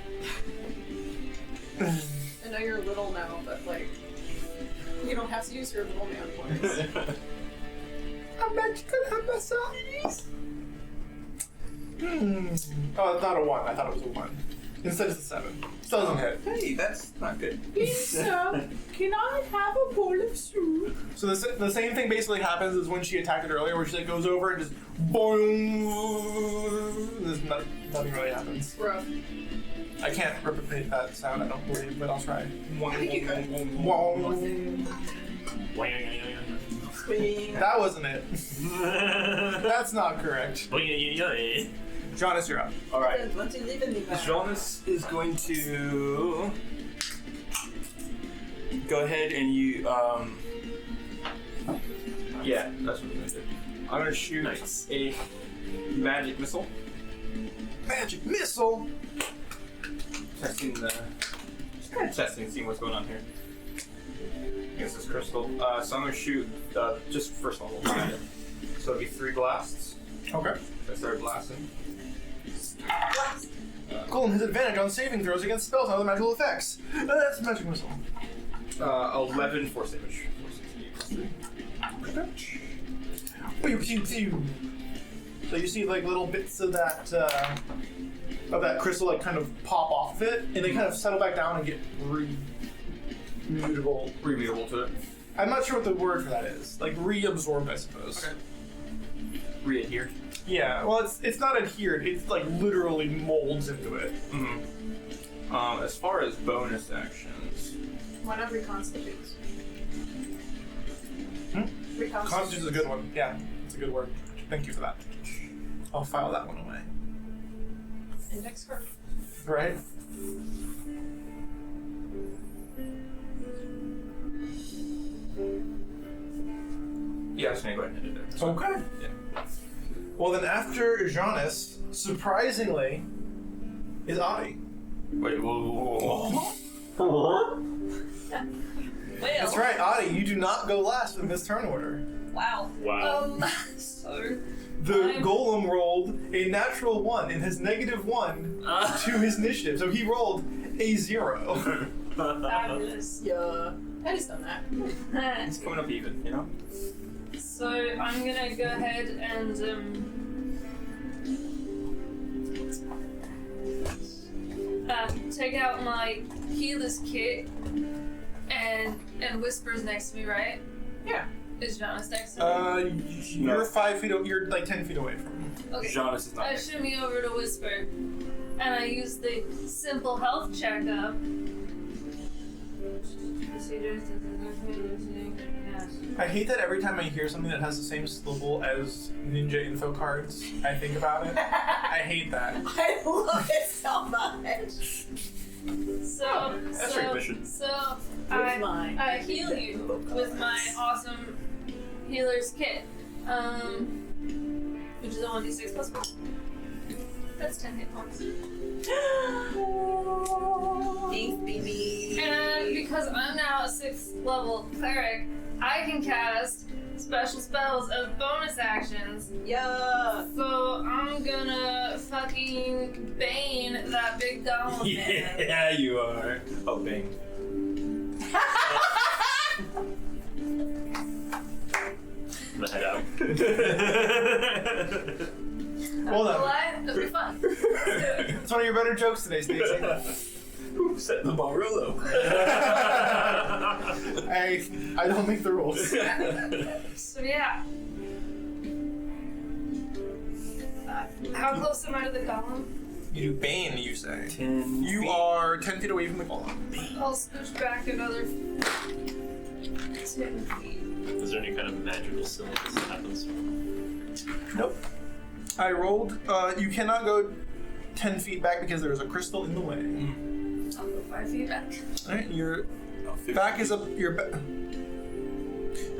I know you're little now, but like, you don't have to use your little man voice. A magical hammer, size. Oh, it's not a 1. I thought it was a 1. Instead, it's a 7. Still doesn't hit. Hey, that's not good. Please, sir, can I have a bowl of soup? So the same thing basically happens as when she attacked it earlier, where she like goes over and just boom. Nothing really happens. Rough. I can't replicate that sound, I don't believe, but I'll try. I think you could. That wasn't it. That's not correct. Jonas, you're up. Alright. Want to live in the van? Jonas is going to go ahead and you yeah, that's what I'm gonna do. I'm gonna shoot Nice. a magic missile. Magic missile. Testing the just kind of testing, seeing what's going on here. Against this crystal. cool. So I'm gonna shoot just first level. So it'll be 3 blasts. Okay. So I start blasting. Golem has advantage on saving throws against spells and other magical effects. That's magic missile. 11 force damage. Pew, pew, pew. So you see like little bits of that crystal like kind of pop off of it, and they kind of settle back down and get Remutable to it. I'm not sure what the word for that is. Like reabsorbed, I suppose. Okay. Readhered. Yeah. Well, it's not adhered. It's like literally molds into it. Mm-hmm. As far as bonus actions, Why not reconstitute? Reconstitute. Constitute is a good one. Yeah, it's a good word. Thank you for that. I'll file that one away. Index card. Right? yeah, I was gonna go ahead and end it there. Okay. Yeah. Well, then after Giannis, surprisingly, is Adi. Wait, whoa. Well, That's right, Adi, you do not go last in this turn order. Wow. Wow. So The golem rolled a natural 1 and has -1 to his initiative, so he rolled a 0. fabulous. Yeah. I just done that. It's coming up even, you know? So I'm gonna go ahead and take out my healer's kit and Whisper's next to me, right? Yeah. Is Jonas next to me? You're 5 feet. You're like 10 feet away from him. Okay. Jonas is not I next. shimmy over to Whisper, and I use the simple health checkup. I hate that every time I hear something that has the same syllable as ninja info cards, I think about it. I hate that. I love it so much. That's recognition. So mine. I heal you with my awesome healer's kit, which is a 1d6 plus 1. That's 10 hit points. Thanks, baby. And because I'm now a 6th level cleric, I can cast special spells as bonus actions. Yeah. So I'm gonna fucking bane that big golem man. Yeah, you are. Oh, bang. I'm gonna head out. Well done. That'll be fun. Let's do it. It's one of your better jokes today, Stacey. Who set the bar real low? I don't make the rules. So yeah. How close am I to the golem? You do Bane, you say. 10 You feet. are 10 feet away from the golem. I'll scooch back another 10 feet. Is there any kind of magical silliness that happens? Nope. I rolled. You cannot go 10 feet back because there is a crystal in the way. I'll go 5 feet back. All right, your back is up. Your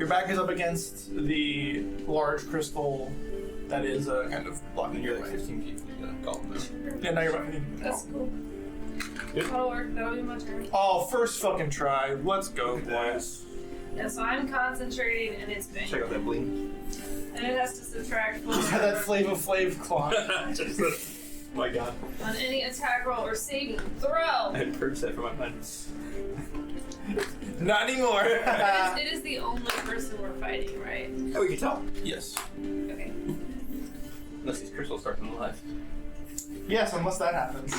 back is up against the large crystal that is kind of blocking You're your like way. 15 feet from the golem now. Yeah, now you're back. That's cool. Yep. That'll work. That'll be my turn. Oh, first fucking try. Let's go, boys. Yeah, so I'm concentrating and it's bang. Check out that bling. And it has to subtract He's got that Flavor Flav clock. My god. on any attack roll or saving throw. I had purged that from my mind. Not anymore. It is the only person we're fighting, right? Oh, we can tell. Yes. Okay. Unless these crystals start them alive. Yes, unless that happens.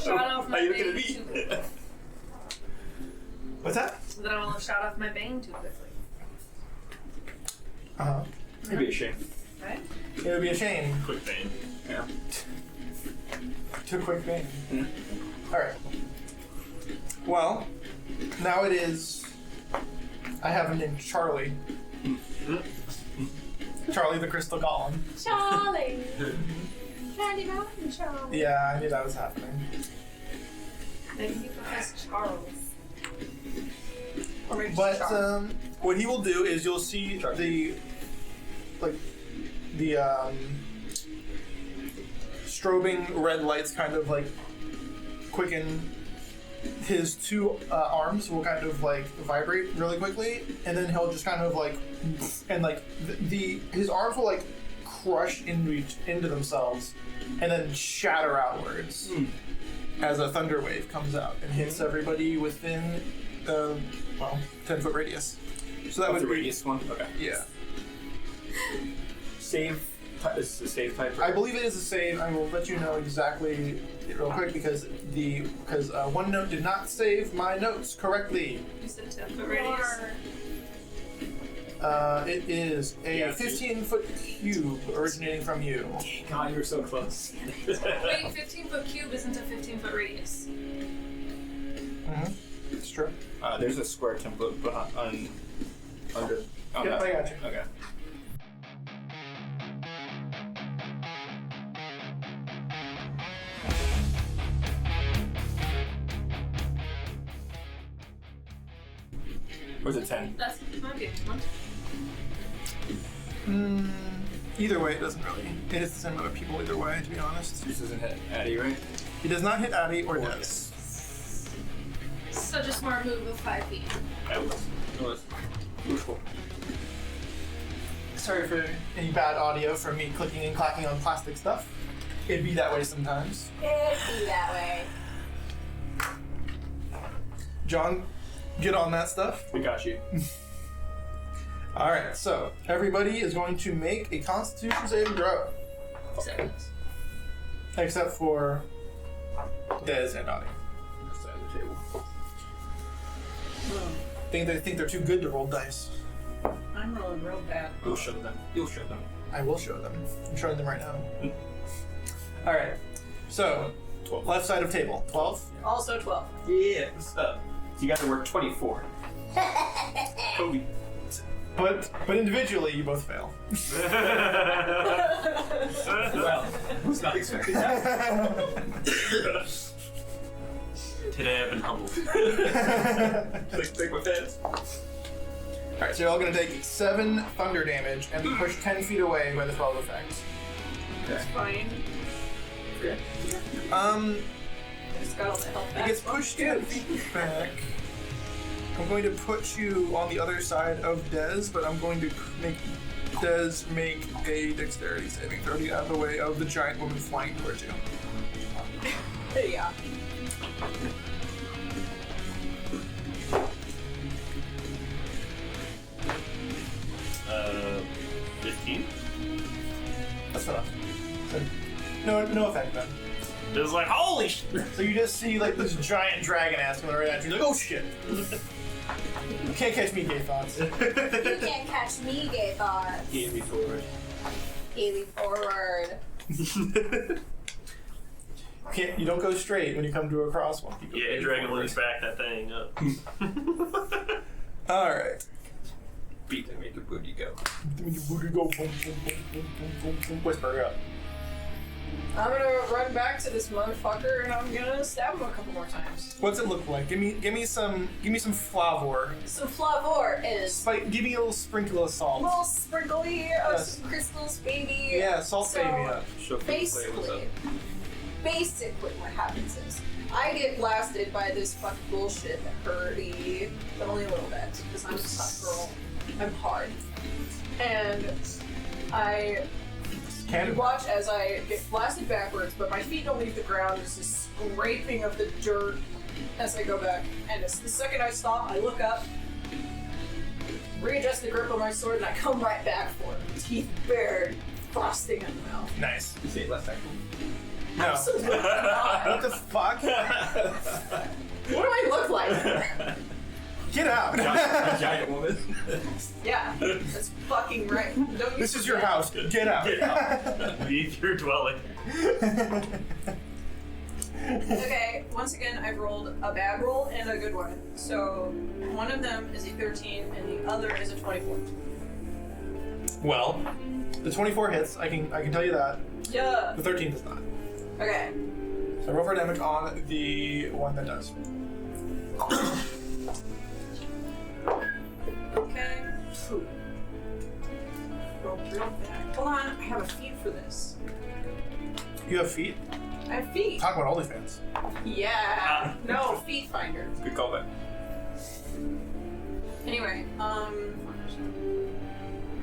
Shot off my Are you looking bane at me? too quickly. What's that? Then I won't shot off my bane too quickly. It'd be a shame. Right? It would be a shame. Quick bane. Yeah. Too quick bang. Mhm. Alright. Well, now it is. I have him named Charlie. Charlie the Crystal Golem. Charlie. Candy Mountain Charlie. Yeah, I knew that was happening. Maybe he prefers Charles. Or maybe But Charlie. what he will do is you'll see the strobing red lights kind of like quicken his two arms will kind of like vibrate really quickly, and then he'll just kind of like, and like his arms will like crush into themselves, and then shatter outwards as a thunder wave comes out and hits everybody within 10-foot radius. So that would the be radius one. Okay. yeah. Save. Is the save type? I believe it is a save. I will let you know exactly real quick because one note did not save my notes correctly. You said 10-foot radius. It is a 15-foot cube originating from you. God, you were so close. Wait, 15-foot cube isn't a 15-foot radius. Mm-hmm. It's true. There's a square template under. Oh, Yep, no. I got you. Okay. Or is it 10? That's might be a good one. Either way, it doesn't really. It is the same amount of people either way, to be honest. This doesn't hit Addy, right? He does not hit Addy or Des. So just more move of 5 feet. It was cool. Sorry for any bad audio from me clicking and clacking on plastic stuff. It'd be that way sometimes. It'd be that way. John, get on that stuff. We got you. Alright, so everybody is going to make a Constitution saving throw. Except for Des and Addy. This side of the table. They think they're too good to roll dice. I'm rolling real bad. You'll show them. You'll show them. I will show them. I'm showing them right now. Alright, so 12. left side of table, 12. Also 12. Yeah, what's up? You got to work 24. Kobe. But individually, you both fail. Well, who's not expecting that? Today I've been humbled. Take my fans. Alright, so you're all gonna take 7 thunder damage and be pushed 10 feet away by the 12 effects. It's fine. Okay. I just got all the health It back. gets pushed 10 feet back. I'm going to put you on the other side of Dez, but I'm going to make Dez make a dexterity saving throw to get out of the way of the giant woman flying towards you. There you go. Uh, 15? That's enough. So, no effect then. It was like, holy shit! So you just see like this giant dragon ass coming right at you, like, oh shit! You can't catch me, gay thoughts. You can't catch me, gay thoughts. Give me forward. Haley forward. You don't go straight when you come to a crosswalk. You go Yeah, Dragon Link's back that thing up. Alright. Beat and make a booty go. Booty go, boom, boom, boom, boom, boom, boom, boom, whisper up. I'm gonna run back to this motherfucker and I'm gonna stab him a couple more times. What's it look like? Give me some flavor. So flavor is Give me a little sprinkle of a salt. little sprinkly of Yes. some crystals, baby. Yeah, salt So, baby up. Show people play what's up. Basically what happens is I get blasted by this fucking bullshit that hurt me, but only a little bit, because I'm a tough girl. I'm hard. And I Cannon. watch as I get blasted backwards, but my feet don't leave the ground. There's this scraping of the dirt as I go back. And the second I stop, I look up, readjust the grip on my sword, and I come right back for it. Teeth bared, frosting in the mouth. Nice. You say it less tactful. No. Absolutely not. What the fuck? What do I look like? Get out. A giant woman. Yeah, that's fucking right. Don't This is your house. Get out. Get out. Leave your dwelling. Okay, once again, I've rolled a bad roll and a good one. So one of them is a 13 and the other is a 24. Well, the 24 hits. I can tell you that. Yeah. The 13 does not. Okay. So roll for damage on the one that does. Okay. Roll real bad. Hold on, I have a feat for this. You have feet? I have feet. Talk about OnlyFans. Yeah. No, feet finder. Good callback. Anyway,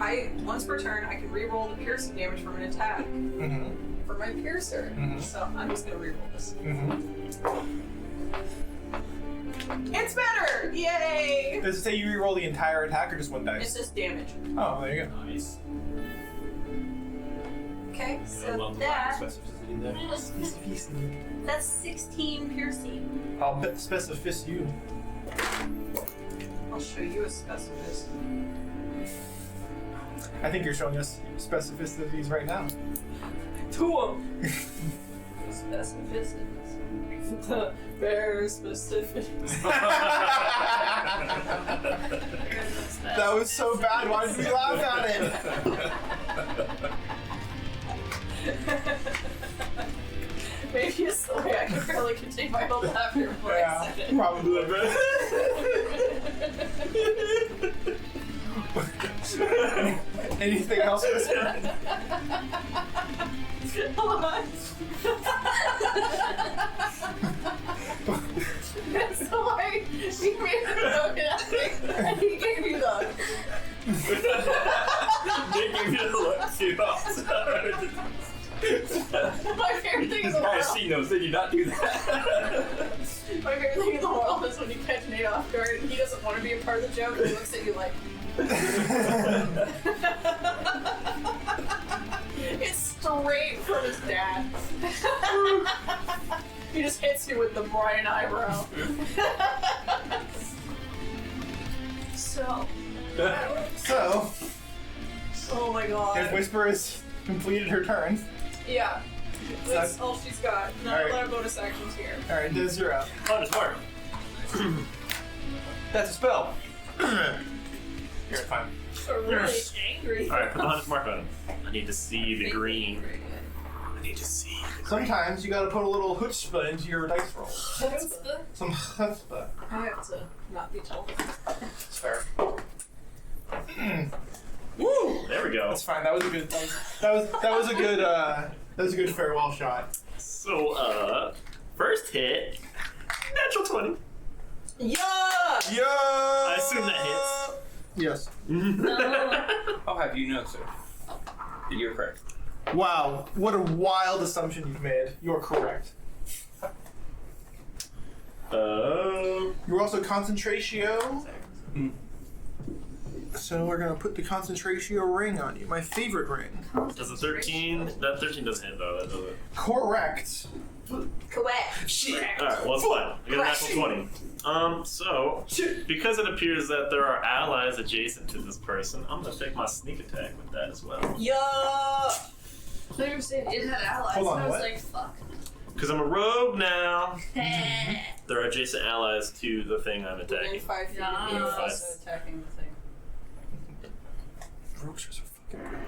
I once per turn I can reroll the piercing damage from an attack Mm-hmm. for my piercer. Mhm. So I'm just gonna reroll this. Mm-hmm. It's better! Yay! Does it say you reroll the entire attack or just one It's dice? just damage. Oh, there you go. Nice. Okay, I so love the that specificity there. that's 16 piercing. I'll specific you. I'll show you a specificist. I think you're showing us specificities right now. To him! Specificists. Very specific. That was so bad. Why did we laugh at it? Maybe it's the way I can barely contain my own laughter before I Yeah, said it. probably. Anything else? Whisper? Hold on. So he made a note and he gave me the. They give you the look too. My favorite thing in the This world. casinos, they do not do that. My favorite thing in the world is when you catch Nate off guard and he doesn't want to be a part of the joke and he looks at you like. It's straight from his dad. He just hits you with the Brian eyebrow. So, So, Oh my god. if Whisper has completed her turn, Yeah. That's all she's got. Not Alright. a lot of bonus actions here. alright, Diz, you're up. Oh, it's Mark. That's a spell. You're fine. we're really angry. Alright, put the hunter's mark on him. I need to see the green. I need to see the green. Sometimes you gotta put a little chutzpah into your dice roll. Chutzpah. Some chutzpah. I have to not be told. That's fair. Woo! There we go. That's fine. That was a good. That was a good. That was a good farewell shot. So, first hit, natural 20. Yeah! Yo! I assume that Yes. I'll have you know, sir, that you're correct. Wow, what a wild assumption you've made. You're correct. You're also concentratio. So we're gonna put the concentratio ring on you. My favorite ring. Does a 13? That 13 doesn't hit though. That doesn't. Correct. Correct. Shit. Alright, well it's fine. I get a natural 20. So because it appears that there are allies adjacent to this person, I'm gonna take my sneak attack with that as well. Yeah! So you were saying it had allies, Hold on, and I was what? like, fuck. Because I'm a rogue now. There are adjacent allies to the thing I'm Within attacking. 5 feet of you, Nice. also attacking the thing. Rogues are so fucking good.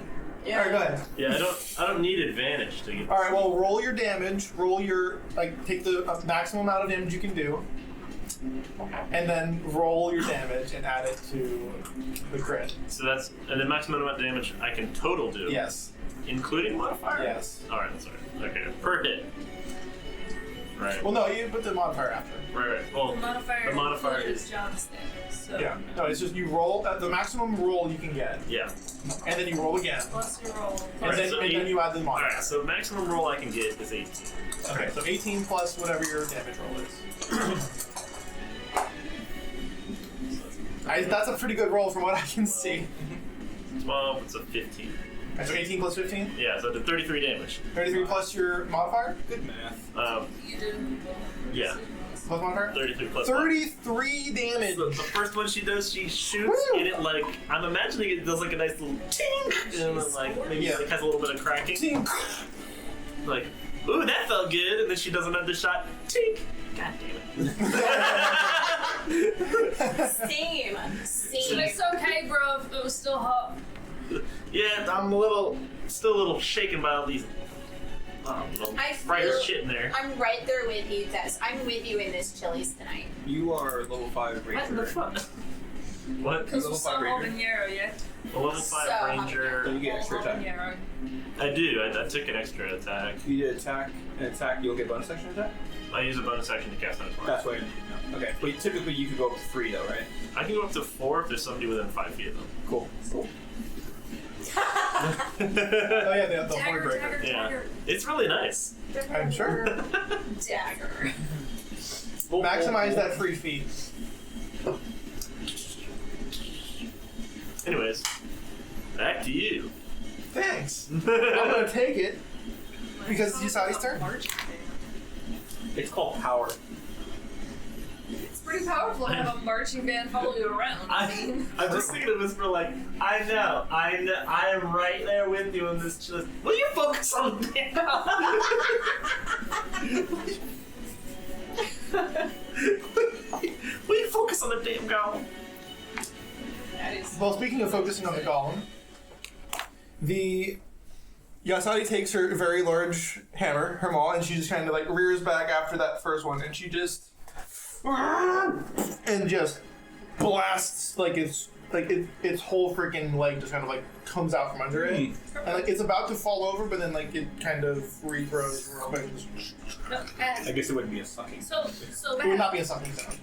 Yeah. Alright, go ahead. Yeah, I don't need advantage to get. Alright, well, roll your damage. Roll your, take the maximum amount of damage you can do. And then roll your damage and add it to the crit. So that's and the maximum amount of damage I can total do. Yes. Including modifier. Yes. All right, that's right. Okay, per hit. Right. Well, no, you put the modifier after. Right. Well, The modifier, the modifier is is John's damage, so. Yeah. No, it's just you roll the maximum roll you can get, yeah. and then you roll again, Plus your roll. and, Alright, then, so and then you add the All modifier. right. So maximum roll I can get is 18. Okay, so 18 plus whatever your damage roll is. That's a pretty good roll from what I can see. 12. It's a 15. So 18 plus 15? Yeah. So I did 33 damage. 33 plus your modifier? Good math. You didn't. Yeah. Plus modifier? 33 plus. 33 damage! The first one she does, she shoots, Woo! and it like I'm imagining it does like a nice little ting, and then like maybe it has a little bit of cracking. Tink. Like, ooh, that felt good, and then she does another shot. Tink. God damn it. Same. But Same. it's okay, bro, if it was still hot. Yeah, I'm still a little shaken by all these I fried feel- shit in there. I'm right there with you, Tess. I'm with you in this Chili's tonight. You are level 5 What ranger. the fuck? What? Because we're Level still 5 ranger. holding Yarrow, yeah? A level 5 So, ranger. So you get extra Holding attack. Yarrow. I do. I took an extra attack. You did an attack, you'll get bonus action attack? I use a bonus action to cast on it. That's what. No. Okay. But typically you could go up to 3 though, right? I can go up to 4 if there's somebody within 5 feet of them. Cool. Oh yeah, the horn breaker. Yeah. It's really nice. I'm sure. Dagger. Maximize that free feat. Anyways, back to you. Thanks. I'm gonna take it because it's Yasadi's turn. It's called power. It's pretty powerful to have a marching band follow you around. I'm just thinking of this for like, I know, I am right there with you in this. Just, will you focus on the damn Will you focus on the damn golem? That is. Well, speaking of focusing on the golem, the Yasadi takes her very large hammer, her maul, and she just kind of like rears back after that first one, and she just and just blasts like its whole freaking leg just kind of like comes out from under it, and like it's about to fall over, but then like it kind of regrows real quick. No, I guess it wouldn't be a sucking. so It would not be a sucking sound.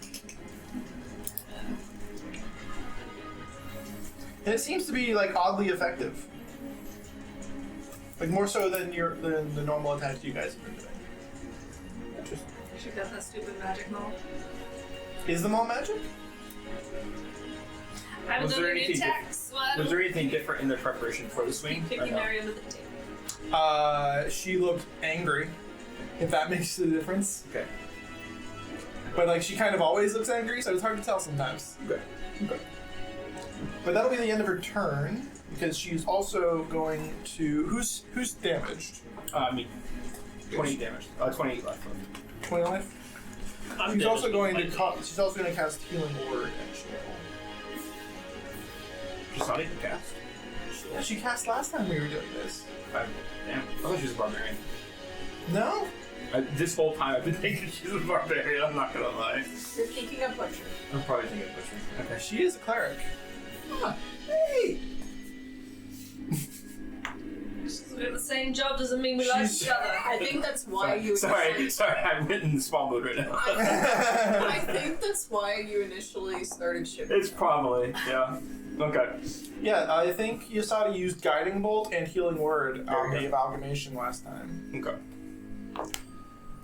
And it seems to be like oddly effective. Like more so than the normal attacks you guys have been doing. Interesting. She got that stupid magic maul. Is the maul magic? I haven't Was done there any anything attacks, so I Was don't there anything different in the preparation for the swing? keep or picking no? Mary under the table. She looked angry, if that makes the difference. Okay. But like she kind of always looks angry, so it's hard to tell sometimes. Okay. But that'll be the end of her turn, because she's also going to who's damaged? Me. 20 damage. 20 left. 20 life? I'm She's dead. also going to she's also going to cast Healing Word and Shield. Just not even cast. Yeah, she cast last time we were doing this. Damn. I thought she was a barbarian. No? This whole time I've been thinking she's a barbarian, I'm not gonna lie. You're thinking of butcher. I'm probably thinking of butcher. Okay. She is a cleric. Ah, hey! We have the same job doesn't mean we like She's- each other. I think that's why you. Sorry, I'm in small mode right now. I think that's why you initially started shipping. It's probably, yeah. Okay. Yeah, I think Yasada used Guiding Bolt and Healing Word on There the you go. amalgamation last time. Okay.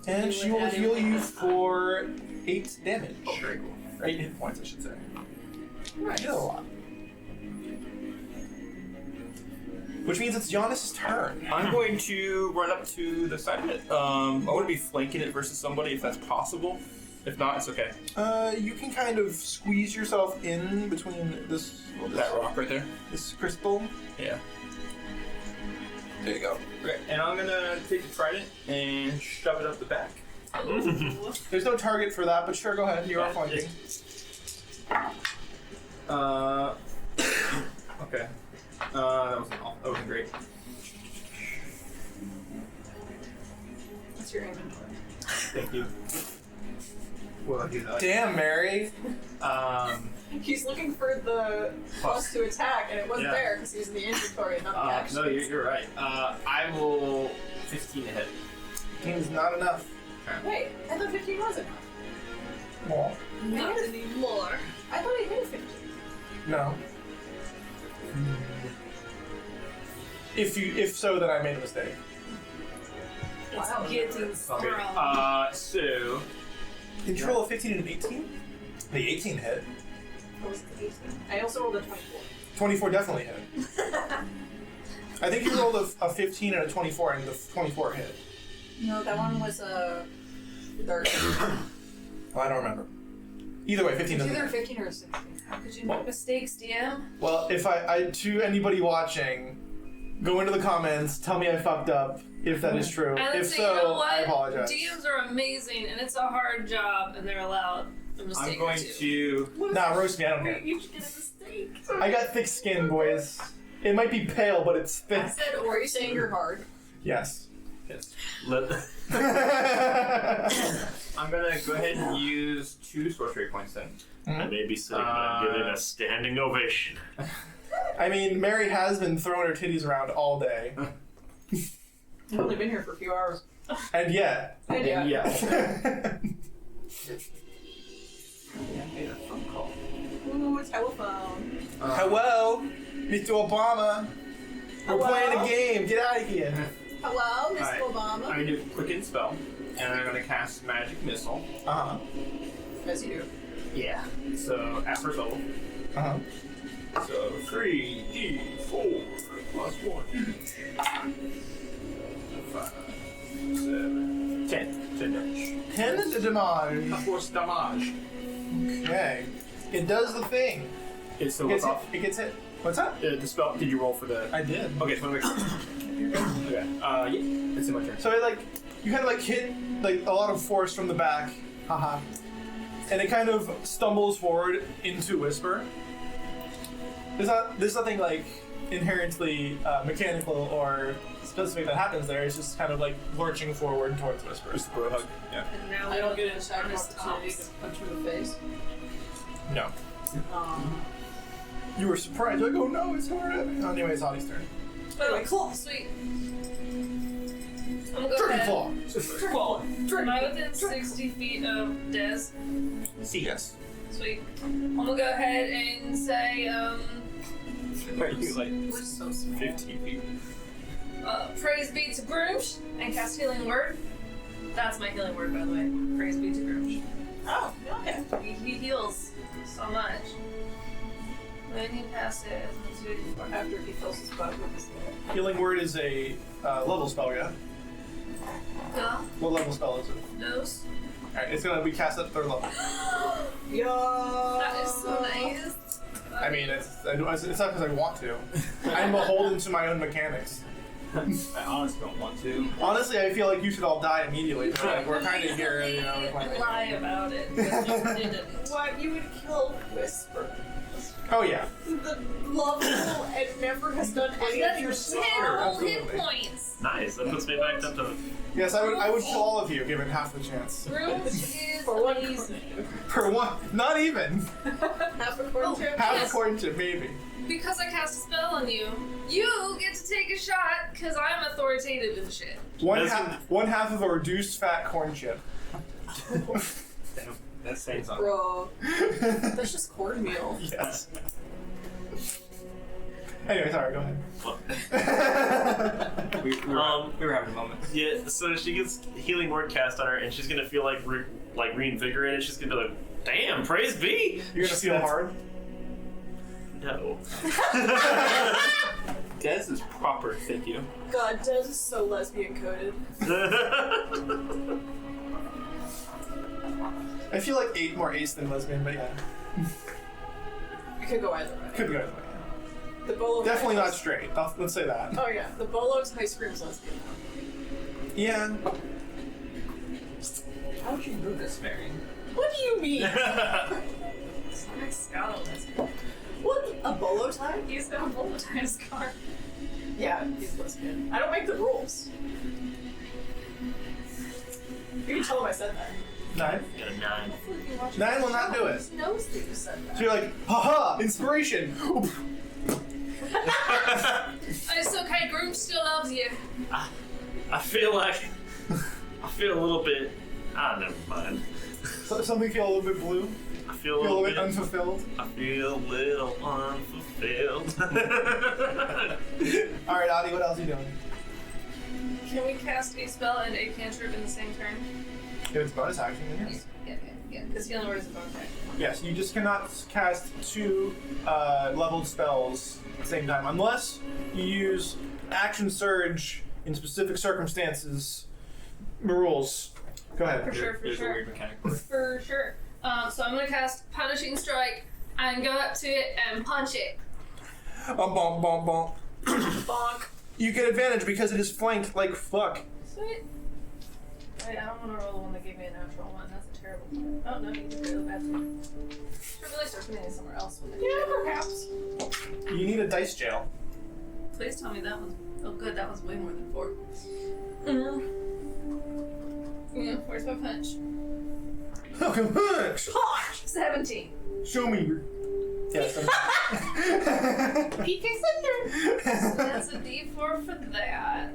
And You she would will add heal in- you for 8 damage. Very cool. Or 8 hit points, I should say. Right. You did a lot. Which means it's Giannis' turn. I'm going to run up to the side of it. I want to be flanking it versus somebody if that's possible. If not, it's okay. You can kind of squeeze yourself in between That rock right there? this crystal. Yeah. There you go. Okay, and I'm gonna take the trident and shove it up the back. There's no target for that, but sure, go ahead. You are flanking. Okay. That wasn't great. What's your inventory? Thank you. Will I do that? Damn, Mary. He's looking for the plus to attack, and it wasn't Yeah. there because he's in the inventory and not the action. No, you're right. I will 15 to hit. 15 is not enough. Wait, I thought 15 was enough. Well, Not anymore. I thought I hit a 15. no. If so, then I made a mistake. Wow. It's getting Okay. strong. So Control of 15 and 18? The 18 hit. What was the 18? I also rolled a 24. 24 definitely hit. I think you rolled a 15 and a 24, and the 24 hit. No, that one was a 30. Well, I don't remember. Either way, 15 It's doesn't either hit. 15 or 16. How could you make mistakes, DM? Well, if I to anybody watching, go into the comments, tell me I fucked up, if that is true. And then If say, so, you know what? I apologize. DMs are amazing, and it's a hard job, and they're allowed a mistake I'm going or two. to. Nah, roast me, I don't care. You should get a mistake. I got thick skin, boys. It might be pale, but it's I thick. said, or are you saying you're hard? Yes. Let, I'm gonna go ahead and use 2 sorcery points then. I may be sitting, but I'm giving a standing ovation. I mean, Mary has been throwing her titties around all day. I've only been here for a few hours. And yet. And yeah. Yeah. I made a phone call. Ooh, telephone. Hello, Mr. Obama. We're Hello? playing a game. Get out of here. Hello, Mr. Alright. Obama. I'm gonna do a quicken spell, and I'm gonna cast magic missile. Uh-huh. As you do. Yeah. So at first level. Uh-huh. So 3d4 plus 1. 5, 7, 10. 10 damage. 10 to damage. Force damage. Okay. It does the thing. It's the It gets hit. off. It gets hit. What's that? The spell. Did you roll for the? I did. Okay, so I'm gonna make Okay. Yeah. It's in my turn. So it you kind of hit a lot of force from the back. Haha. And it kind of stumbles forward into Whisper. There's nothing inherently mechanical or specific that happens there. It's just kind of lurching forward towards Whisper. Just a bro hug. Yeah. And now I don't get an attack bonus opportunity to tops. punch him in the face. No. Um, You were surprised. You're like, oh no, it's hard. Anyway, it's Audie's turn. Oh, cool. Sweet. I'm gonna go Dragon ahead. Claw. Am I within 60 feet of Des? See, yes. Sweet. I'm gonna go ahead and say, Are you we're so small. 15 feet? praise be to Grooms and cast Healing Word. That's my healing word, by the way. Praise be to Grooms. Oh, okay. He heals so much. Then he passes into After he fills his butt with his little. Healing Word is a level spell, yeah? Duh. What level spell is it? Nose. Alright, it's gonna be cast at 3rd level. Yo! That is so nice. I mean, it's not because I want to. I'm beholden to my own mechanics. I honestly don't want to. Honestly, I feel like you should all die immediately. But we're kind of here, Usually lie about it, but you didn't. What? You would kill Whisper. Oh yeah. The lovable and never has done any of your That's 10 stuff. whole hit absolutely. points. Nice. That puts me back up to. Yes, I would kill all of you given half the chance. Grooms is For one amazing. Per one, not even. Half a corn chip. Half Yes. a coin chip, maybe. Because I cast a spell on you, you get to take a shot because I'm authoritative and shit. One half of a reduced fat corn chip. Damn, that saves on. Bro. That's just cornmeal. Yes. Anyway, sorry, go ahead. We were having a moment. Yeah. So she gets Healing Word cast on her, and she's gonna feel reinvigorated. She's gonna be like, "Damn, praise be." You're gonna feel hard? No. Des is proper, thank you. God, Des is so lesbian coded. I feel like 8 more ace than lesbian, but yeah. It could go either way. Could be either way. The Bolo. Definitely not straight. Let's say that. Oh yeah, the Bolo's high scream's lesbian. Yeah. How would you move this, Mary? What do you mean? It's like Scott. What? A Bolo type? He's got a bullet in his car. Yeah, he's lesbian. I don't make the rules. You can tell him I said that. 9. Got a 9. 9 will not do it. He knows that you said that. So you're like, haha, inspiration. It's okay, Groom still loves you. I feel a little bit. Never mind. So something feel a little bit blue. I feel a Feel a little little bit bit. unfulfilled. I feel a little unfulfilled. All right, Adi, what else are you doing? Can we cast a spell and a cantrip in the same turn? If it's bonus action, then yes. Yeah. Because healing word is a bonus action. Yes, you just cannot cast 2 leveled spells at the same time unless you use action surge in specific circumstances. Rules. Go ahead. For sure. There's a weird mechanic for it. For sure. So I'm gonna cast Punishing Strike and go up to it and punch it. Bonk, bonk, bonk. Bonk. You get advantage because it is flanked like fuck. Sweet. Wait, I don't want to roll the one that gave me a natural one. That's a terrible one. Oh no, you did really bad too. Should really start putting it somewhere else when they Yeah, perhaps. You need a dice jail. Please tell me that was. Oh good, that was way more than 4. Yeah, where's my punch? Okay, punch. 17. Show me your. Yes. PK Cinder. So that's a D4 for that.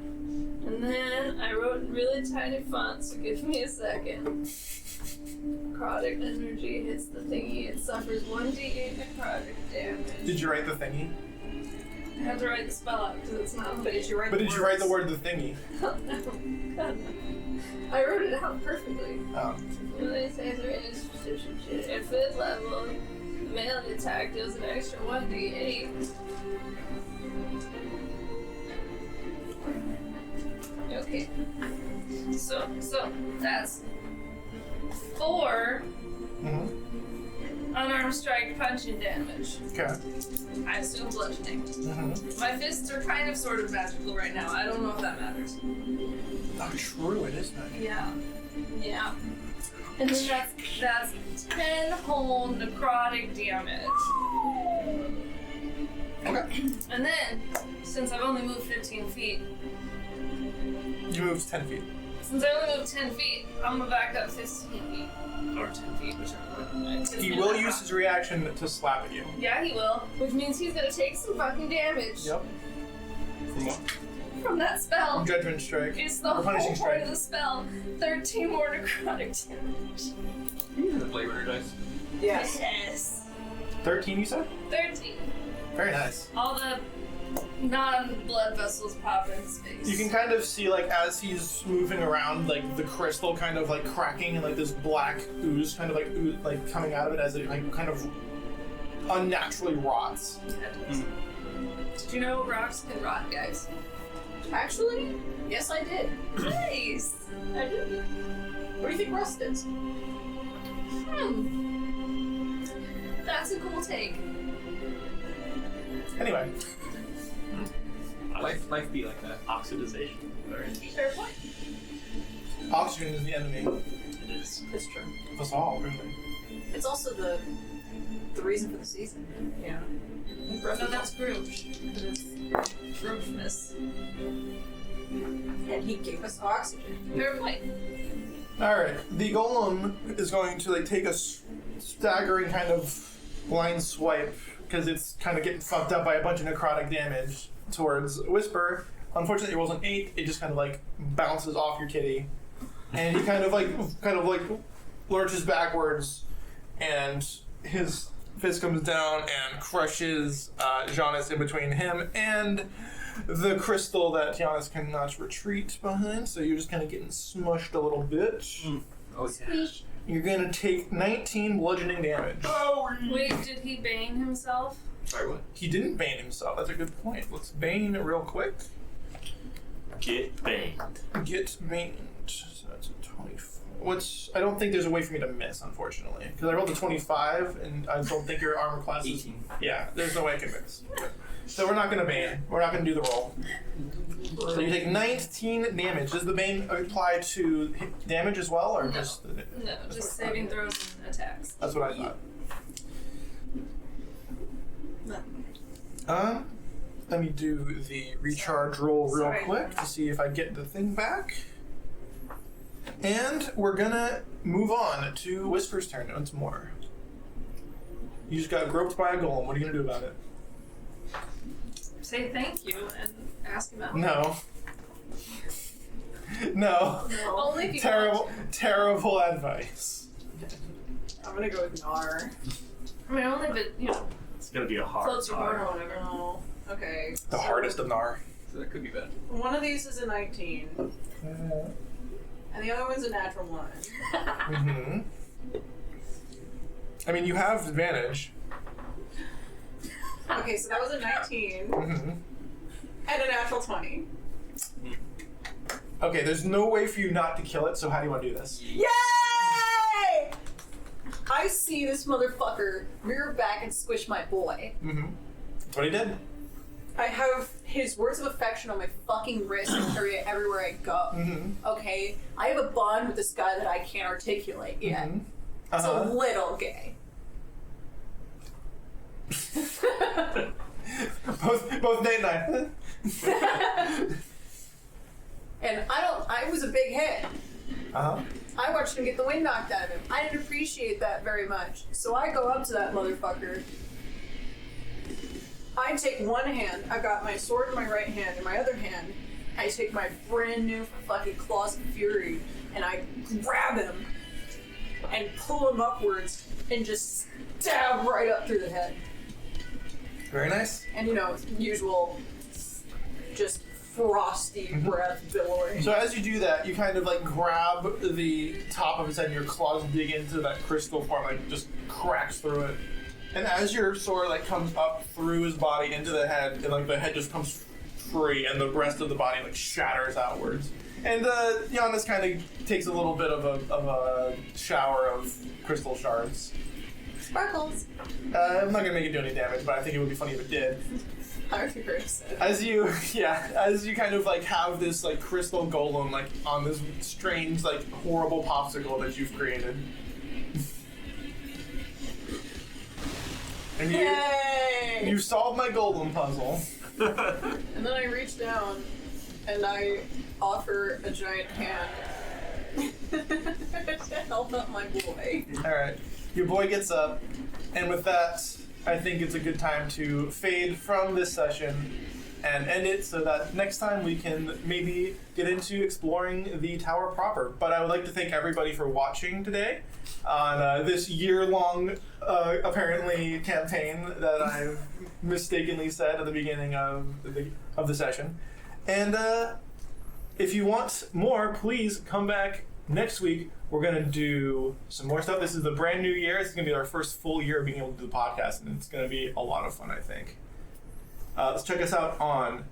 And then I wrote in really tiny font, so give me a second. Necrotic energy hits the thingy. It suffers 1d8 necrotic damage. Did you write the thingy? I had to write the spell out because it's not. But did you write But the did you write the word the thingy? Oh, no. God, no. I wrote it out perfectly. Oh. When they say they're in at 5th level, the melee attack deals an extra 1d8. Okay. So that's 4 Mm-hmm. unarmed strike punching damage. Okay. I assume bludgeoning. Mm-hmm. My fists are kind of sort of magical right now. I don't know if that matters. Oh, true, it is magic. Yeah. Yeah. And then that's 10 whole necrotic damage. Okay. And then, since I've only moved 15 feet, You moved 10 feet. since I only moved 10 feet, I'm gonna back up 15 feet. Or 10 feet, whichever one. He will use his reaction to slap at you. Yeah, he will. Which means he's gonna take some fucking damage Yep. From what? from that spell. Judgment strike. It's the Or whole punishing point strike. of the spell. 13 more necrotic damage. The blade runner dice. Yes. Yes. 13, you said? 13. Very nice. All the non-blood vessels pop in his face. You can kind of see, like, as he's moving around, like, the crystal kind of, like, cracking and, like, this black ooze kind of, like coming out of it as it, like, kind of unnaturally rots. Did you know rocks can rot, guys? Actually, yes, I did. Nice. I did. What do you think rust is? That's a cool take. Anyway. Life be like that. Oxidization. Very interesting. Fair point. Oxygen is the enemy It is. It's true. of us all, really. It's also the reason for the season. Yeah. No, that's Grooge. It is Groogeness. And he gave us oxygen. Fair point. Alright, the golem is going to, like, take a staggering kind of blind swipe, because it's kind of getting fucked up by a bunch of necrotic damage towards Whisper. Unfortunately, it rolls an 8, it just kind of, like, bounces off your kitty. And he kind of lurches backwards, and his fist comes down and crushes Giannis in between him and the crystal that Giannis cannot retreat behind, so you're just kind of getting smushed a little bit. Oh yeah. You're gonna take 19 bludgeoning damage. Wait, did he bane himself? Sorry, what? He didn't bane himself, that's a good point. Let's bane real quick. Get banged. Get baned. So that's a 24. I don't think there's a way for me to miss, unfortunately. Because I rolled a 25, and I don't think your armor class is... 18. Yeah, there's no way I can miss. So we're not going to bane. We're not going to do the roll. So you take 19 damage. Does the bane apply to hit damage as well, or No. just... No, just saving throws and attacks. That's what I thought. Let me do the recharge roll real Sorry. quick to see if I get the thing back. And we're gonna move on to Whisper's turn once more. You just got groped by a golem. What are you gonna do about it? Say thank you and ask him out. No. No. Only if you Terrible advice. I'm gonna go with Gnar. I mean, only if it, It's gonna be a hard floats your boat or time. whatever. Oh, okay. The hardest of Nar. So that could be bad. One of these is a 19, and the other one's a natural 1. Mm-hmm. I mean, you have advantage. Okay, so that was a 19 Mm-hmm. and a natural 20. Okay, there's no way for you not to kill it, so how do you want to do this? Yay! I see this motherfucker rear back and squish my boy. Mm-hmm. That's what he did. I have his words of affection on my fucking wrist and carry it everywhere I go. Mm-hmm. Okay? I have a bond with this guy that I can't articulate yet. Mm-hmm. It's a little gay. both Nate and I. And I was a big hit. Uh-huh. I watched him get the wind knocked out of him. I didn't appreciate that very much. So I go up to that motherfucker. I take one hand, I've got my sword in my right hand, in my other hand, I take my brand new fucking Claws of Fury and I grab him and pull him upwards and just stab right up through the head. Very nice. And usual, just frosty breath billowing. So as you do that, you kind of like grab the top of his head and your claws dig into that crystal form, like just cracks through it. And as your sword like comes up through his body into the head, and like the head just comes free and the rest of the body like shatters outwards. And Giannis kind of takes a little bit of a shower of crystal shards. Sparkles. I'm not gonna make it do any damage, but I think it would be funny if it did. I would be very upset. As you kind of like have this like crystal golem like on this strange like horrible popsicle that you've created. And Yay! you solved my golem puzzle. And then I reach down and I offer a giant hand to help out my boy. Alright. Your boy gets up, and with that, I think it's a good time to fade from this session and end it so that next time we can maybe get into exploring the tower proper. But I would like to thank everybody for watching today on this year-long, apparently, campaign that I've mistakenly said at the beginning of the session. And if you want more, please come back next week. We're going to do some more stuff. This is the brand new year. It's going to be our first full year of being able to do the podcast, and it's going to be a lot of fun, I think. Let's check us out on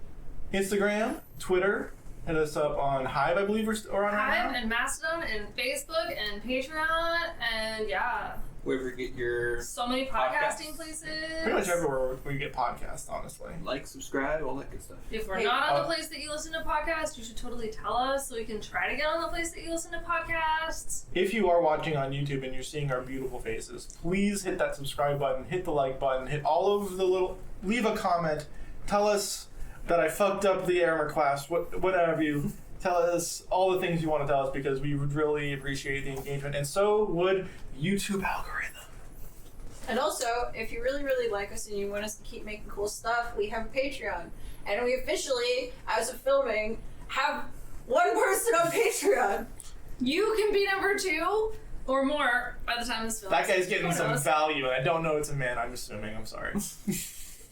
Instagram, Twitter. Hit us up on Hive, I believe, or on Hive and Mastodon and Facebook and Patreon and yeah. Wherever you get your So many podcasting places. Pretty much everywhere where you get podcasts, honestly. like, subscribe, all that good stuff. If we're not on the place that you listen to podcasts, you should totally tell us so we can try to get on the place that you listen to podcasts. If you are watching on YouTube and you're seeing our beautiful faces, please hit that subscribe button, hit the like button, hit all of the little, leave a comment, tell us that I fucked up the armor class, whatever you, tell us all the things you want to tell us because we would really appreciate the engagement, and so would YouTube algorithm. And also, if you really, really like us and you want us to keep making cool stuff, we have a Patreon. And we officially, as of filming, have one person on Patreon. You can be number 2 or more by the time this films. That guy's getting Who some knows? value, and I don't know it's a man, I'm assuming, I'm sorry.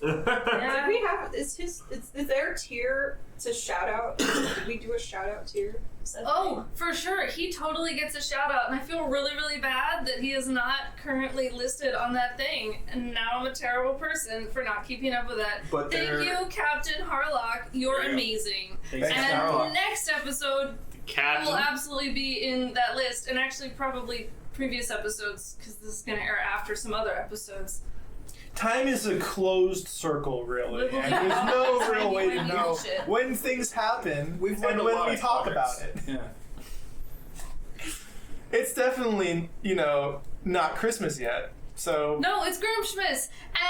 Yeah. Did we have, is there a tier to shout out? Did we do a shout out tier? Oh, for sure. He totally gets a shout out, and I feel really, really bad that he is not currently listed on that thing. And now I'm a terrible person for not keeping up with that. But Thank they're- you, Captain Harlock. You're There you go. amazing. Thanks, And Harlock. next episode will Captain. absolutely be in that list, and actually probably previous episodes, because this is going to air after some other episodes. Time is a closed circle, really, Little and there's no tiny real way to tiny know shit. when things happen We've learned and a when lot we of talk progress. about it. Yeah. It's definitely, not Christmas yet, so... No, it's Groomschmiss.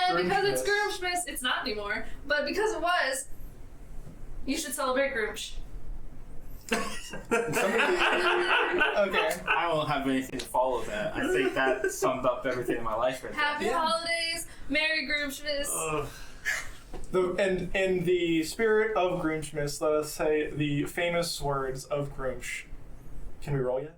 And because it's Groomschmiss. Groomschmiss, it's not anymore. But because it was, you should celebrate Groomsch. Okay. I won't have anything to follow that. I think that summed up everything in my life right Happy Yeah. holidays, Merry Groomschmiss. In the spirit of Groomschmiss, let us say the famous words of Groomsch. Can we roll yet?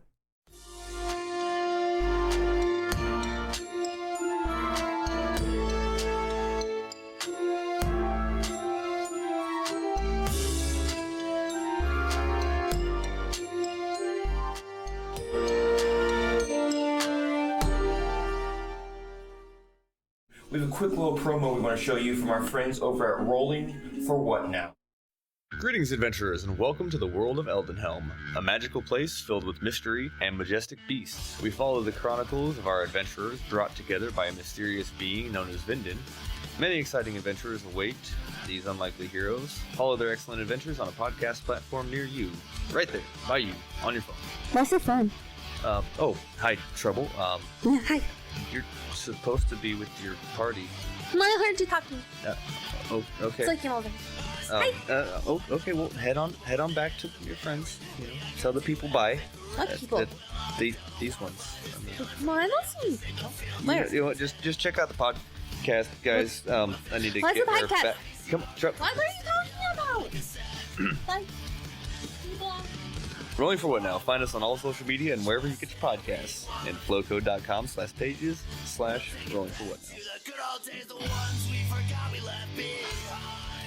We have a quick little promo we want to show you from our friends over at Rolling for What Now. Greetings, adventurers, and welcome to the world of Eldenhelm, a magical place filled with mystery and majestic beasts. We follow the chronicles of our adventurers brought together by a mysterious being known as Vindon. Many exciting adventures await these unlikely heroes. Follow their excellent adventures on a podcast platform near you, right there, by you, on your phone. What's the phone? Hi, Trouble. Yeah, hi. You're supposed to be with your party. I heard you talking. Okay. It's like all there. Okay. Well, head on back to your friends. Tell the people bye. What people? These ones. No, I don't see. Where? You know what, just check out the podcast, guys. I need to What's get the her podcast? back. Come on, What are you talking about? Bye. Bye. Rolling for What Now? Find us on all social media and wherever you get your podcasts. And flowcode.com/pages/rolling for what now. The good old days, the ones we forgot we left behind.